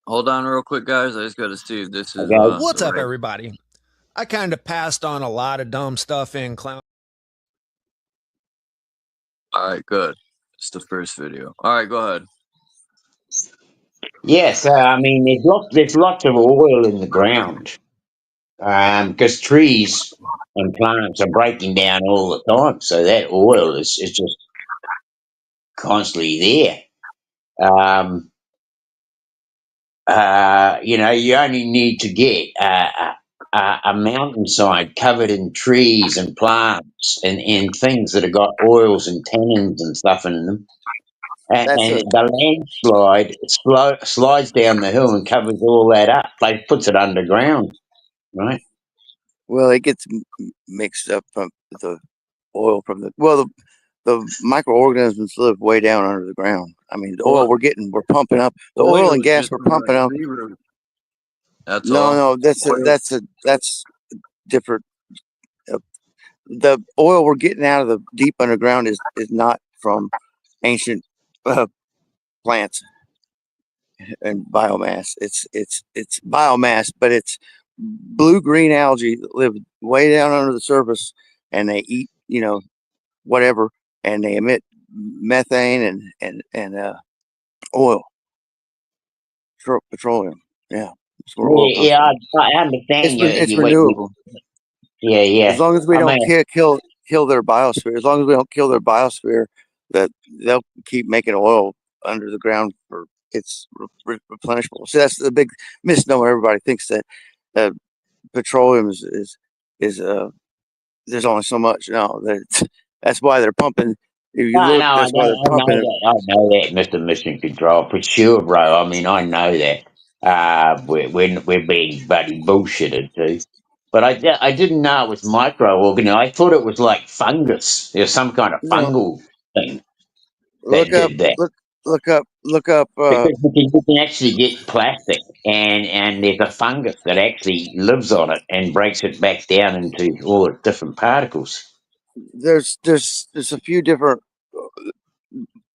Hold on real quick, guys. I just gotta see if this is Okay. What's the up, right. everybody? I kind of passed on a lot of dumb stuff in clown. Alright, good. It's the first video. Alright, go ahead. Yes, I mean, there's lots of oil in the ground because trees and plants are breaking down all the time, so that oil is just constantly there. You only need to get a mountainside covered in trees and plants and things that have got oils and tannins and stuff in them. That's And the landslide slides down the hill and covers all that up. Like puts it underground, right? well, it gets mixed up from the oil from the microorganisms live way down under the ground. I mean, the oil we're pumping up, the oil and gas we're pumping up. That's No, all. no, that's different. The oil we're getting out of the deep underground is not from ancient plants and biomass. It's biomass, but it's blue green algae that live way down under the surface, and they eat whatever, and they emit methane and oil, petroleum. Yeah, that's where oil comes Yeah, from. I understand you. It's renewable. Yeah. As long as we I don't mean, kill their biosphere, as long as we don't kill their biosphere, that they'll keep making oil under the ground for it's replenishable. See, that's the big misnomer. Everybody thinks that petroleum is there's only so much. No, that's why they're pumping. If you look, I that's why they're pumping it. know that, Mr. Mission Control, for sure, bro. I mean, I know that. We're being bloody bullshitted too. But I didn't know it was microorganism. I thought it was like fungus. There's some kind of No, fungal thing look that up, did that. look up. Because you can actually get plastic, and there's a fungus that actually lives on it and breaks it back down into all the different particles. There's a few different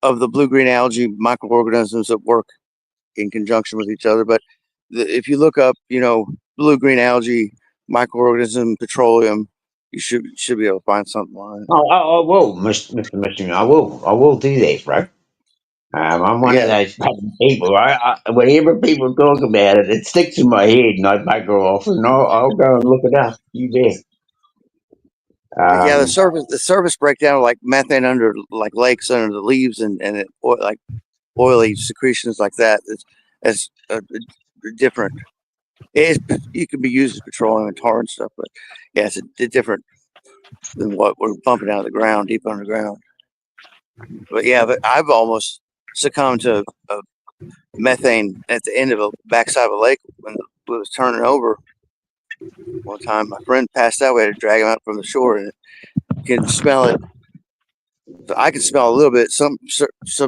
of the blue green algae microorganisms that work in conjunction with each other. But if you look up, blue green algae microorganism petroleum, you should be able to find something on it. I will, Mr. Mission. I will do that, bro. I'm one of those fucking people. Whenever people talk about it, it sticks in my head, and I back off, and I'll go and look it up. You bet. The surface breakdown, like methane under like lakes under the leaves, and like oily secretions like that. It's different. You can be used as petroleum and tar and stuff, but yeah, it's different than what we're pumping out of the ground, deep underground. But I've almost succumbed to methane at the end of a backside of a lake when it was turning over. One time, my friend passed out. We had to drag him out from the shore, and you can smell it. I can smell a little bit. Some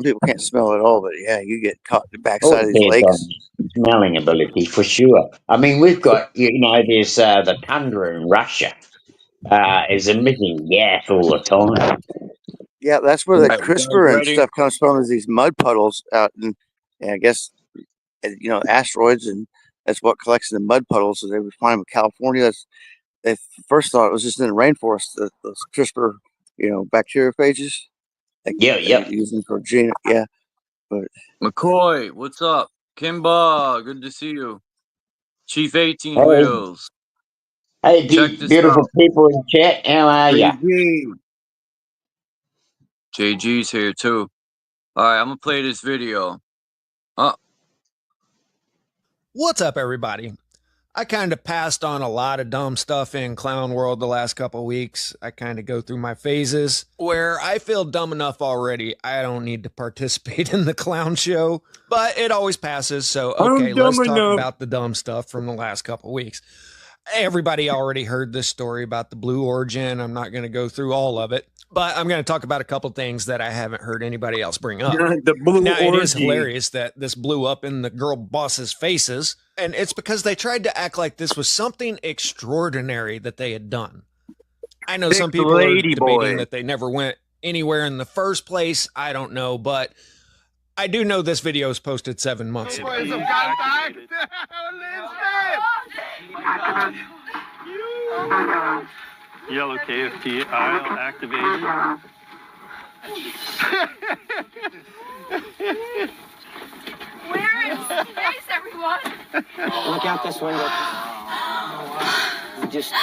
people can't smell it at all, but yeah, you get caught the backside of these lakes. Smelling ability for sure. I mean, we've got there's the tundra in Russia is emitting gas all the time. Yeah, that's where the CRISPR and stuff comes from. Is these mud puddles out in, I guess, asteroids, and that's what collects in the mud puddles. So they would find them in California. They first thought it was just in the rainforest. Those CRISPR, bacteriophages. Using for gene. Yeah, but McCoy, what's up? Kimba, good to see you. Chief 18 Hey, Wheels. hey, Check this beautiful out. people in chat. How are ya? JG's here too. Alright, I'm gonna play this video. Oh, What's up, everybody? I kind of passed on a lot of dumb stuff in Clown World the last couple of weeks. I kind of go through my phases where I feel dumb enough already. I don't need to participate in the clown show, but it always passes. So, okay, let's talk about the dumb stuff from the last couple of weeks. Everybody already heard this story about the Blue Origin. I'm not going to go through all of it, but I'm going to talk about a couple things that I haven't heard anybody else bring up. The Blue Now, Orgy. it is hilarious that this blew up in the girl bosses' faces, and it's because they tried to act like this was something extraordinary that they had done. I know Big some people are lady debating boy. that they never went anywhere in the first place. I don't know, but I do know this video was posted 7 months ago. Yellow KFT aisle activated. Where is space, everyone? Look out this window. Just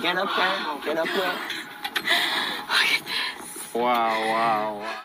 get up there. Get up there. Look at this. Wow.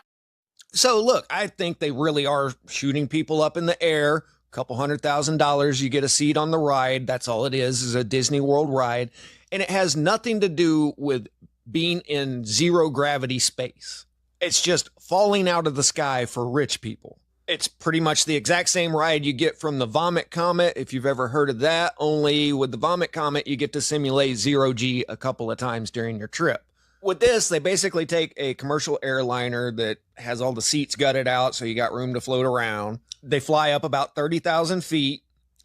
So look, I think they really are shooting people up in the air. Couple $100,000, you get a seat on the ride. That's all it is a Disney World ride. And it has nothing to do with being in zero gravity space. It's just falling out of the sky for rich people. It's pretty much the exact same ride you get from the Vomit Comet, if you've ever heard of that. Only with the Vomit Comet, you get to simulate zero G a couple of times during your trip. With this, they basically take a commercial airliner that has all the seats gutted out, so you got room to float around. They fly up about 30,000 feet.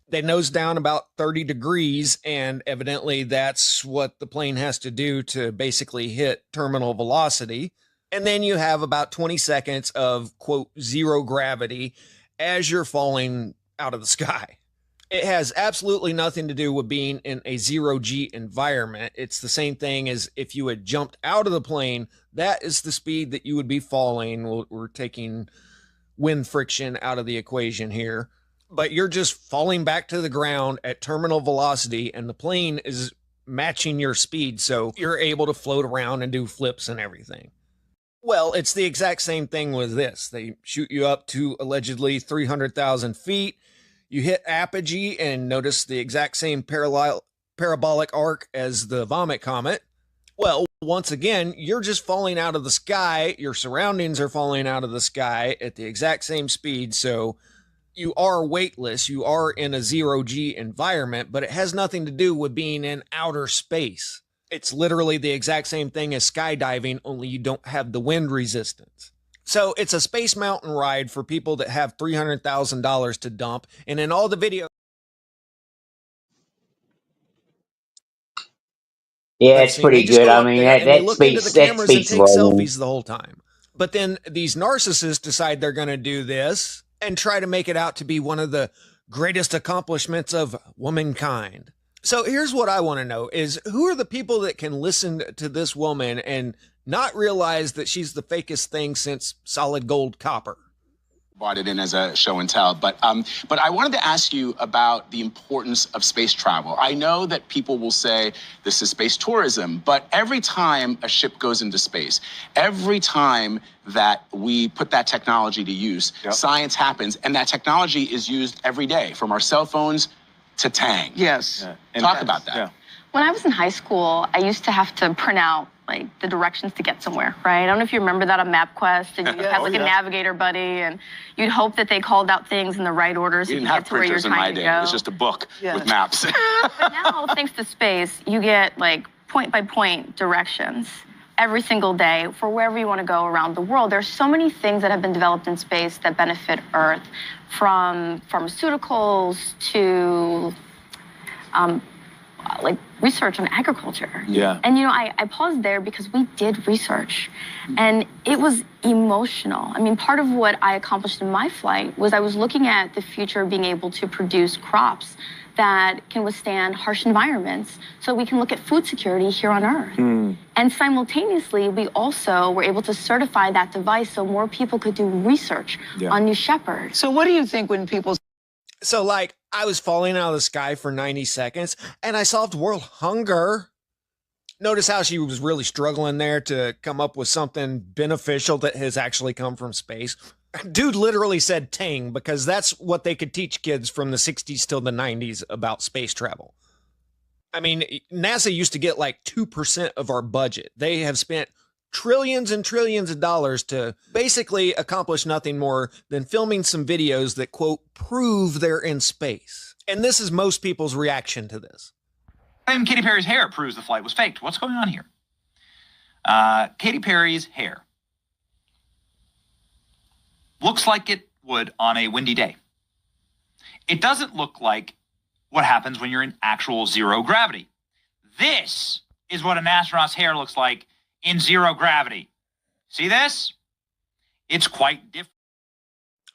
They nose down about 30 degrees, and evidently that's what the plane has to do to basically hit terminal velocity. And then you have about 20 seconds of, quote, zero gravity as you're falling out of the sky. It has absolutely nothing to do with being in a zero-G environment. It's the same thing as if you had jumped out of the plane. That is the speed that you would be falling. We're taking wind friction out of the equation here. But you're just falling back to the ground at terminal velocity, and the plane is matching your speed, so you're able to float around and do flips and everything. Well, it's the exact same thing with this. They shoot you up to allegedly 300,000 feet. You hit apogee and notice the exact same parabolic arc as the Vomit Comet. Well, once again, you're just falling out of the sky. Your surroundings are falling out of the sky at the exact same speed. So you are weightless. You are in a zero-G environment, but it has nothing to do with being in outer space. It's literally the exact same thing as skydiving, only you don't have the wind resistance. So it's a Space Mountain ride for people that have $300,000 to dump. And in all the videos, Yeah, it's pretty good. I mean, that speaks selfies the whole time. But then these narcissists decide they're going to do this and try to make it out to be one of the greatest accomplishments of womankind. So here's what I want to know is who are the people that can listen to this woman and not realize that she's the fakest thing since solid gold copper? Brought it in as a show and tell, but I wanted to ask you about the importance of space travel. I know that people will say this is space tourism, but every time a ship goes into space, every time that we put that technology to use, science happens, and that technology is used every day, from our cell phones to Tang. Yes. Talk about that. Yeah. When I was in high school, I used to have to print out like the directions to get somewhere, right? I don't know if you remember that on MapQuest, and you had like a navigator buddy, and you'd hope that they called out things in the right order so you could get to where you're trying to go. It was just a book with maps. But now, thanks to space, you get like point-by-point directions every single day for wherever you want to go around the world. There's so many things that have been developed in space that benefit Earth, from pharmaceuticals to like research on agriculture. Yeah. And you know, I paused there because we did research, and it was emotional. I mean, part of what I accomplished in my flight was I was looking at the future of being able to produce crops that can withstand harsh environments, so we can look at food security here on Earth. And simultaneously, we also were able to certify that device so more people could do research on New Shepard. So what do you think when people... So, like, I was falling out of the sky for 90 seconds and I solved world hunger. Notice how she was really struggling there to come up with something beneficial that has actually come from space. Dude literally said Tang because that's what they could teach kids from the 60s till the 90s about space travel. I mean, NASA used to get like 2% of our budget. They have spent trillions and trillions of dollars to basically accomplish nothing more than filming some videos that, quote, prove they're in space. And this is most people's reaction to this. And Katy Perry's hair proves the flight was faked. What's going on here? Katy Perry's hair looks like it would on a windy day. It doesn't look like what happens when you're in actual zero gravity. This is what an astronaut's hair looks like in zero gravity. See this? It's quite different.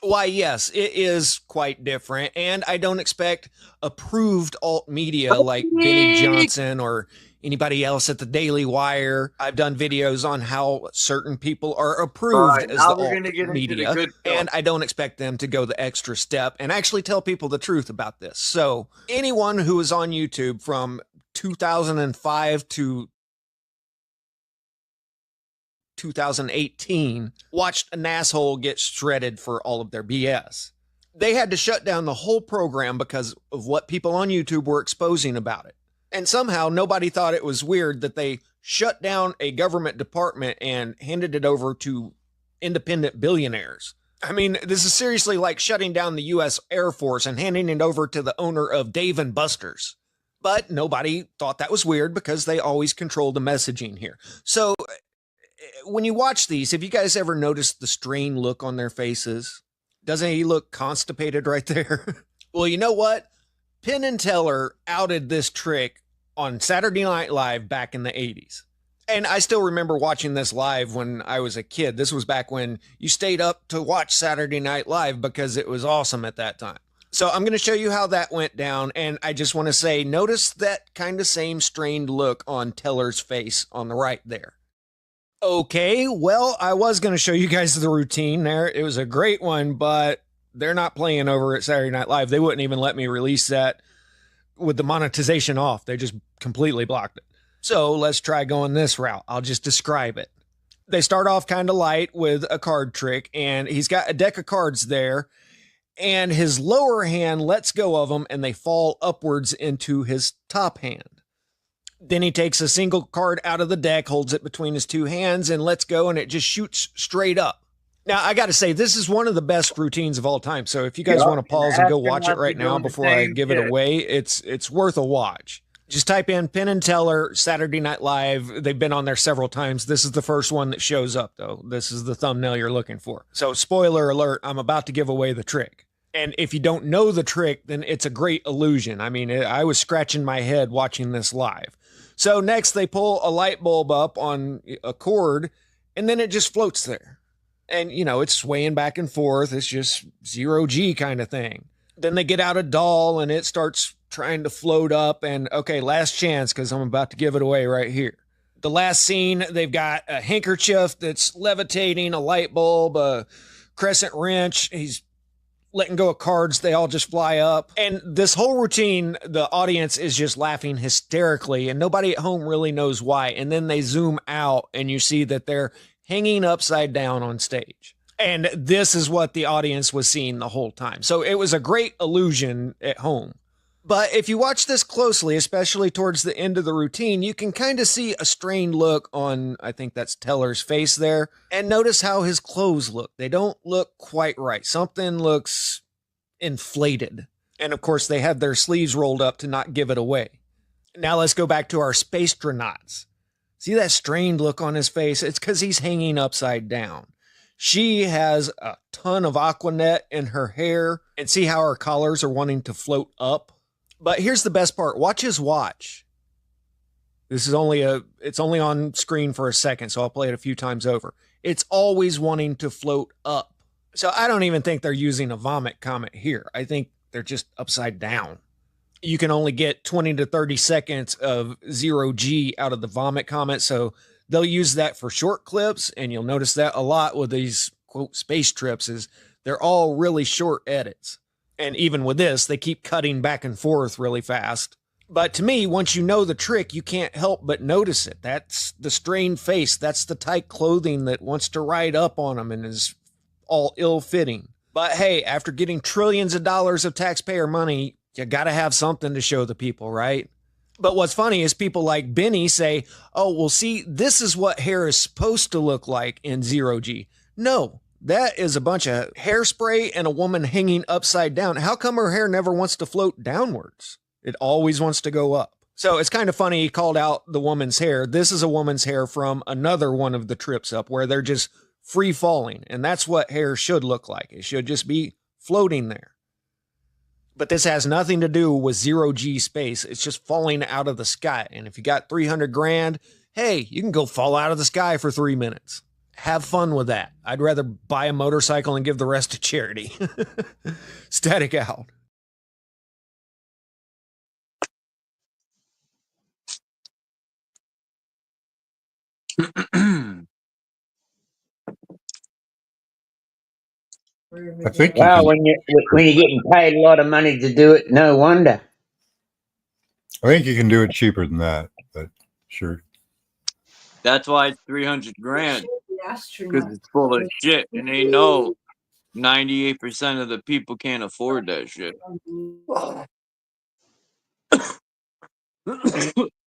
Why, yes, it is quite different. And I don't expect approved alt media like Benny Johnson or anybody else at the Daily Wire. I've done videos on how certain people are approved as the alt media, and I don't expect them to go the extra step and actually tell people the truth about this. So anyone who is on YouTube from 2005 to 2018 watched an asshole get shredded for all of their BS. They had to shut down the whole program because of what people on YouTube were exposing about it. And somehow nobody thought it was weird that they shut down a government department and handed it over to independent billionaires. I mean, this is seriously like shutting down the U.S. Air Force and handing it over to the owner of Dave & Buster's. But nobody thought that was weird because they always control the messaging here. So when you watch these, have you guys ever noticed the strained look on their faces? Doesn't he look constipated right there? Well, you know what? Penn and Teller outed this trick on Saturday Night Live back in the 80s. And I still remember watching this live when I was a kid. This was back when you stayed up to watch Saturday Night Live because it was awesome at that time. So I'm going to show you how that went down. And I just want to say, notice that kind of same strained look on Teller's face on the right there. Okay, well, I was going to show you guys the routine there. It was a great one, but they're not playing over at Saturday Night Live. They wouldn't even let me release that with the monetization off. They just completely blocked it. So let's try going this route. I'll just describe it. They start off kind of light with a card trick, and he's got a deck of cards there, and his lower hand lets go of them, and they fall upwards into his top hand. Then he takes a single card out of the deck, holds it between his two hands, and lets go, and it just shoots straight up. Now, I got to say, this is one of the best routines of all time. So if you guys want to pause and go watch it right now before I give it away, it's worth a watch. Just type in Penn and Teller, Saturday Night Live. They've been on there several times. This is the first one that shows up, though. This is the thumbnail you're looking for. So spoiler alert, I'm about to give away the trick. And if you don't know the trick, then it's a great illusion. I mean, I was scratching my head watching this live. So next they pull a light bulb up on a cord, and then it just floats there. And, you know, it's swaying back and forth. It's just zero G kind of thing. Then they get out a doll, and it starts trying to float up. And, okay, last chance, because I'm about to give it away right here. The last scene, they've got a handkerchief that's levitating, a light bulb, a crescent wrench. He's letting go of cards. They all just fly up. And this whole routine, the audience is just laughing hysterically, and nobody at home really knows why. And then they zoom out, and you see that they're hanging upside down on stage. And this is what the audience was seeing the whole time. So it was a great illusion at home. But if you watch this closely, especially towards the end of the routine, you can kind of see a strained look on, I think that's Teller's face there. And notice how his clothes look. They don't look quite right. Something looks inflated. And of course, they have their sleeves rolled up to not give it away. Now let's go back to our spacetronauts. See that strained look on his face? It's because he's hanging upside down. She has a ton of Aquanet in her hair, and see how her collars are wanting to float up. But here's the best part. Watch his watch. This is it's only on screen for a second, so I'll play it a few times over. It's always wanting to float up. So I don't even think they're using a vomit comet here. I think they're just upside down. You can only get 20 to 30 seconds of zero G out of the vomit comet, so they'll use that for short clips, and you'll notice that a lot with these, quote, space trips is they're all really short edits. And even with this, they keep cutting back and forth really fast. But to me, once you know the trick, you can't help but notice it. That's the strained face. That's the tight clothing that wants to ride up on them and is all ill-fitting. But hey, after getting trillions of dollars of taxpayer money, you got to have something to show the people, right? But what's funny is people like Benny say, oh, well, see, this is what hair is supposed to look like in zero-G. No, that is a bunch of hairspray and a woman hanging upside down. How come her hair never wants to float downwards? It always wants to go up. So it's kind of funny he called out the woman's hair. This is a woman's hair from another one of the trips up where they're just free falling. And that's what hair should look like. It should just be floating there. But this has nothing to do with zero-G space. It's just falling out of the sky. And if you got 300 grand, hey, you can go fall out of the sky for 3 minutes. Have fun with that. I'd rather buy a motorcycle and give the rest to charity. Static out. I think. Well, when you're getting paid a lot of money to do it, no wonder. I think you can do it cheaper than that, but sure. That's why it's 300 grand. Because it's full of shit, and they know 98% of the people can't afford that shit.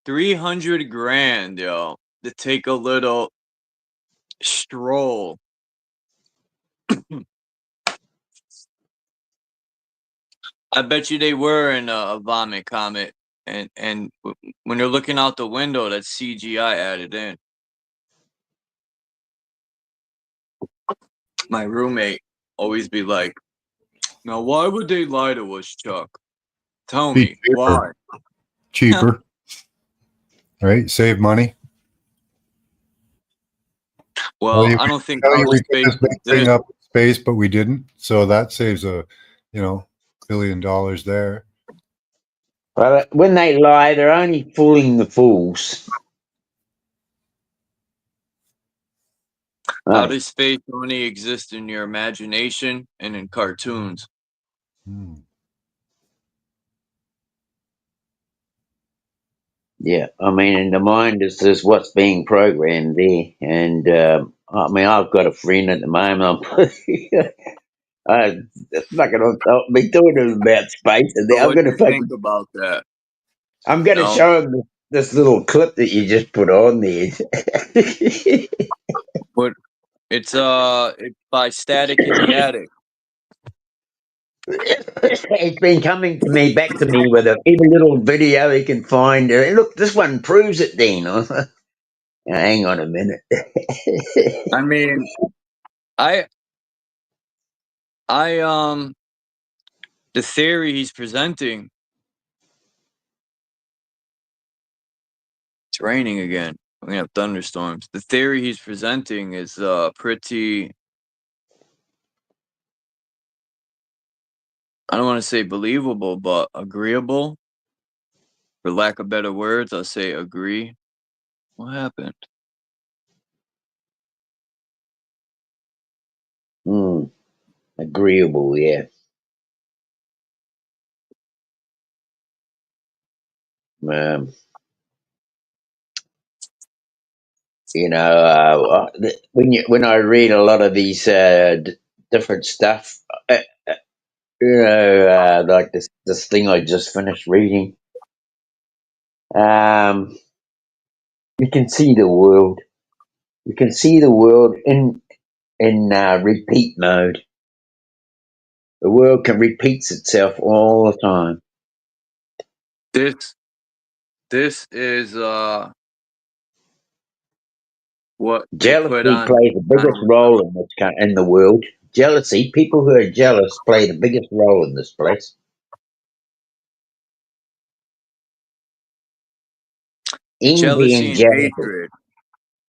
300 grand, yo, to take a little stroll. I bet you they were in a vomit comet, and when they're looking out the window, that's CGI added in. My roommate always be like, now why would they lie to us, Chuck? Tell me, why? Cheaper. Right? Save money. Well, I don't think we outer put space this big thing exists. up in space, but we didn't. So that saves $1 billion there. Well, when they lie, they're only fooling the fools. Right. Outer space only exists in your imagination and in cartoons. Yeah, I mean, in the mind is what's being programmed there, and I mean, I've got a friend at the moment. I'm not going to be talking about space, and So I'm what going do to you think about that? I'm going to No? show him this little clip that you just put on there. But it's by Static in the Attic. It's been coming to me, back to me with every little video he can find. Look, this one proves it, Dean. Now, hang on a minute. I mean, the theory he's presenting. It's raining again. We're gonna have thunderstorms. The theory he's presenting is pretty. I don't want to say believable, but agreeable. For lack of better words, I'll say agree. What happened? Agreeable, yeah. When I read a lot of these different stuff, like this thing I just finished reading, you can see the world. You can see the world in repeat mode. The world can repeats itself all the time. This is what they Jealousy put on. plays the biggest role in in the world. Jealousy, people who are jealous play the biggest role in this place. Envy Jealousy and and jealousy.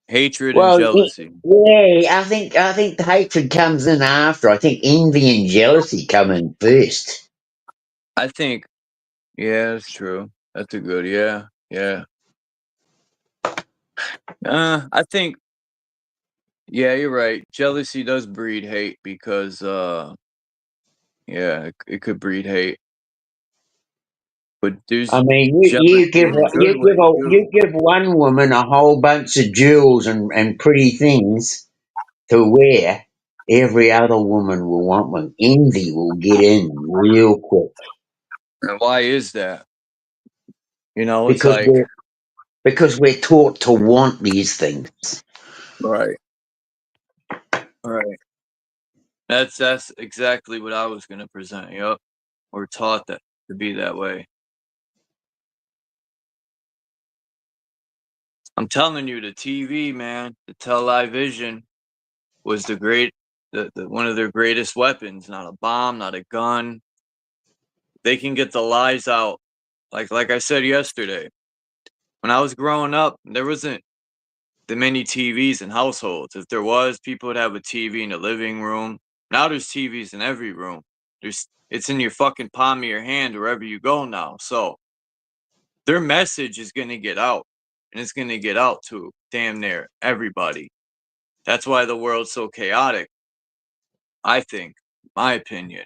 hatred Well, and jealousy. yeah, I think the hatred comes in after. I think envy and jealousy come in first. I think, yeah, that's true. That's a good, yeah. I think, yeah, you're right. Jealousy does breed hate because, Yeah, it could breed hate. But there's I mean, jealousy you give in a good way too. you give one woman a whole bunch of jewels and pretty things to wear. Every other woman will want one. Envy will get in real quick And why is that? You know, it's because like we're taught to want these things. right. That's exactly what I was gonna present. Yep. We're taught that to be that way. I'm telling you, the TV, man, the television was the one of their greatest weapons. Not a bomb, not a gun. They can get the lies out. Like I said yesterday, when I was growing up, there wasn't that many TVs in households. If there was, people would have a TV in the living room. Now there's TVs in every room. It's in your fucking palm of your hand wherever you go now. So their message is gonna get out, and it's gonna get out to damn near everybody. That's why the world's so chaotic. I think, my opinion.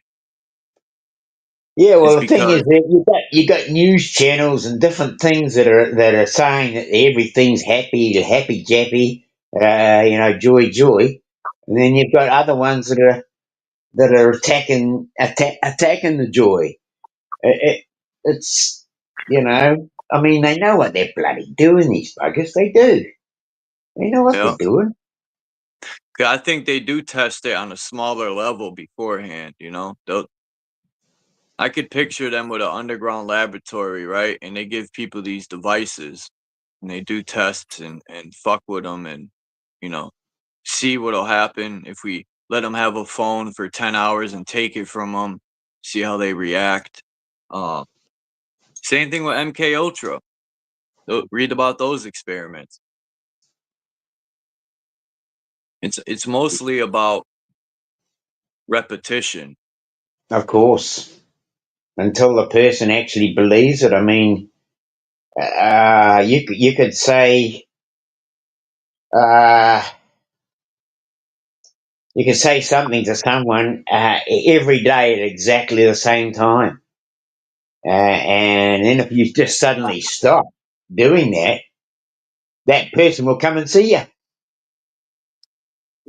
Yeah, well, Is the thing is because that you got news channels and different things that are saying that everything's happy jappy, joy, and then you've got other ones that are attacking the joy. It's I mean, they know what they're bloody doing. These buggers, they do. They know what they're doing. I think they do test it on a smaller level beforehand. I could picture them with an underground laboratory, right? And they give people these devices, and they do tests and fuck with them, and see what'll happen if we let them have a phone for 10 hours and take it from them, see how they react. Same thing with MK Ultra. Read about those experiments. It's mostly about repetition. Of course, until the person actually believes it. I mean, you could say. You can say something to someone every day at exactly the same time. And then if you just suddenly stop doing that, that person will come and see you.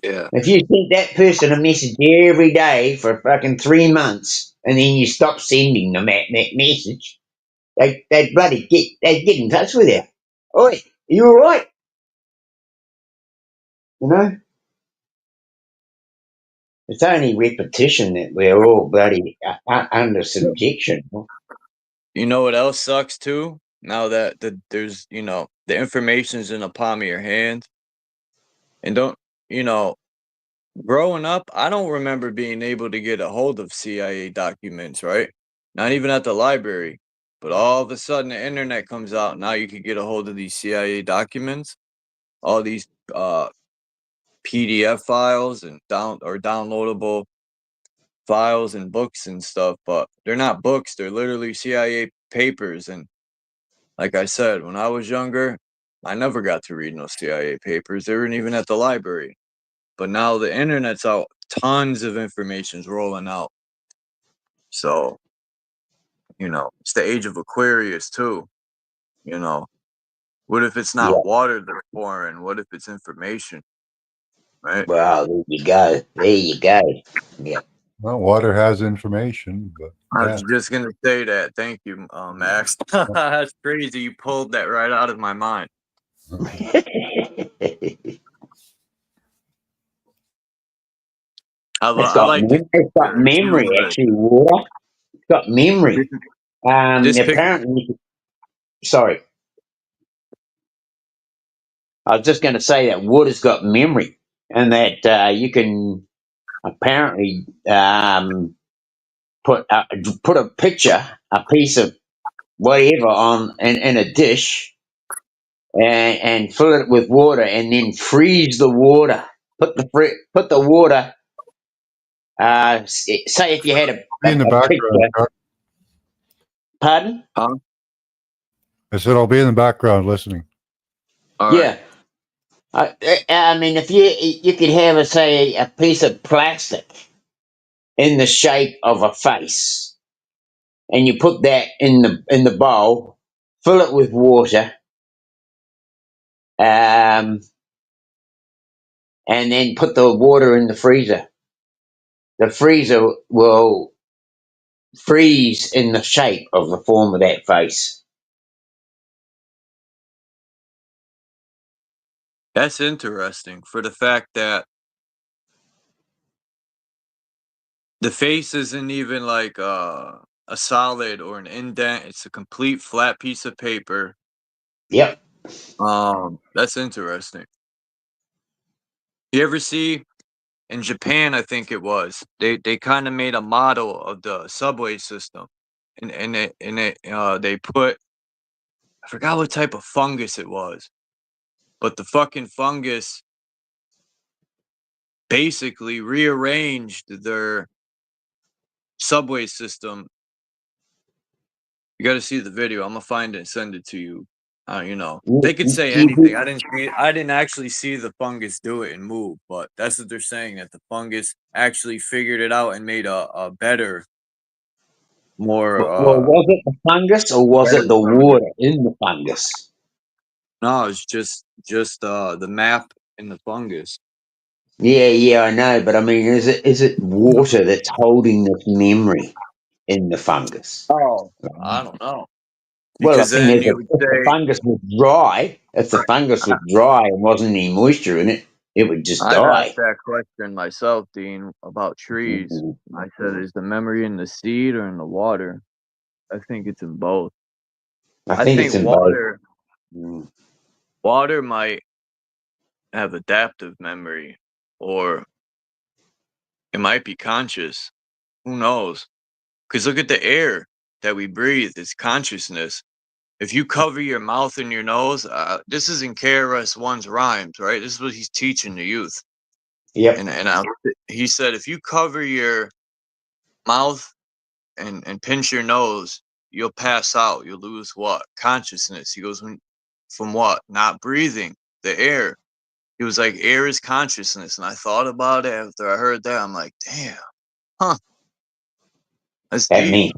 Yeah. If you send that person a message every day for fucking 3 months and then you stop sending them that message, they'd get in touch with you. Oi, are you all right? You know? It's only repetition that we're all bloody under subjection. You know what else sucks too? Now that there's, the information's in the palm of your hand. And growing up, I don't remember being able to get a hold of CIA documents, right? Not even at the library. But all of a sudden the internet comes out. Now you can get a hold of these CIA documents, all these PDF files and downloadable files and books and stuff, but they're not books, they're literally CIA papers. And like I said, when I was younger, I never got to read no CIA papers. They weren't even at the library. But now the internet's out, tons of information's rolling out. So, it's the age of Aquarius too. What if it's not water they're pouring? What if it's information? Right? Well, there you go. Yeah. Well, water has information, but I was just gonna say that. Thank you, Max. That's crazy. You pulled that right out of my mind. It's got memory, actually, water. It's got memory. Apparently, sorry. I was just going to say that water's got memory, and that you can apparently put a picture, a piece of whatever on in a dish, and fill it with water, and then freeze the water. Put the water. Say if you had in the background. picture. Pardon? I said I'll be in the background listening. Yeah. I mean, if you could have, say, a piece of plastic, in the shape of a face, and you put that in the bowl, fill it with water, and then put the water in the freezer. The freezer will freeze in the shape of the form of that face. That's interesting for the fact that the face isn't even like a solid or an indent. It's a complete flat piece of paper. Yep. That's interesting. You ever see in Japan, I think it was, they kind of made a model of the subway system, and they put, I forgot what type of fungus it was, but the fucking fungus basically rearranged their subway system. You got to see the video. I'm gonna find it and send it to you. They could say anything. I didn't actually see the fungus do it and move, but that's what they're saying, that the fungus actually figured it out and made a better, more Well, was it the fungus or was it the water in the fungus? No, it's just the map in the fungus. Yeah, I know, but I mean, is it water that's holding this memory in the fungus? Oh, I don't know. Well, the Because thing then is, you if would the say, fungus was dry, and wasn't any moisture in it, it would just I've asked die. that question myself, Dean, about trees. I said, is the memory in the seed or in the water? I think it's in both. I think it's in both. Water might have adaptive memory, or it might be conscious. Who knows? Because look at the air that we breathe. It's consciousness. If you cover your mouth and your nose, this is in KRS-One's rhymes, right? This is what he's teaching the youth. Yep. And he said, if you cover your mouth and pinch your nose, you'll pass out. You'll lose what? Consciousness. He goes, from what? Not breathing the air. He was like, air is consciousness. And I thought about it after I heard that. I'm like, damn, huh? That's That deep.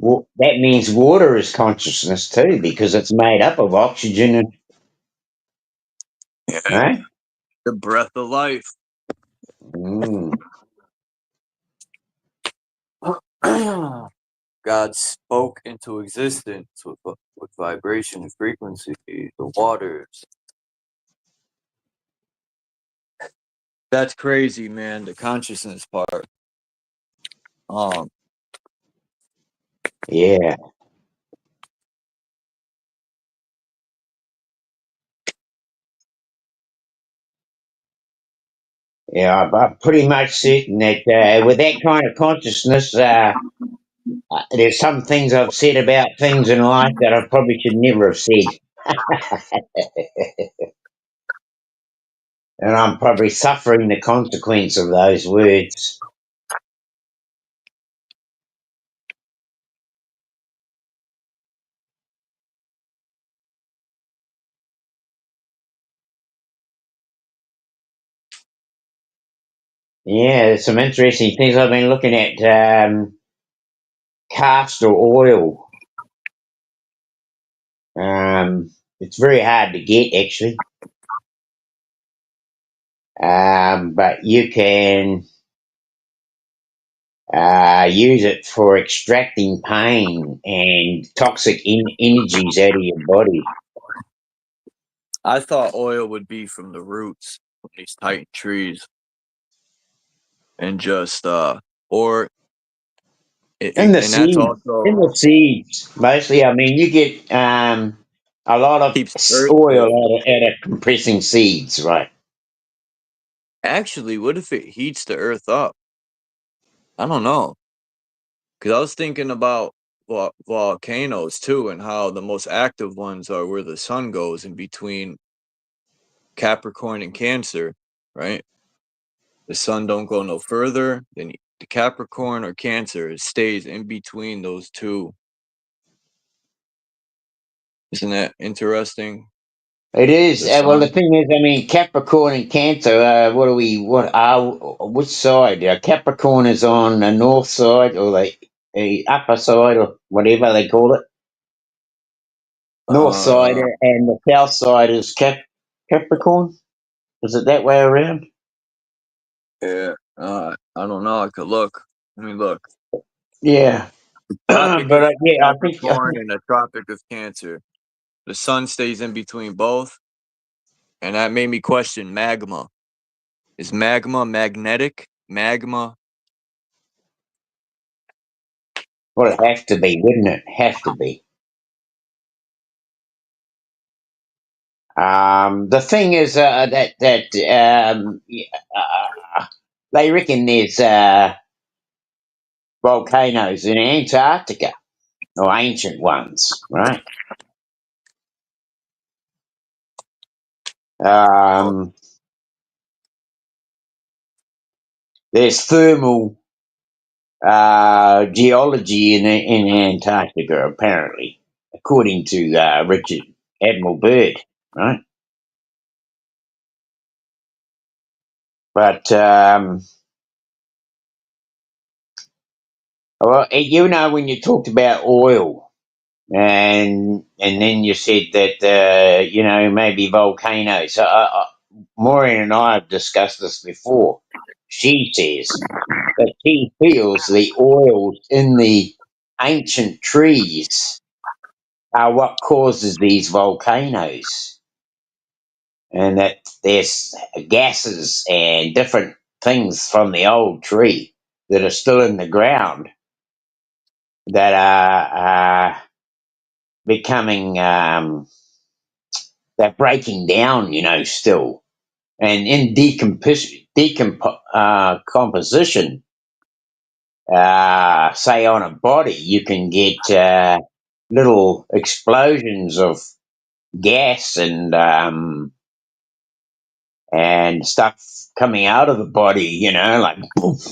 means water is consciousness too, because it's made up of oxygen and right? The breath of life. God spoke into existence with vibration and frequency, the waters. That's crazy, man. The consciousness part. Yeah. Yeah, I'm pretty much certain that with that kind of consciousness, there's some things I've said about things in life that I probably should never have said. And I'm probably suffering the consequence of those words. Yeah, there's some interesting things I've been looking at. Castor oil. It's very hard to get, actually. But you can use it for extracting pain and toxic energies out of your body. I thought oil would be from the roots of these tight trees, and just or In the and that's seeds, also mostly. I mean, you get a lot of keeps the earth oil cool. out of compressing seeds, right? Actually, what if it heats the earth up? I don't know. Because I was thinking about volcanoes too, and how the most active ones are where the sun goes in between Capricorn and Cancer, right? The sun don't go no further than the Capricorn or Cancer. It stays in between those two. Isn't that interesting? It is. The Well, the sun. thing is, I mean, Capricorn and Cancer. What are we? Which side? Capricorn is on the north side or the upper side or whatever they call it. North side Uh, and the south side is Capricorn. Is it that way around? yeah. I don't know. I could look. Let me look. Yeah. Tropic But of yeah, I think Capricorn and the Tropic of Cancer. The sun stays in between both, and that made me question magma. Is magma magnetic? Magma. well, it has to be, wouldn't it? Have to be. The thing is they reckon there's volcanoes in Antarctica, or ancient ones, right? There's thermal geology in Antarctica, apparently, according to Richard Admiral Byrd, right? But well, you know, when you talked about oil, and then you said that you know, maybe volcanoes. Maureen and I have discussed this before. She says that she feels the oils in the ancient trees are what causes these volcanoes, and that there's gases and different things from the old tree that are still in the ground that are becoming they're breaking down, you know, still, and in composition, say on a body, you can get little explosions of gas and stuff coming out of the body, you know, like poof,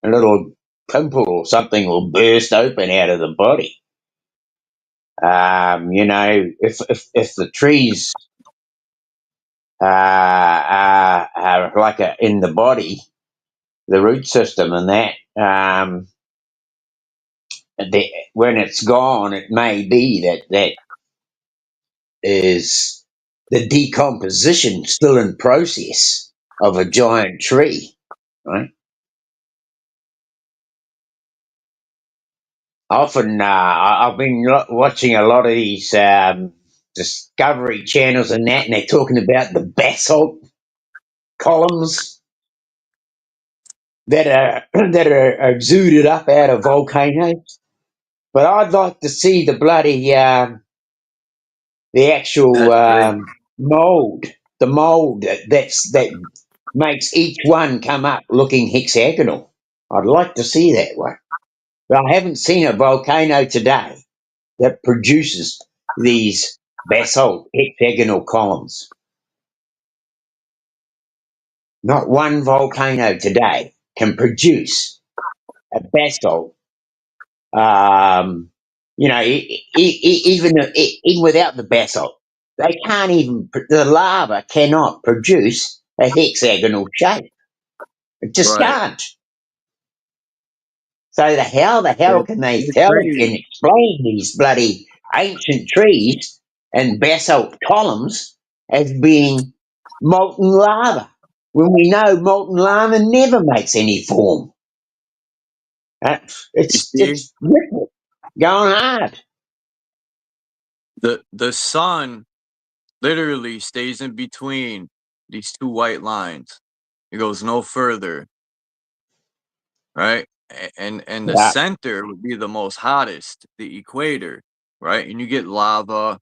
a little pimple or something will burst open out of the body. You know, if the trees are like in the body, the root system and that, when it's gone, it may be that is the decomposition still in process of a giant tree, right? Often, I've been watching a lot of these Discovery channels and that, and they're talking about the basalt columns that are that are exuded up out of volcanoes. But I'd like to see the bloody the actual That's crazy. mold, the mold that makes each one come up looking hexagonal. I'd like to see that one. But I haven't seen a volcano today that produces these basalt hexagonal columns. Not one volcano today can produce a basalt. You know, even without the basalt, they can't even. The lava cannot produce a hexagonal shape. It just Right. can't. So how the hell can they It's tell crazy. and explain these bloody ancient trees and basalt columns as being molten lava when we know molten lava never makes any form? You It's see, ripple going hard. the sun literally stays in between these two white lines. It goes no further, right? And the Yeah. center would be the most hottest, the equator, right? And you get lava.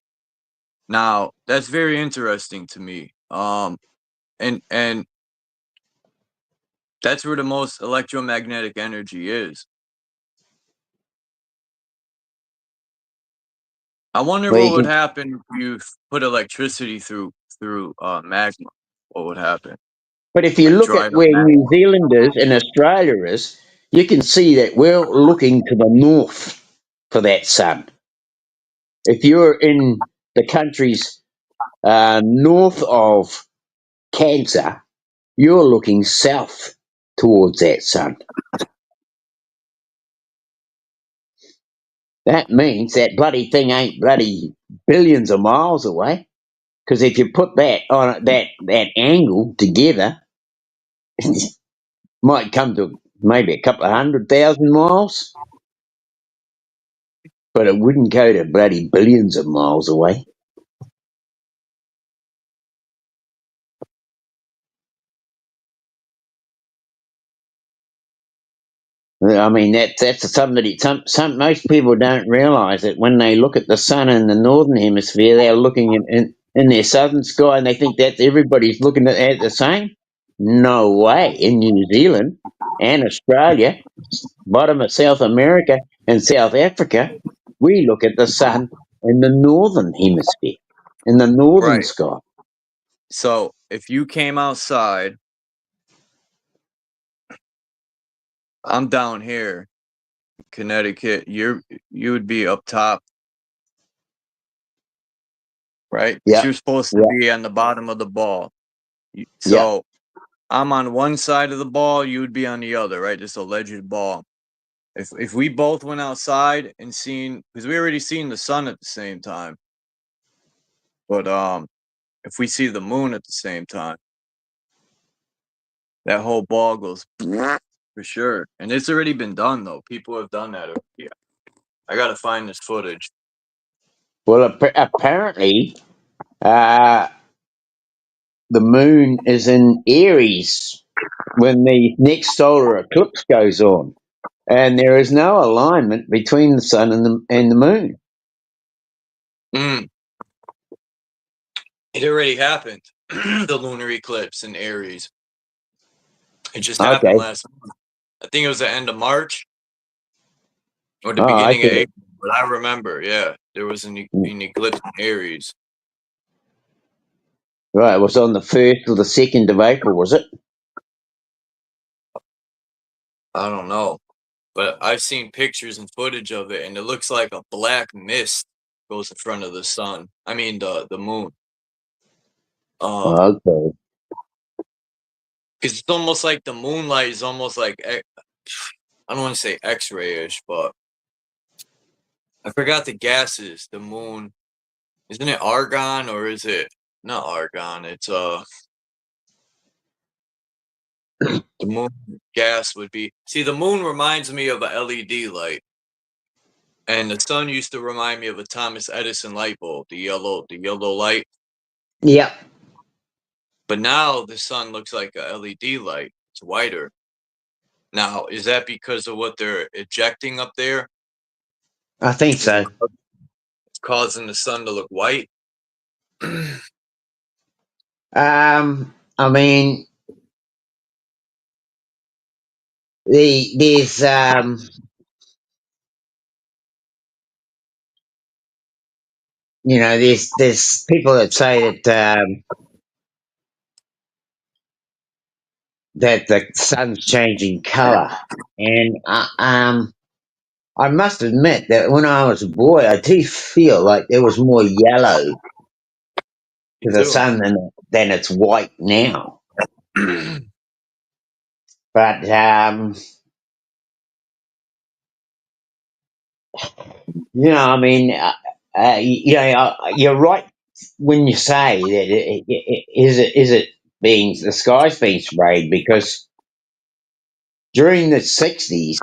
Now, that's very interesting to me. And that's where the most electromagnetic energy is. I wonder Well, what you would can, happen if you put electricity through magma. What would happen? but if you Like look at dried up where magma. New Zealand is and Australia is, you can see that we're looking to the north for that sun. If you're in the countries north of Cancer, you're looking south towards that sun. That means that bloody thing ain't bloody billions of miles away. Because if you put that on that angle together, it might come to maybe a couple of 100,000 miles, but it wouldn't go to bloody billions of miles away. I mean, that's something that most people don't realise, that when they look at the sun in the northern hemisphere, they're looking in their southern sky and they think that everybody's looking at it the same. No way. In New Zealand and Australia, bottom of South America and South Africa, we look at the sun in the northern hemisphere, in the northern Right. sky. So if you came outside, I'm down here, Connecticut. You would be up top, right? Yeah. You're supposed to be on the bottom of the ball. So I'm on one side of the ball, you would be on the other, right? This alleged ball. If we both went outside and seen, because we already seen the sun at the same time, but if we see the moon at the same time, that whole ball goes for sure. And it's already been done, though. People have done that. Yeah, I gotta find this footage. Well, apparently, the moon is in Aries when the next solar eclipse goes on, and there is no alignment between the sun and the moon. It already happened. The lunar eclipse in Aries. It just happened last month. I think it was the end of March or the beginning of April. But I remember, yeah, there was an eclipse in Aries. Right, it was on the 1st or the 2nd of April, was it? I don't know. But I've seen pictures and footage of it, and it looks like a black mist goes in front of the sun. I mean, the moon. Okay. Because it's almost like the moonlight is almost like, I don't want to say X-ray-ish, but I forgot the gases. The moon, isn't it argon, or is it not argon? It's the moon gas would be. See, the moon reminds me of a LED light, and the sun used to remind me of a Thomas Edison light bulb, the yellow light. Yeah. But now the sun looks like a LED light. It's whiter. Now, is that because of what they're ejecting up there? I think so. It's causing the sun to look white. I mean, there's you know, there's people that say that the sun's changing color, and I must admit that when I was a boy, I do feel like there was more yellow to the sun than it's white now. But you know, I mean, you know, you're right when you say that. Is it being the sky's being sprayed? Because during the 60s,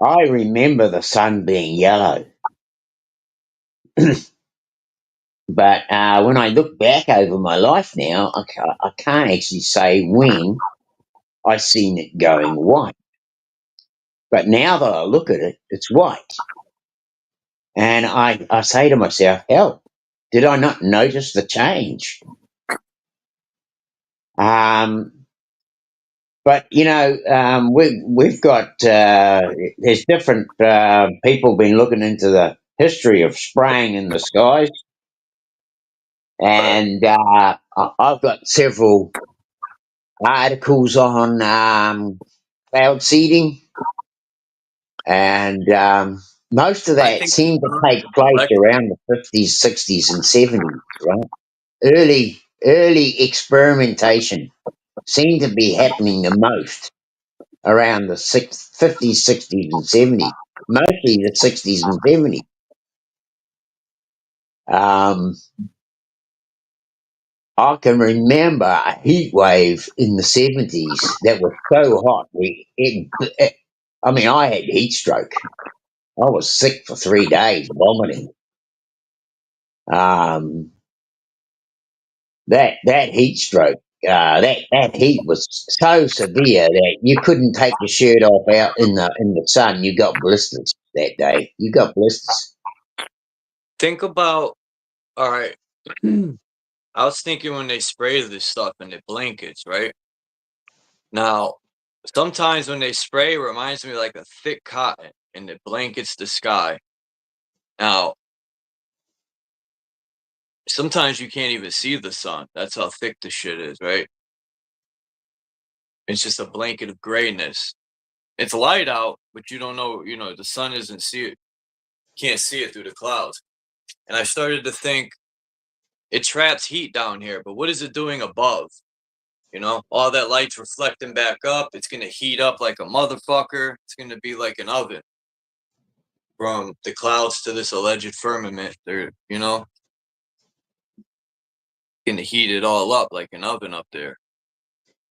I remember the sun being yellow. But when I look back over my life now, I can't actually say when I seen it going white. But now that I look at it, it's white. And I say to myself, hell, did I not notice the change? But, you know, we've got, there's different people been looking into the history of spraying in the skies. And I've got several articles on cloud seeding. And most of that seemed to take place around the 50s, 60s, and 70s, right? early experimentation seemed to be happening the most around the 50s, 60s, and 70s. Mostly the 60s and 70s. I can remember a heat wave in the 70s that was so hot. I mean, I had heat stroke. I was sick for 3 days, vomiting. That heat stroke, that heat was so severe that you couldn't take your shirt off out in the sun. You got blisters that day. You got blisters. Think about, all right. I was thinking when they spray this stuff in the blankets, right? Now, sometimes when they spray, it reminds me like a thick cotton and it blankets the sky. Now, sometimes you can't even see the sun. That's how thick the shit is, right? It's just a blanket of grayness. It's light out, but you don't know, the sun can't see it through the clouds. And I started to think, it traps heat down here, but what is it doing above? All that light's reflecting back up. It's going to heat up like a motherfucker. It's going to be like an oven from the clouds to this alleged firmament. They're, going to heat it all up like an oven up there.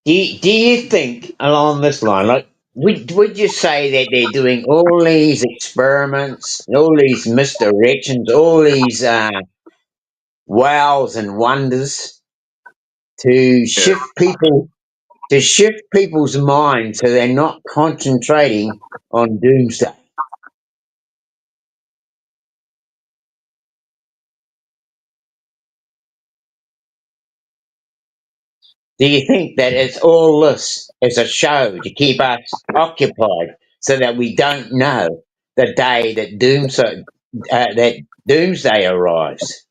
Do you think along this line, like, would you say that they're doing all these experiments, all these misdirections, all these wows and wonders to shift people's minds so they're not concentrating on doomsday? Do you think that it's all this is a show to keep us occupied so that we don't know the day that doomsday arrives?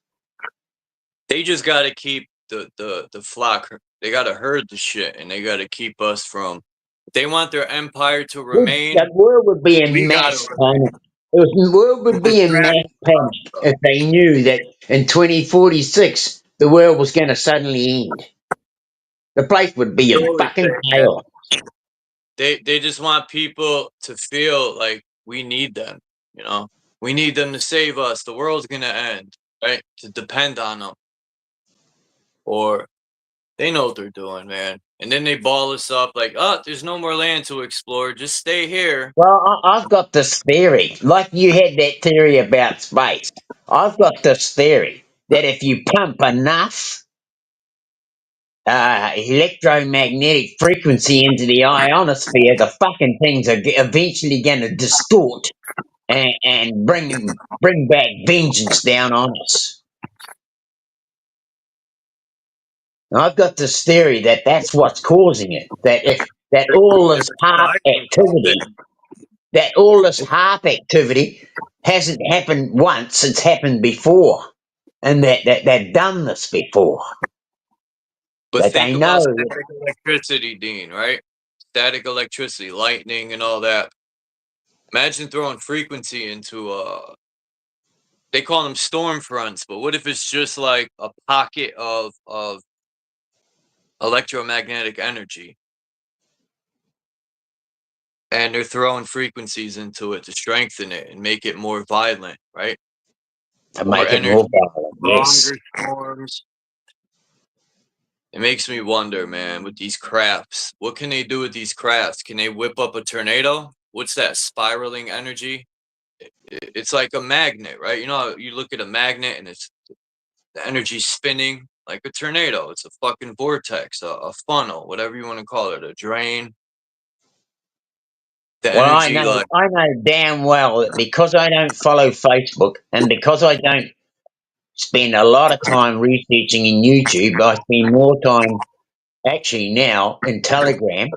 They just got to keep the flock. They got to herd the shit, and they got to keep us from. If they want their empire to remain, The world would be in mass panic. The world would be in mass panic if they knew that in 2046 the world was going to suddenly end. The place would be in fucking chaos. They just want people to feel like we need them. We need them to save us. The world's gonna end, right? To depend on them, or they know what they're doing, man. And then they ball us up like, oh, there's no more land to explore. Just stay here. Well, I've got this theory, like you had that theory about space. I've got this theory that if you pump enough electromagnetic frequency into the ionosphere, the fucking things are eventually going to distort and bring back vengeance down on us. And I've got this theory that that's what's causing it. That all this HAARP activity hasn't happened once; it's happened before, and that they've done this before. But think about static electricity, Dean, right? Static electricity, lightning, and all that. Imagine throwing frequency into they call them storm fronts, but what if it's just like a pocket of electromagnetic energy? And they're throwing frequencies into it to strengthen it and make it more violent, right? To make it more violent, yes. Longer storms. It makes me wonder, man, with these crafts. What can they do with these crafts? Can they whip up a tornado? What's that, spiraling energy? It's like a magnet, right? You look at a magnet and it's the energy spinning like a tornado. It's a fucking vortex, a funnel, whatever you want to call it, a drain. I know damn well that because I don't follow Facebook and because I don't spend a lot of time researching in YouTube, I spend more time actually now in Telegram.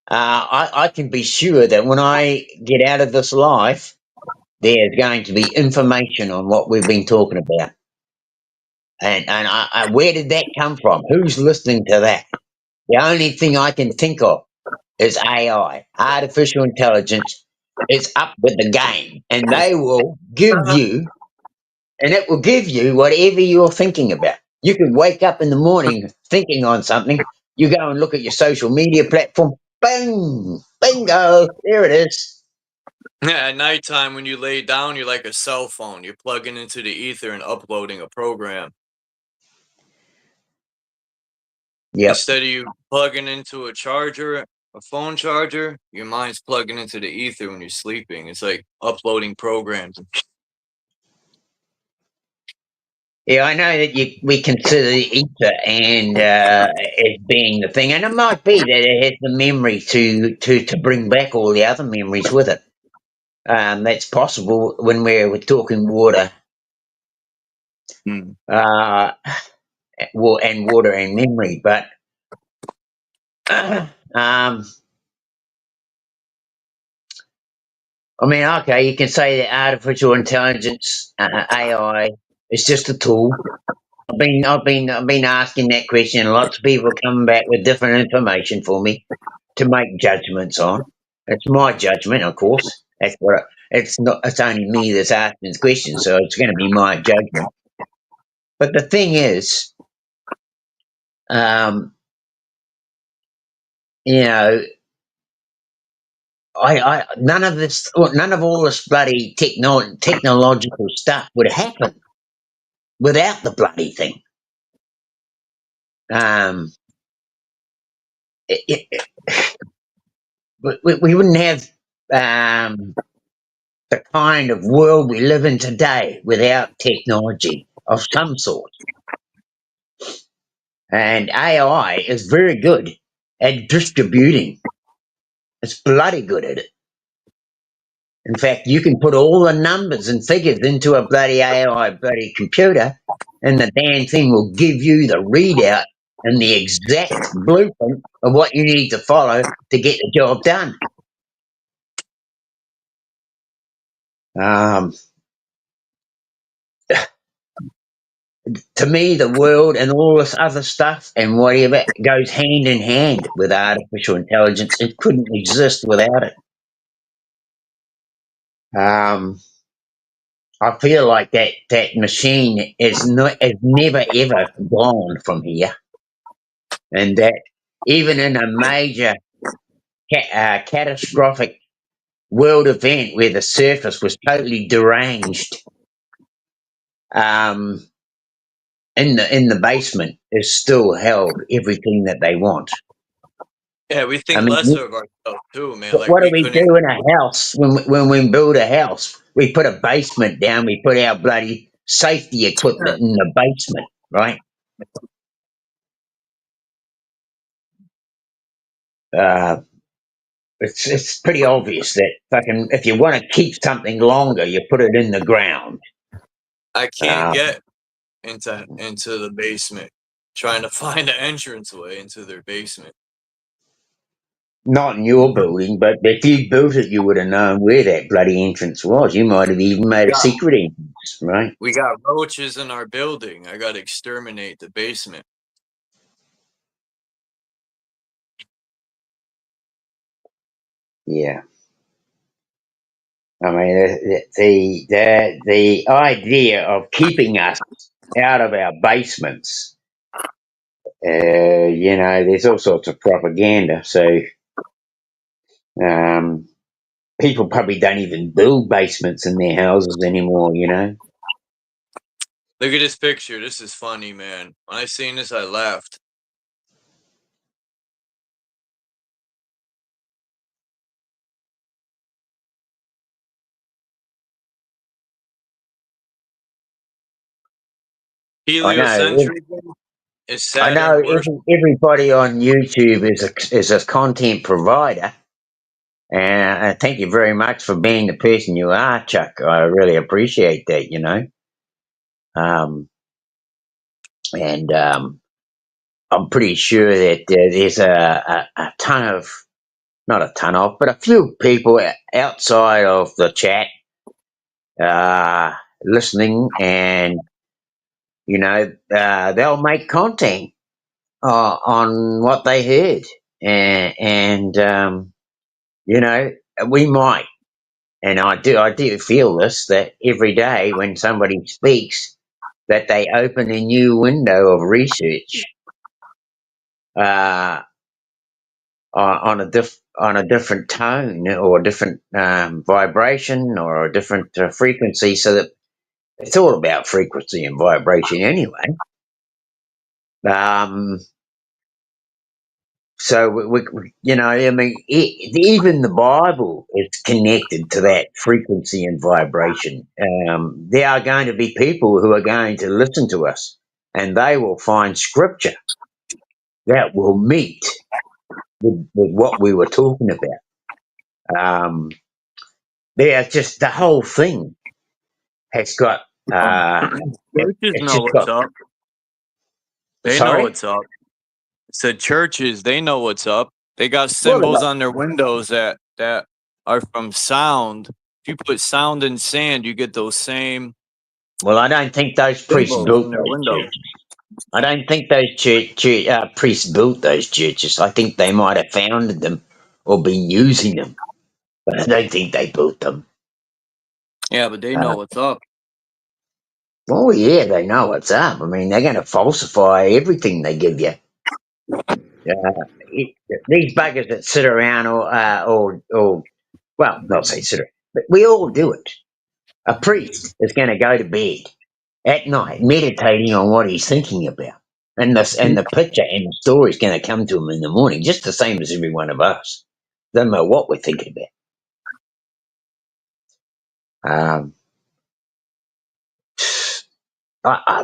I can be sure that when I get out of this life, there's going to be information on what we've been talking about. And where did that come from? Who's listening to that? The only thing I can think of is AI, artificial intelligence. Is up with the game, and they will give you and it will give you whatever you're thinking about. You can wake up in the morning thinking on something. You go and look at your social media platform. Boom, bingo, there it is. Yeah, at nighttime when you lay down, you're like a cell phone. You're plugging into the ether and uploading a program. Yep. Instead of you plugging into a charger, a phone charger, your mind's plugging into the ether when you're sleeping. It's like uploading programs. Yeah, I know that we consider the ether and as being the thing, and it might be that it has the memory to bring back all the other memories with it. That's possible when we're talking water, and water and memory. But I mean, okay, you can say that artificial intelligence, AI, is just a tool. I've been asking that question. Lots of people are coming back with different information for me to make judgments on. It's my judgment, of course. That's what it's not. It's only me that's asking questions, so it's going to be my judgment. But the thing is, you know, none of all this bloody technological stuff would happen without the bloody thing. We wouldn't have the kind of world we live in today without technology of some sort. And AI is very good at distributing. It's bloody good at it. In fact, you can put all the numbers and figures into a bloody AI bloody computer, and the damn thing will give you the readout and the exact blueprint of what you need to follow to get the job done. To me, the world and all this other stuff and whatever goes hand in hand with artificial intelligence. It couldn't exist without it. I feel like that machine is never ever gone from here, and that even in a major catastrophic world event where the surface was totally deranged, in the basement is still held everything that they want. Yeah, we think lesser of ourselves too, man. Like What do we do in a house when we build a house? We put a basement down. We put our bloody safety equipment in the basement, right? It's pretty obvious that fucking if you want to keep something longer, you put it in the ground. I can't get into the basement. Trying to find an entranceway into their basement. Not in your building, but if you built it, you would have known where that bloody entrance was. You might have even made a secret entrance, right? We got roaches in our building. I got to exterminate the basement. Yeah. I mean, the idea of keeping us out of our basements, you know, there's all sorts of propaganda. So people probably don't even build basements in their houses anymore, you know. Look at this picture. This is funny, man. When I seen this, I laughed. Heliocentric is Saturn. I know everybody on YouTube is a content provider, and thank you very much for being the person you are, Chuck. I really appreciate that, you know. I'm pretty sure that there's a ton of, not a ton of, but a few people outside of the chat listening, and you know, they'll make content on what they heard, and you know, we might and I do feel this, that every day when somebody speaks, that they open a new window of research on a different tone or a different vibration or a different frequency, so that it's all about frequency and vibration anyway. So we I mean, even the Bible is connected to that frequency and vibration. There are going to be people who are going to listen to us, and they will find scripture that will meet with what we were talking about. Just the whole thing has got. Churches know what's up. They know what's up. Said churches, they know what's up. They got symbols on their windows that are from sound. If you put sound and sand, you get those same. Well, I don't think those priests built those churches. I don't think those priests built those churches. I think they might have founded them or been using them, but I don't think they built them. Yeah, but they know what's up. Oh, yeah, they know what's up. I mean, they're going to falsify everything they give you. These buggers that sit around or well, not say sit around, but we all do it. A priest is going to go to bed at night meditating on what he's thinking about. And the picture and the story is going to come to him in the morning, just the same as every one of us. Doesn't matter what we're thinking about.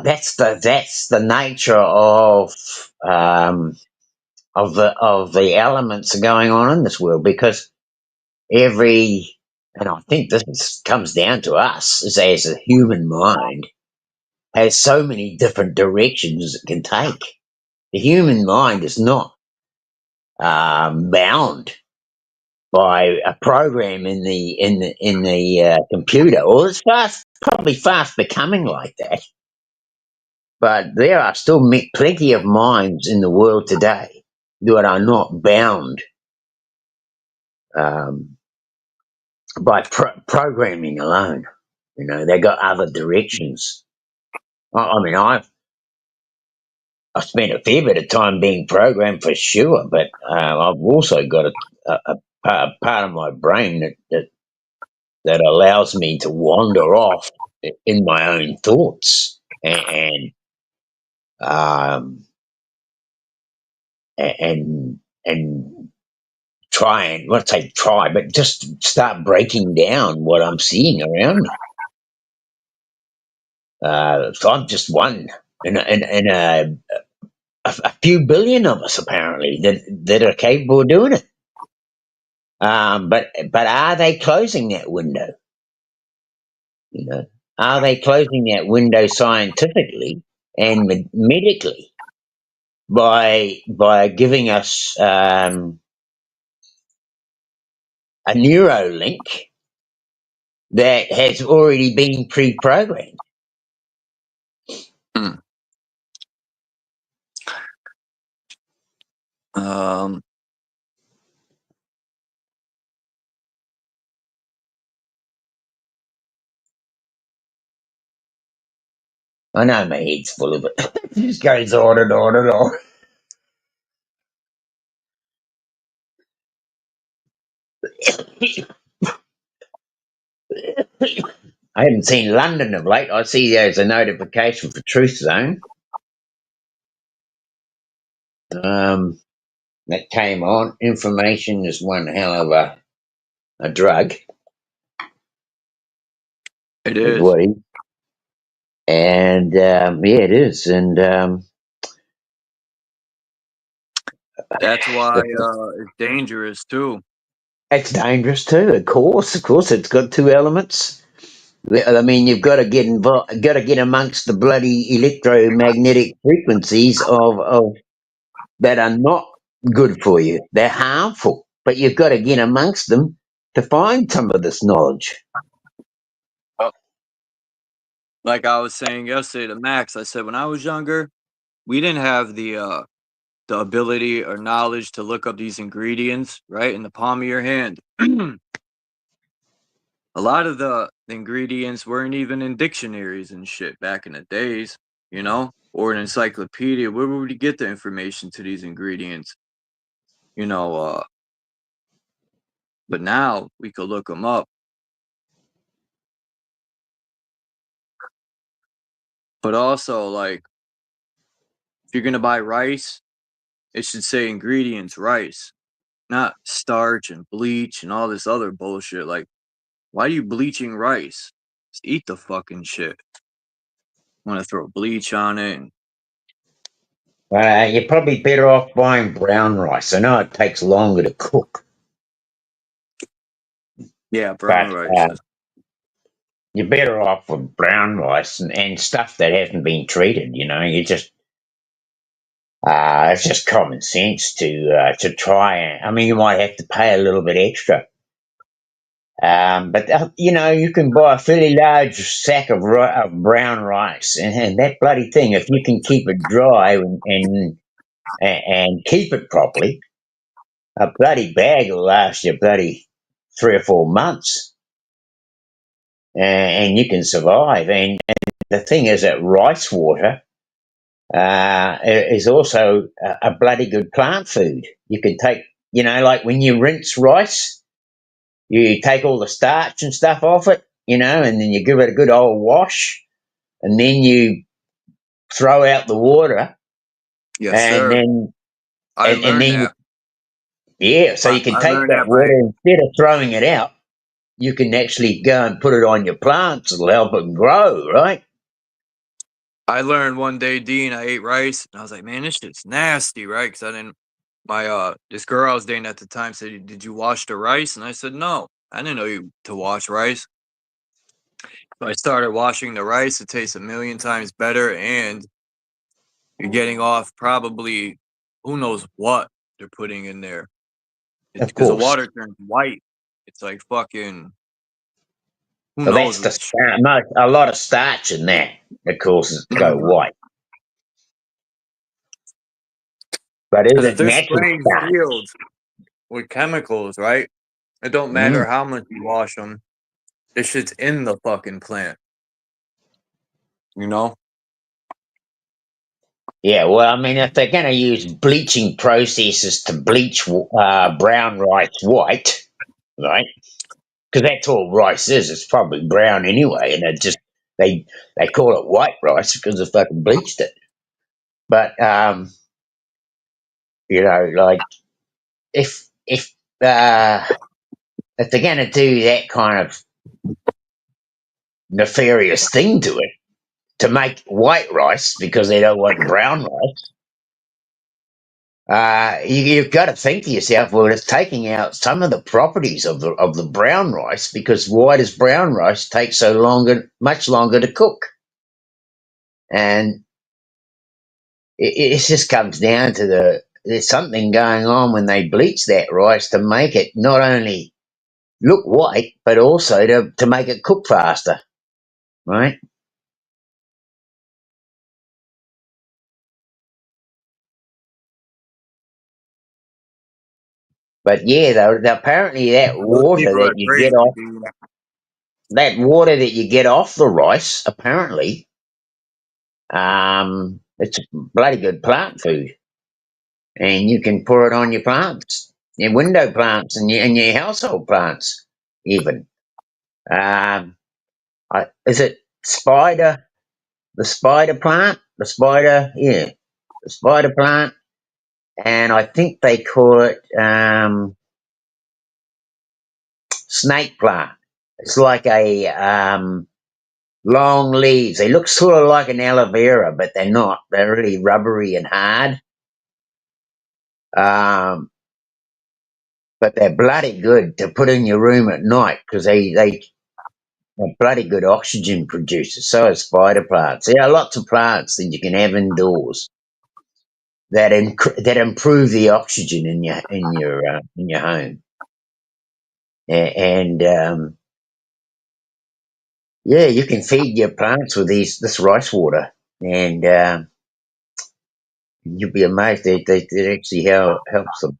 That's the nature of the elements going on in this world, because and I think this comes down to us as a human mind, has so many different directions it can take. The human mind is not bound by a program in the computer, or it's probably fast becoming like that. But there are still plenty of minds in the world today that are not bound by programming alone. They got other directions. I mean, I've spent a fair bit of time being programmed for sure, but I've also got a part of my brain that allows me to wander off in my own thoughts and try and, let's say try, but just start breaking down what I'm seeing around me. So I'm just one in a few billion of us apparently that are capable of doing it. But are they closing that window? Are they closing that window scientifically and medically by giving us a Neuralink that has already been pre-programmed? I know my head's full of it. It just goes on and on and on. I haven't seen London of late. I see there's a notification for Truth Zone. That came on. Information is one hell of a drug. It is. And yeah, it is. And that's why it's dangerous too. It's dangerous too. Of course, it's got two elements. I mean, you've got to get involved, got to get amongst the bloody electromagnetic frequencies of that are not good for you. They're harmful, but you've got to get amongst them to find some of this knowledge. Like I was saying yesterday to Max, I said when I was younger, we didn't have the ability or knowledge to look up these ingredients right in the palm of your hand. a lot of the ingredients weren't even in dictionaries and shit back in the days, you know, or an encyclopedia. Where would you get the information to these ingredients? You know, but now we could look them up. But also, like, if you're gonna buy rice, it should say ingredients rice, not starch and bleach and all this other bullshit. Like, why are you bleaching rice? Just eat the fucking shit. Want to throw bleach on it? And You're probably better off buying brown rice. I know it takes longer to cook, yeah, but brown rice. you're better off with brown rice and stuff that hasn't been treated. You know, you just it's just common sense to try. I mean, you might have to pay a little bit extra, but you know, you can buy a fairly large sack of brown rice, and that bloody thing, if you can keep it dry and keep it properly, a bloody bag will last you bloody 3 or 4 months, and you can survive. And the thing is that rice water is also a bloody good plant food. You can take, you know, like when you rinse rice, you take all the starch and stuff off it, you know, and then you give it a good old wash, and then you throw out the water. Yes, and sir. then I and learned then that. so you can I take learned that that water, by. instead of throwing it out, you can actually go and put it on your plants. It'll help it grow, right? I learned one day, Dean, I ate rice, and I was like, man, this shit's nasty, right? Because I didn't. My this girl I was dating at the time said, "Did you wash the rice?" And I said, "No, I didn't know you to wash rice." So I started washing the rice. It tastes a million times better, and you're getting off probably who knows what they're putting in there. Of Because the course. water turns white. It's like fucking who So knows that's what. a lot of starch in that that causes it to go white. But is Because if it they're natural spraying starch? fields with chemicals, right? It don't matter Mm. how much you wash them. This shit's in the fucking plant. You know? Yeah, well, I mean, if they're going to use bleaching processes to bleach brown rice white, right? Because that's all rice is. It's probably brown anyway, and it just they call it white rice because they fucking bleached it. But you know, like if they're going to do that kind of nefarious thing to it to make white rice because they don't want brown rice, you've got to think to yourself, well, it's taking out some of the properties of the brown rice, because why does brown rice take much longer to cook? And it just comes down to there's something going on when they bleach that rice to make it not only look white, but also to make it cook faster, right? But yeah, apparently Those people are crazy, dude. that water that you get off the rice, apparently, it's bloody good plant food, and you can pour it on your plants, your window plants, and your household plants, even. Is it spider? The spider plant, the spider plant, and I think they call it snake plant. It's like a long leaves. They look sort of like an aloe vera, but they're not. They're really rubbery and hard. But they're bloody good to put in your room at night because they're bloody good oxygen producers. So are spider plants. There are lots of plants that you can have indoors that improve the oxygen in your home. And yeah, you can feed your plants with this rice water, and you'll be amazed that it actually helps them.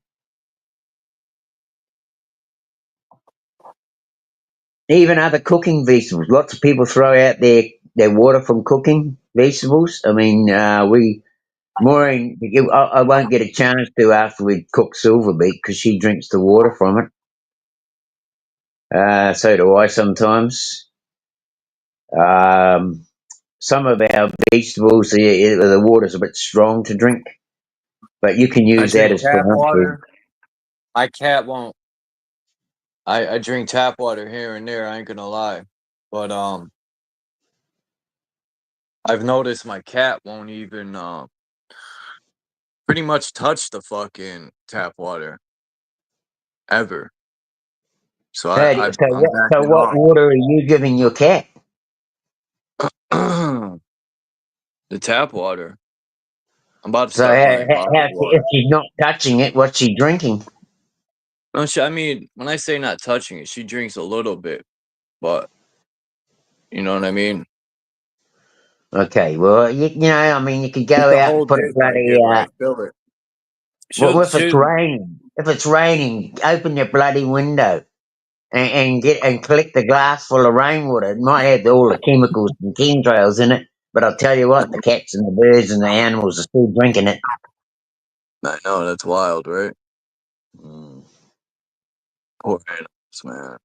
Even other cooking vegetables. Lots of people throw out their water from cooking vegetables. I mean, Maureen, I won't get a chance to after we cook silver beet because she drinks the water from it. So do I sometimes. Some of our vegetables, the water's a bit strong to drink, but you can I use that drink as tap brown food. water. My cat won't. I drink tap water here and there. I ain't gonna lie, but I've noticed my cat won't even pretty much touch the fucking tap water ever. So So I'm backing what off. water are you giving your cat? The tap water. I'm about to So start buying bottled if water. she's not touching it, what's she drinking? No, I mean, when I say not touching it, she drinks a little bit, but you know what I mean? Okay, well, you know, I mean, you could It's go the out whole and put a dick I bloody, give her. I fill it. well, She'll, she'll, if it's raining, open your bloody window and collect the glass full of rainwater. It might have all the chemicals and chemtrails in it, but I'll tell you what, the cats and the birds and the animals are still drinking it. I know, that's wild, right? Poor animals, man.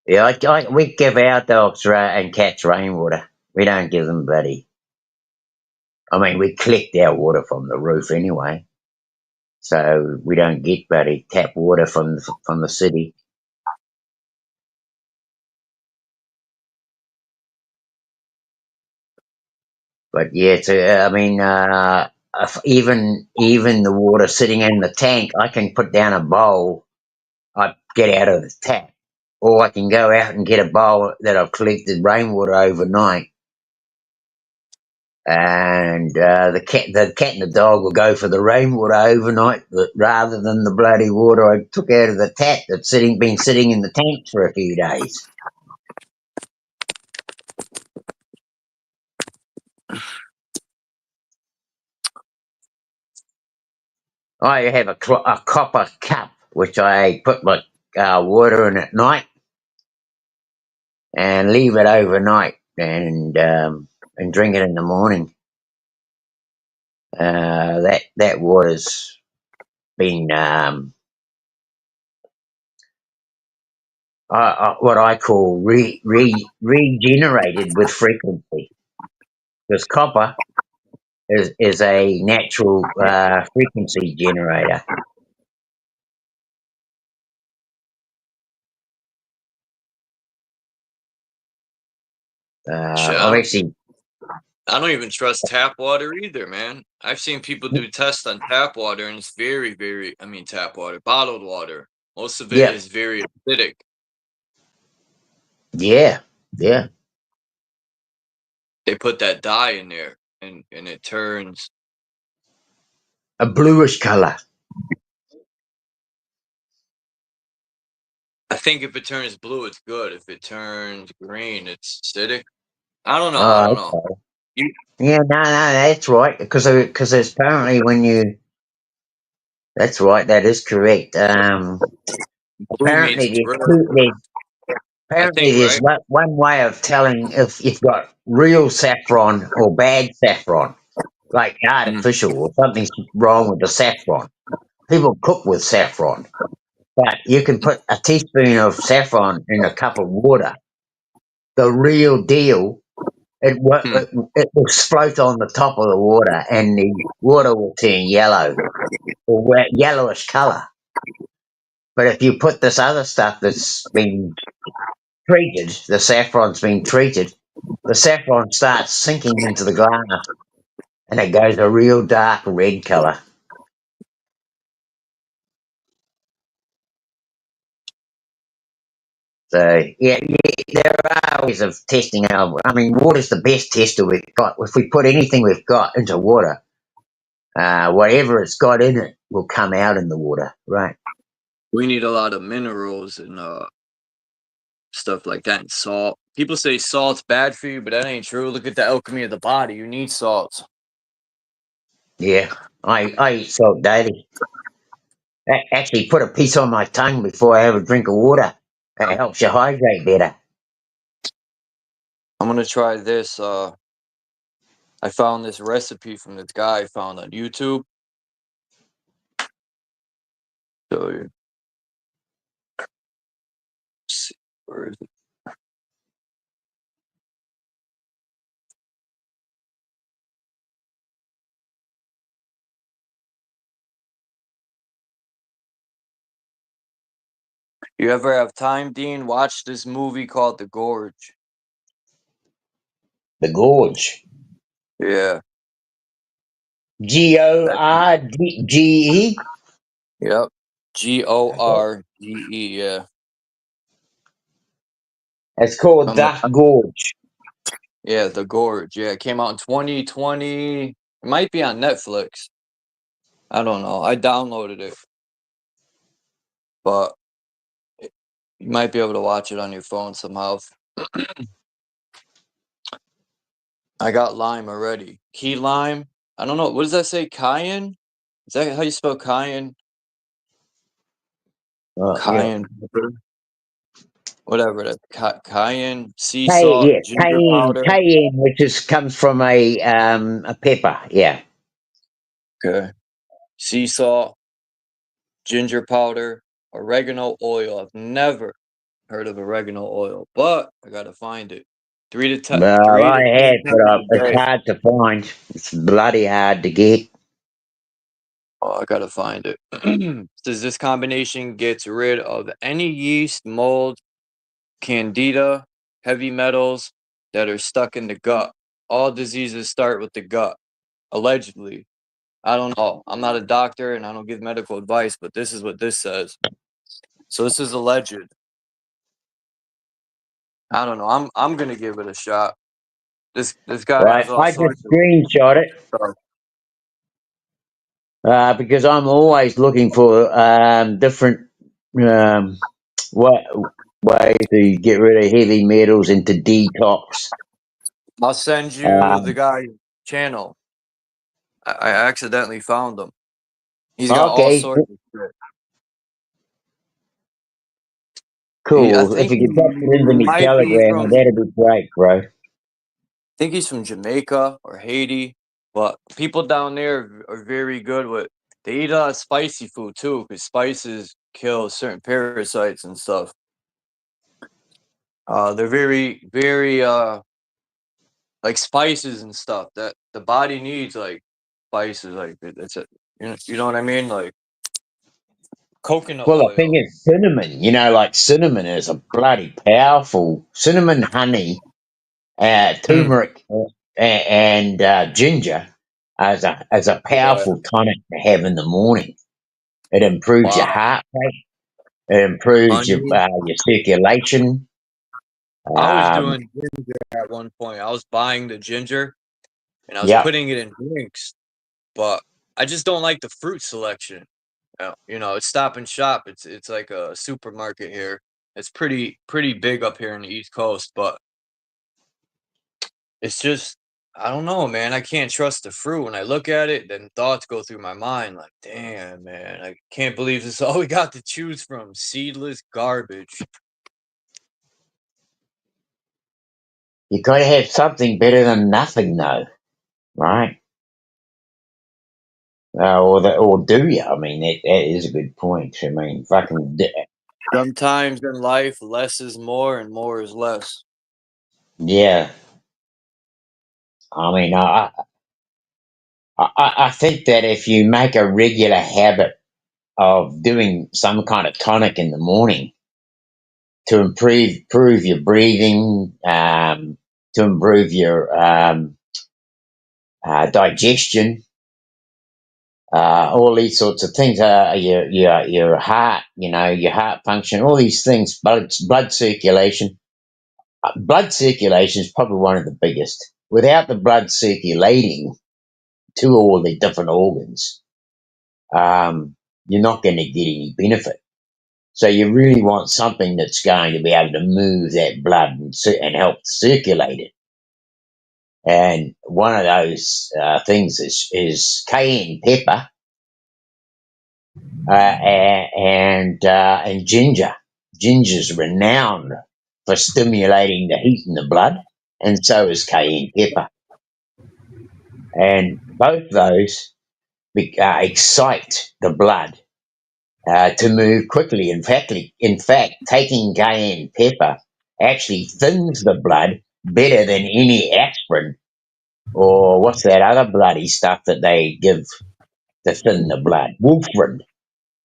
Yeah, we give our dogs and cats rainwater. We don't give them bloody. I mean, we collect our water from the roof anyway, so we don't get bloody tap water from the city. But yeah, I mean, even the water sitting in the tank, I can put down a bowl. I get out of the tap, or I can go out and get a bowl that I've collected rainwater overnight. And the cat and the dog will go for the rainwater overnight, rather than the bloody water I took out of the tap that's been sitting in the tank for a few days. I have a copper cup which I put my water in at night and leave it overnight and drink it in the morning. That water's been what I call regenerated with frequency, because copper is a natural frequency generator. Shit, Obviously, I don't even trust tap water either, man. I've seen people do tests on tap water, and it's tap water, bottled water. Most of it is very acidic. Yeah. They put that dye in there, and it turns a bluish color. I think if it turns blue, it's good. If it turns green, it's acidic. I don't know. Okay. Yeah, no, that's right. Because there's apparently when you. That's right. That is correct. Apparently, there's one way of telling if you've got real saffron or bad saffron, like artificial or something's wrong with the saffron. People cook with saffron, but you can put a teaspoon of saffron in a cup of water. The real deal, it will float on the top of the water, and the water will turn yellow or yellowish color. But if you put this other stuff that's been treated, the saffron's been treated, the saffron starts sinking into the glass, and it goes a real dark red color. So yeah, there are ways of testing our. I mean, water's the best tester we've got. If we put anything we've got into water, whatever it's got in it will come out in the water, right? We need a lot of minerals and stuff like that, and salt. People say salt's bad for you, but that ain't true. Look at the alchemy of the body. You need salt. Yeah, I eat salt daily. Actually, put a piece on my tongue before I have a drink of water. It helps you hydrate better. I'm gonna try this. I found this recipe from this guy I found on YouTube. So let's see, where is it? You ever have time, Dean? Watch this movie called The Gorge. The Gorge. Yeah. Gorge. Yep. Gorge. Yeah. It's called The Gorge. Yeah, The Gorge. Yeah, it came out in 2020. It might be on Netflix. I don't know. I downloaded it, but you might be able to watch it on your phone somehow. I got lime already. Key lime. I don't know. What does that say? Cayenne? Is that how you spell cayenne? Cayenne pepper. Whatever that cayenne, sea salt, ginger powder. Cayenne, which comes from a pepper. Yeah. Okay. Sea salt, ginger powder, oregano oil. I've never heard of oregano oil, but I gotta find it. 3 to 10. Well, 3 I to 10 have, but times a it's day. hard to find. It's bloody hard to get. Oh, I gotta find it. Says this combination gets rid of any yeast, mold, candida, heavy metals that are stuck in the gut. All diseases start with the gut, allegedly. I don't know. I'm not a doctor and I don't give medical advice, but this is what this says. So this is alleged. I don't know. I'm gonna give it a shot. This guy Right. has all I just sorts of screenshot it because I'm always looking for different ways to get rid of heavy metals and to detox. I'll send you the guy's channel. I accidentally found him. He's got all Okay. sorts of shit. Cool. I If think you he could drop it into me might be Telegram, from. that'd be great, bro. I think he's from Jamaica or Haiti, but people down there are very good with. They eat a lot of spicy food too, because spices kill certain parasites and stuff. They're very, very like spices and stuff that the body needs, like spices, like it's a, you know what I mean, like coconut Well, the oil. thing is, cinnamon. You know, like cinnamon is a bloody powerful cinnamon, honey, turmeric, and ginger as a powerful tonic to have in the morning. It improves your heart rate. It improves your circulation. I was doing ginger at one point. I was buying the ginger and I was putting it in drinks, but I just don't like the fruit selection. You know, it's Stop and Shop. It's like a supermarket here. It's pretty big up here in the East Coast, but it's just I don't know, man. I can't trust the fruit. When I look at it, then thoughts go through my mind like, damn, man, I can't believe this is all we got to choose from. Seedless garbage. You got to have something better than nothing, though, right? Or do you? I mean, that is a good point. I mean, fucking. Sometimes in life, less is more and more is less. Yeah. I mean, I think that if you make a regular habit of doing some kind of tonic in the morning to improve your breathing, to improve your digestion, all these sorts of things, your heart, your heart function, all these things, blood circulation. Blood circulation is probably one of the biggest. Without the blood circulating to all the different organs, you're not going to get any benefit. So you really want something that's going to be able to move that blood and help circulate it. And one of those things is cayenne pepper. and ginger. Ginger's renowned for stimulating the heat in the blood, and so is cayenne pepper. And both those excite the blood to move quickly. In fact, taking cayenne pepper actually thins the blood better than any aspirin or what's that other bloody stuff that they give to thin the blood? Wolfrin.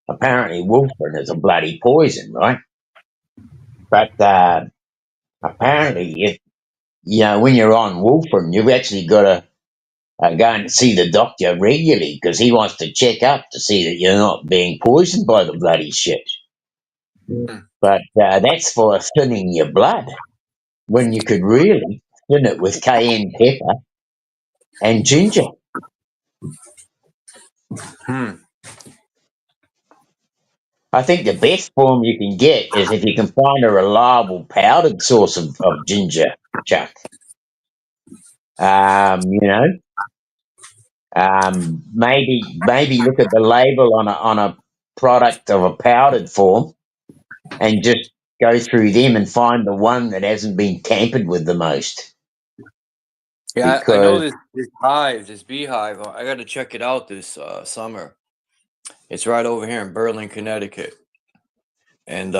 Apparently, wolfrin is a bloody poison, right? But apparently, when you're on wolfrin, you've actually got to go and see the doctor regularly because he wants to check up to see that you're not being poisoned by the bloody shit. But that's for thinning your blood when you could really thin it with cayenne pepper and ginger. I think the best form you can get is if you can find a reliable powdered source of ginger, Chuck. Maybe look at the label on a product of a powdered form and just go through them and find the one that hasn't been tampered with the most. Yeah, I know this beehive. I got to check it out this summer. It's right over here in Berlin, Connecticut. And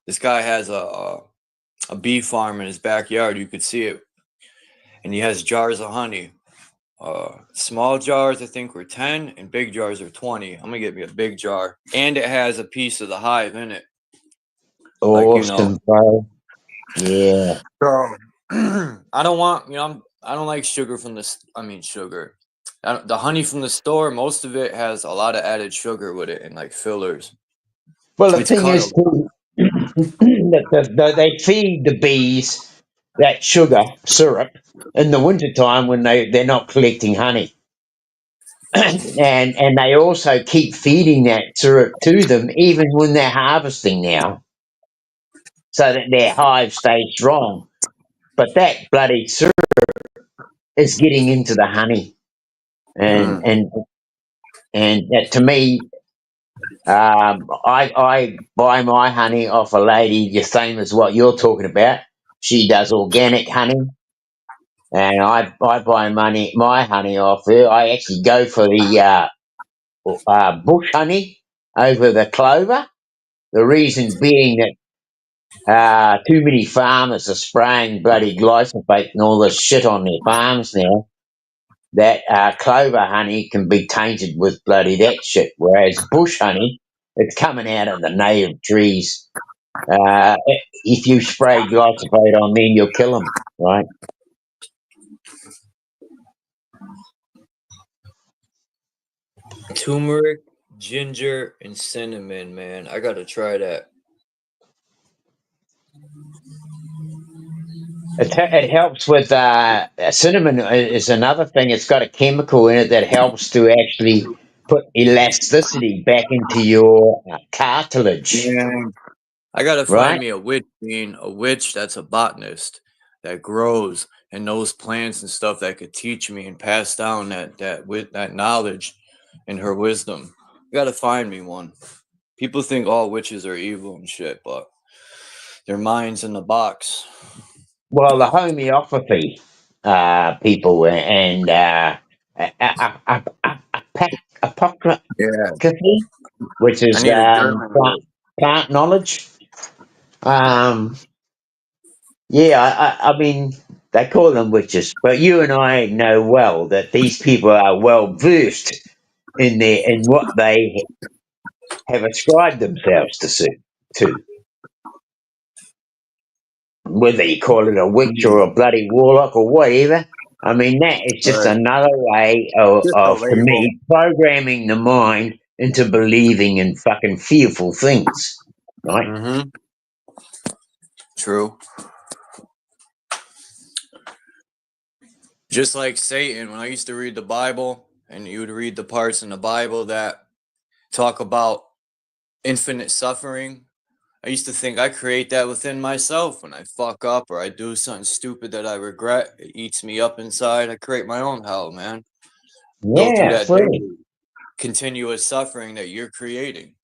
this guy has a bee farm in his backyard. You could see it. And he has jars of honey. Small jars, I think, were 10, and big jars are 20. I'm going to get me a big jar. And it has a piece of the hive in it. Awesome, bro. Yeah. So, I don't want, I don't like sugar from sugar. The honey from the store, most of it has a lot of added sugar with it and like fillers. Well, the thing is, that they feed the bees that sugar syrup in the wintertime when they're not collecting honey. and they also keep feeding that syrup to them even when they're harvesting now, so that their hive stays strong. But that bloody syrup is getting into the honey. And to me, I buy my honey off a lady the same as what you're talking about. She does organic honey, and I buy my honey off her. I actually go for the bush honey over the clover. The reason being that too many farmers are spraying bloody glyphosate and all this shit on their farms now, that clover honey can be tainted with bloody that shit, whereas bush honey, it's coming out of the native trees. If you spray glyphosate on them, you'll kill them, right? Turmeric, ginger, and cinnamon, man. I got to try that. It helps with cinnamon is another thing. It's got a chemical in it that helps to actually put elasticity back into your cartilage. Yeah. I gotta find me a witch, a witch that's a botanist that grows and knows plants and stuff that could teach me and pass down that knowledge and her wisdom. I gotta find me one. People think all witches are evil and shit, but their mind's in the box. Well, the homeopathy people and apocryphy, which is plant knowledge. I mean, they call them witches, but you and I know well that these people are well versed in what they have ascribed themselves to. Whether you call it a witch or a bloody warlock or whatever, I mean, that is just another way of to me, programming the mind into believing in fucking fearful things, right? Mm-hmm. True. Just like Satan, when I used to read the Bible, and you would read the parts in the Bible that talk about infinite suffering, I used to think I create that within myself. When I fuck up or I do something stupid that I regret, it eats me up inside. I create my own hell, man. Yeah, continuous suffering that you're creating.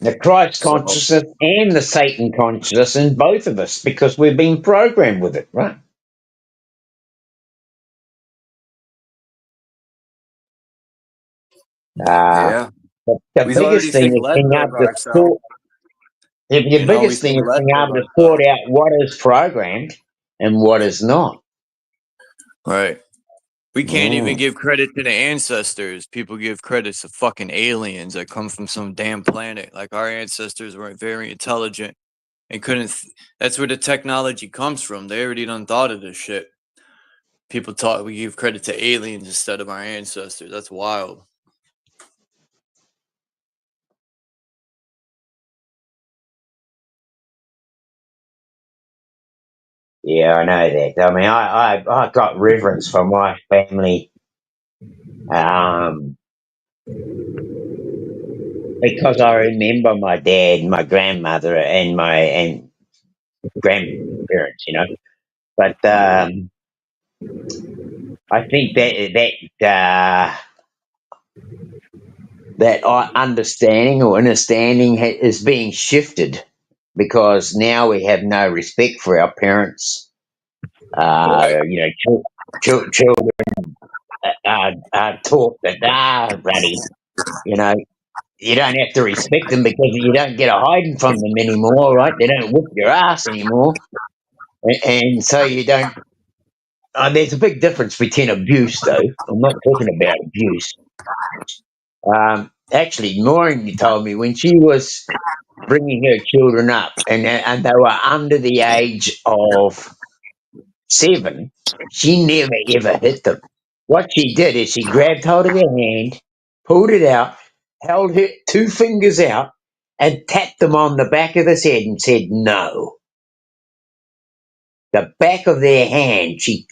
The Christ So, consciousness and the Satan consciousness in both of us, because we've been programmed with it, right? yeah, The we've already biggest thing think is less being of able to ourselves. the You know, we biggest thing think is less being of able to sort ourselves. out what is programmed and what is not. Right. We can't even Mm. give credit to the ancestors. People give credit to fucking aliens that come from some damn planet. Like our ancestors were very intelligent and couldn't. That's where the technology comes from. They already done thought of this shit. People talk. We give credit to aliens instead of our ancestors. That's wild. Yeah, I know that. I mean, I got reverence for my family, because I remember my dad, my grandmother, and my grandparents. You know, but I think that our understanding or understanding is being shifted, because now we have no respect for our parents. Right. You know, children are taught that bloody, you know, you don't have to respect them because you don't get a hiding from them anymore, right? They don't whip your ass anymore, and so you don't. There's a big difference between abuse, though. I'm not talking about abuse. Actually, Maureen told me when she was bringing her children up, and they were under the age of 7, she never ever hit them. What she did is she grabbed hold of their hand, pulled it out, held her 2 fingers out, and tapped them on the back of the head and said, "No." The back of their hand. She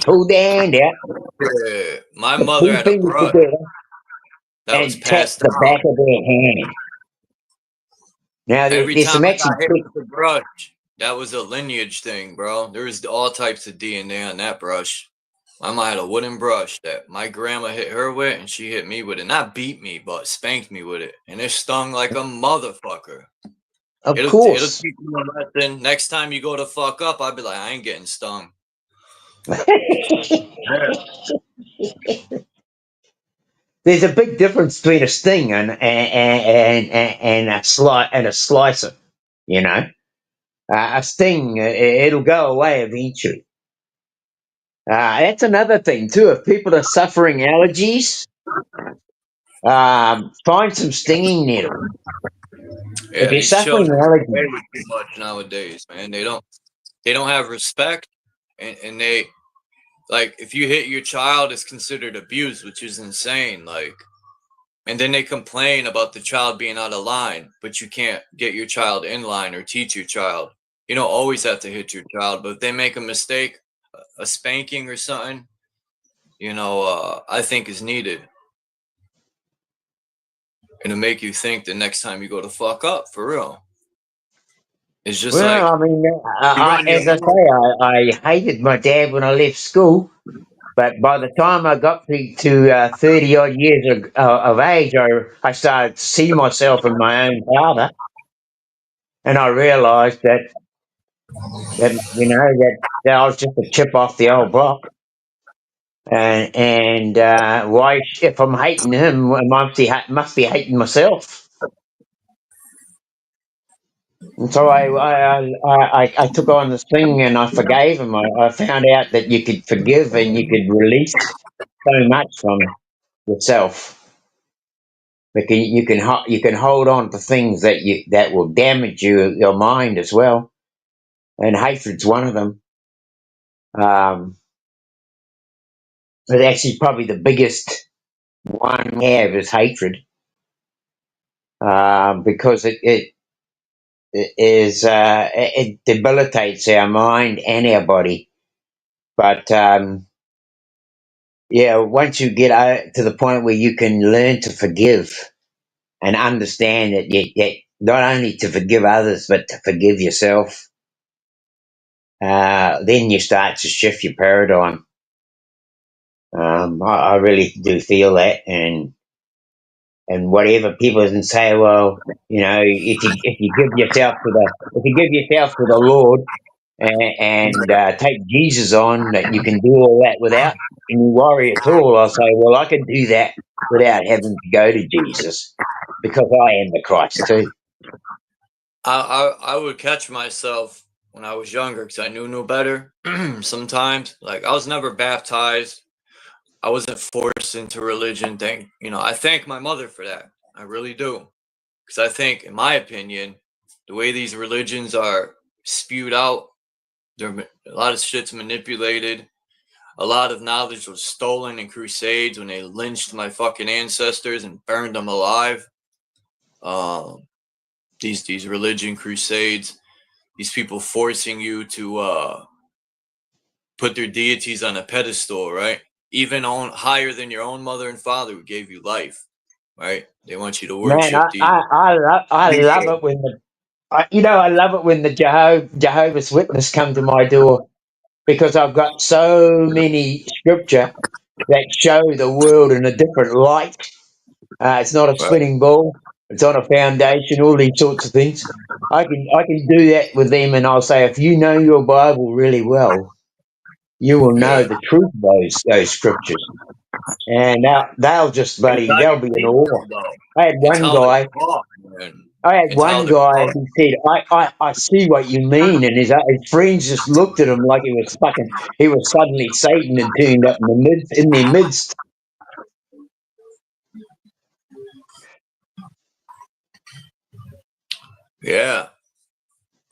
pulled their hand out, Yeah. My put mother 2 had a fingers brush together, that was and tapped passed the down. back of their hand. Now, Every there's time some I actually. got hit with the brush, that was a lineage thing, bro. There was all types of DNA on that brush. My mom had a wooden brush that my grandma hit her with, and she hit me with it. Not beat me, but spanked me with it, and it stung like a motherfucker. Of It'll course. teach you a lesson. Next time you go to fuck up, I'll be like, I ain't getting stung. There's a big difference between a sting and a slicer. You know, a sting, it'll go away eventually. That's another thing too. If people are suffering allergies, find some stinging needle. Yeah, If you're these suffering children play allergies, with too much nowadays, man. They don't have respect, and they like if you hit your child, it's considered abuse, which is insane. Like, and then they complain about the child being out of line, but you can't get your child in line or teach your child. You don't always have to hit your child, but if they make a mistake, a spanking or something, I think is needed. And to make you think the next time you go to fuck up, for real. It's just like, well, I mean, you run your as I say, I hated my dad when I left school. But by the time I got to 30 odd years of age, I started to see myself in my own father, and I realised that that I was just a chip off the old block. And why, if I'm hating him, I must be hating myself. And so I took on this thing and I forgave him. I found out that you could forgive and you could release so much from yourself. You can hold on to things that will damage your mind as well, and hatred's one of them. But actually, probably the biggest one we have is hatred, because it debilitates our mind and our body. But once you get to the point where you can learn to forgive and understand that not only to forgive others but to forgive yourself, then you start to shift your paradigm. I really do feel that, and and whatever people can say, well, if you give yourself to the Lord and take Jesus on, that you can do all that without any worry at all. I'll say, well, I can do that without having to go to Jesus because I am the Christ too. I would catch myself when I was younger because I knew no better. Sometimes, like, I was never baptized. I wasn't forced into religion. I thank my mother for that. I really do. Because I think, in my opinion, the way these religions are spewed out, a lot of shit's manipulated. A lot of knowledge was stolen in crusades when they lynched my fucking ancestors and burned them alive. These religion crusades, these people forcing you to put their deities on a pedestal, right? Even higher than your own mother and father who gave you life, right? They want you to worship Man, I love it when I love it when the Jehovah's Witness come to my door because I've got so many scripture that show the world in a different light. It's not a spinning ball. It's on a foundation, all these sorts of things. I can do that with them, and I'll say, if you know your Bible really well, you will know the truth of those scriptures. And they'll be in awe. I had one guy who said, I see what you mean, and his friends just looked at him like he was suddenly Satan and turned up in their midst. Yeah.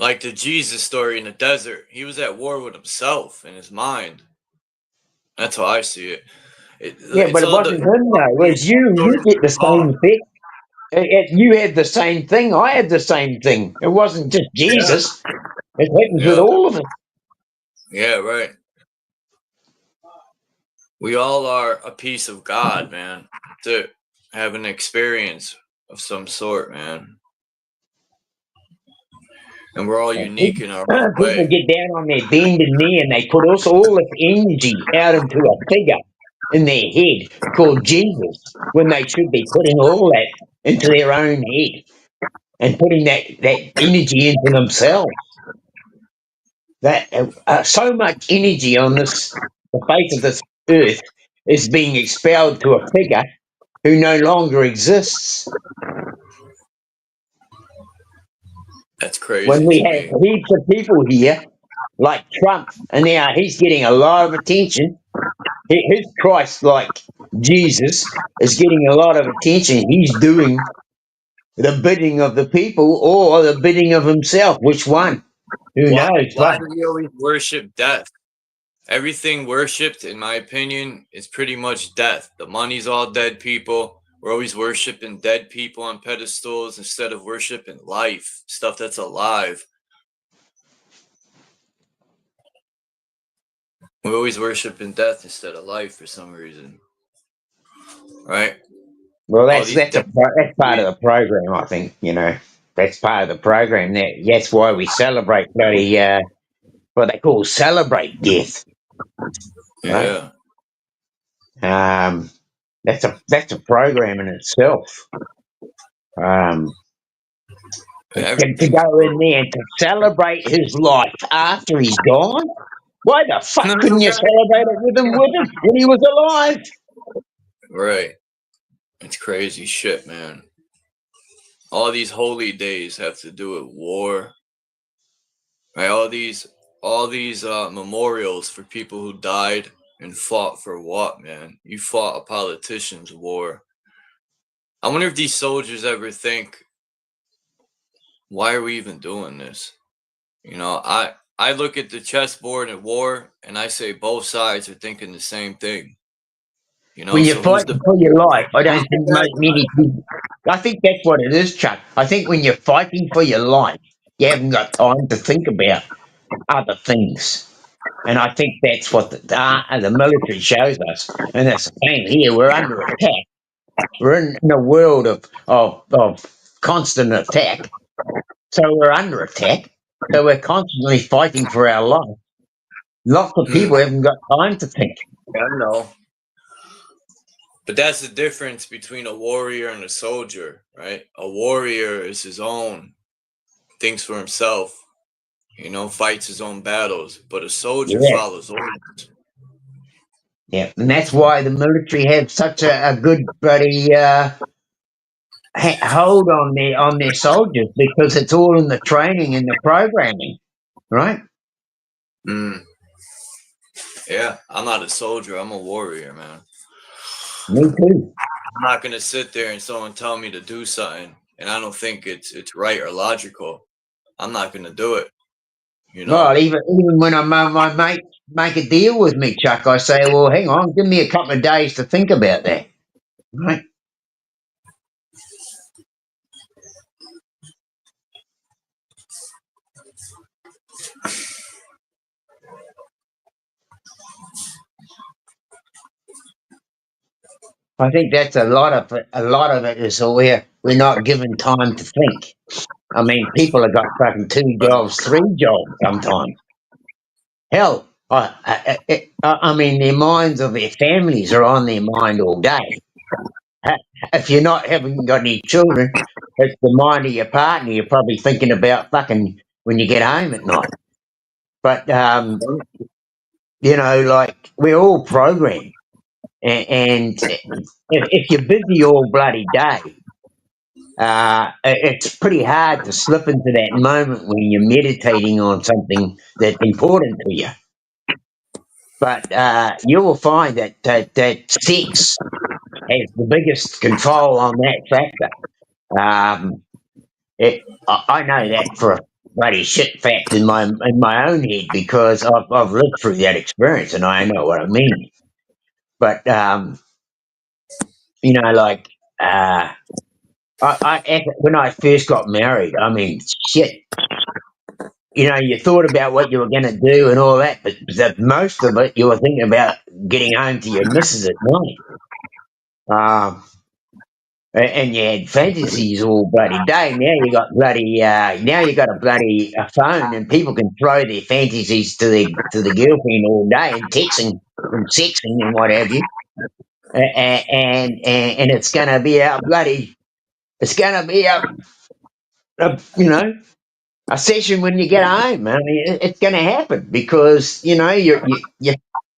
Like the Jesus story in the desert. He was at war with himself in his mind. That's how I see it. But it wasn't him though. It was you. You get the same thing. You had the same thing. I had the same thing. It wasn't just Jesus. It happens with all of us. Yeah, right. We all are a piece of God, man. To have an experience of some sort, man. And we're all unique in our own way. People get down on their bended knee and they put all this energy out into a figure in their head called Jesus when they should be putting all that into their own head and putting that energy into themselves. That so much energy on the face of this earth is being expelled to a figure who no longer exists. That's crazy. When we have heaps of people here, like Trump, and now he's getting a lot of attention. His Christ, like Jesus, is getting a lot of attention. He's doing the bidding of the people or the bidding of himself. Which one? Who knows? Why do we always worship death? Everything worshipped, in my opinion, is pretty much death. The money's all dead people. We're always worshiping dead people on pedestals instead of worshiping life, stuff that's alive. We're always worshiping death instead of life for some reason, right? Well, that's part of the program, I think. That's part of the program. That's why we celebrate bloody what they call celebrate death. Yeah. Right? That's a program in itself. To go in there and to celebrate his life after he's gone. Why the fuck couldn't you celebrate it with him when he was alive? Right. It's crazy shit, man. All these holy days have to do with war. Right? All these memorials for people who died and fought for what, man? You fought a politician's war. I wonder if these soldiers ever think, why are we even doing this? I look at the chessboard at war and I say both sides are thinking the same thing. When you're fighting for your life, I don't think many people. I think that's what it is, Chuck. I think when you're fighting for your life, you haven't got time to think about other things. And I think that's what the military shows us. And that's the same here. We're under attack. We're in a world of constant attack. So we're under attack. So we're constantly fighting for our life. Lots of people haven't got time to think. I know. But that's the difference between a warrior and a soldier, right? A warrior is his own, thinks for himself, fights his own battles. But a soldier follows orders. Yeah, and that's why the military have such a good bloody hold on their soldiers, because it's all in the training and the programming, right? Yeah, I'm not a soldier. I'm a warrior, man. Me too. I'm not gonna sit there and someone tell me to do something, and I don't think it's right or logical. I'm not gonna do it. Well, even when my mate make a deal with me, Chuck, I say, well, hang on, give me a couple of days to think about that, right? I think that's a lot of it is we're not given time to think. I mean, people have got fucking 2 jobs, 3 jobs sometimes. Hell, I mean, their minds of their families are on their mind all day. If you're not haven't got any children, it's the mind of your partner. You're probably thinking about fucking when you get home at night. But like we're all programmed, and if you're busy all bloody day, it's pretty hard to slip into that moment when you're meditating on something that's important to you. But you will find that sex has the biggest control on that factor. I know that for a bloody shit fact in my own head, because I've lived through that experience and I know what I mean. But when I first got married, I mean, shit. You thought about what you were going to do and all that, but most of it you were thinking about getting home to your missus at night. And you had fantasies all bloody day. Now you got a phone, and people can throw their fantasies to the girlfriend all day and texting and sexing and what have you. And it's going to be a session when you get home. I mean, it's going to happen because you're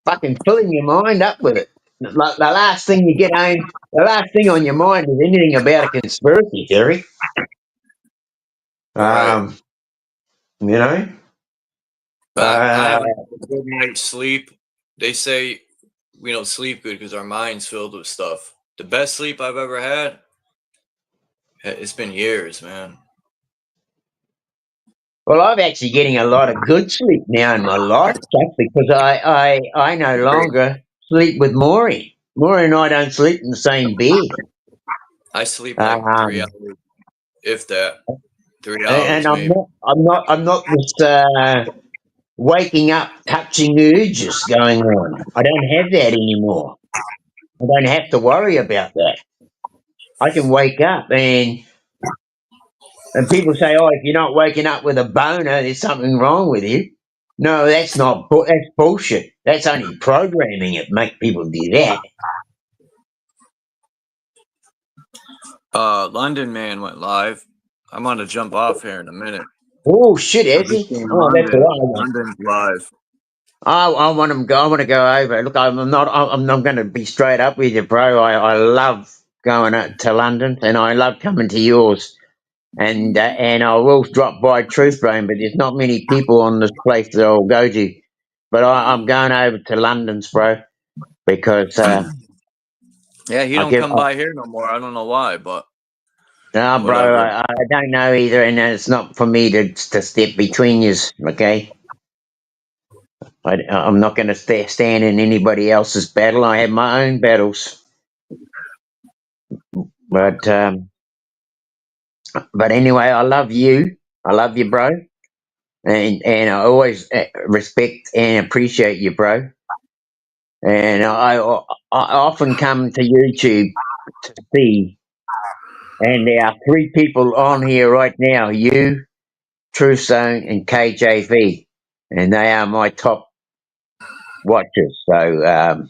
fucking filling your mind up with it. Like the last thing you get home, the last thing on your mind is anything about a conspiracy theory. But I have a good night's sleep. They say we don't sleep good because our mind's filled with stuff. The best sleep I've ever had, it's been years, man. Well, I'm actually getting a lot of good sleep now in my life, Chuck, because I no longer sleep with Maury. Maury and I don't sleep in the same bed. I sleep like 3 hours, if that. 3 hours. And maybe. I'm not this waking up, touching urges going on. I don't have that anymore. I don't have to worry about that. I can wake up and people say, "Oh, if you're not waking up with a boner, there's something wrong with you." No, that's bullshit. That's only programming it. Make people do that. London Man went live. I'm gonna jump off here in a minute. Oh shit, is he? Oh, that's what I want. London's live. I want him. I want to go over. Look, I'm going to be straight up with you, bro. I love going to London, and I love coming to yours. And I will drop by Truth Brain, but there's not many people on this place that I'll go to. But I'm going over to London's, bro, because yeah, he don't come by here no more. I don't know why, but no, bro, I don't know either, and it's not for me to step between yous. Okay, I'm not going to stand in anybody else's battle. I have my own battles, but anyway, I love you. I love you, bro. And I always respect and appreciate you, bro. And I often come to YouTube to see, and there are 3 people on here right now: you, Truth Zone, and KJV, and they are my top watchers. So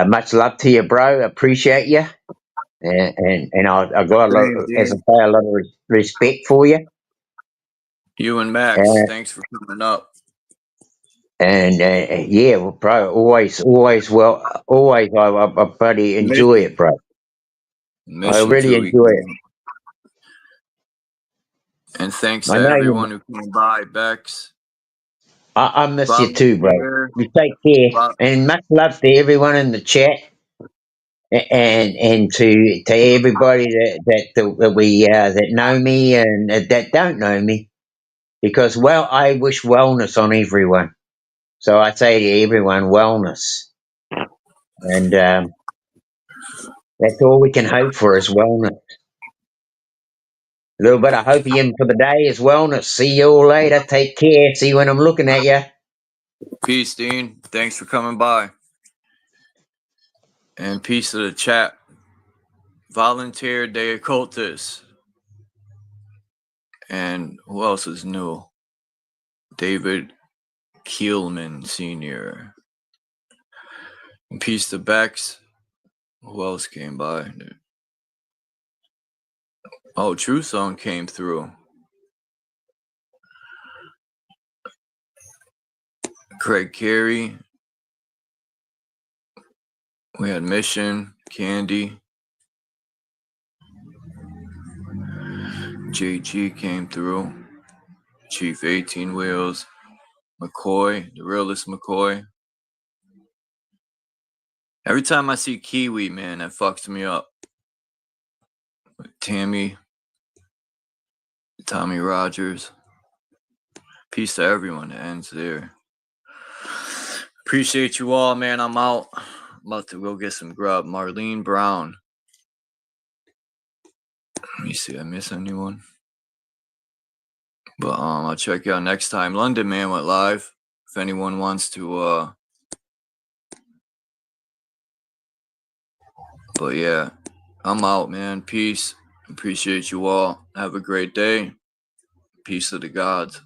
Much love to you, bro. Appreciate you. And I got as I say, a lot of respect for you. You and Max, thanks for coming up. And yeah, well, bro, always, I bloody enjoy it, bro. I really enjoy it. And thanks to everyone who came by, Bex. I miss you too, bro. You take care, and much love to everyone in the chat, and to everybody that we that know me and that don't know me, because I wish wellness on everyone. So I say to everyone, wellness, and that's all we can hope for is wellness. A little bit of hopium for the day is wellness. See you all later. Take care. See you when I'm looking at you. Peace, Dean. Thanks for coming by. And peace to the chat. Volunteer de Occultus. And who else is new? David Keelman Sr. And peace to Bex. Who else came by? Oh, True Song came through. Craig Carey. We had Mission, Candy. JG came through. Chief 18 Wheels. McCoy, the realest McCoy. Every time I see Kiwi, man, that fucks me up. Tammy. Tommy Rogers. Peace to everyone that ends there. Appreciate you all, man. I'm out. I'm about to go get some grub. Marlene Brown. Let me see. I miss anyone? But I'll check you out next time. London Man went live. If anyone wants to but yeah, I'm out, man. Peace. Appreciate you all. Have a great day. Peace to the gods.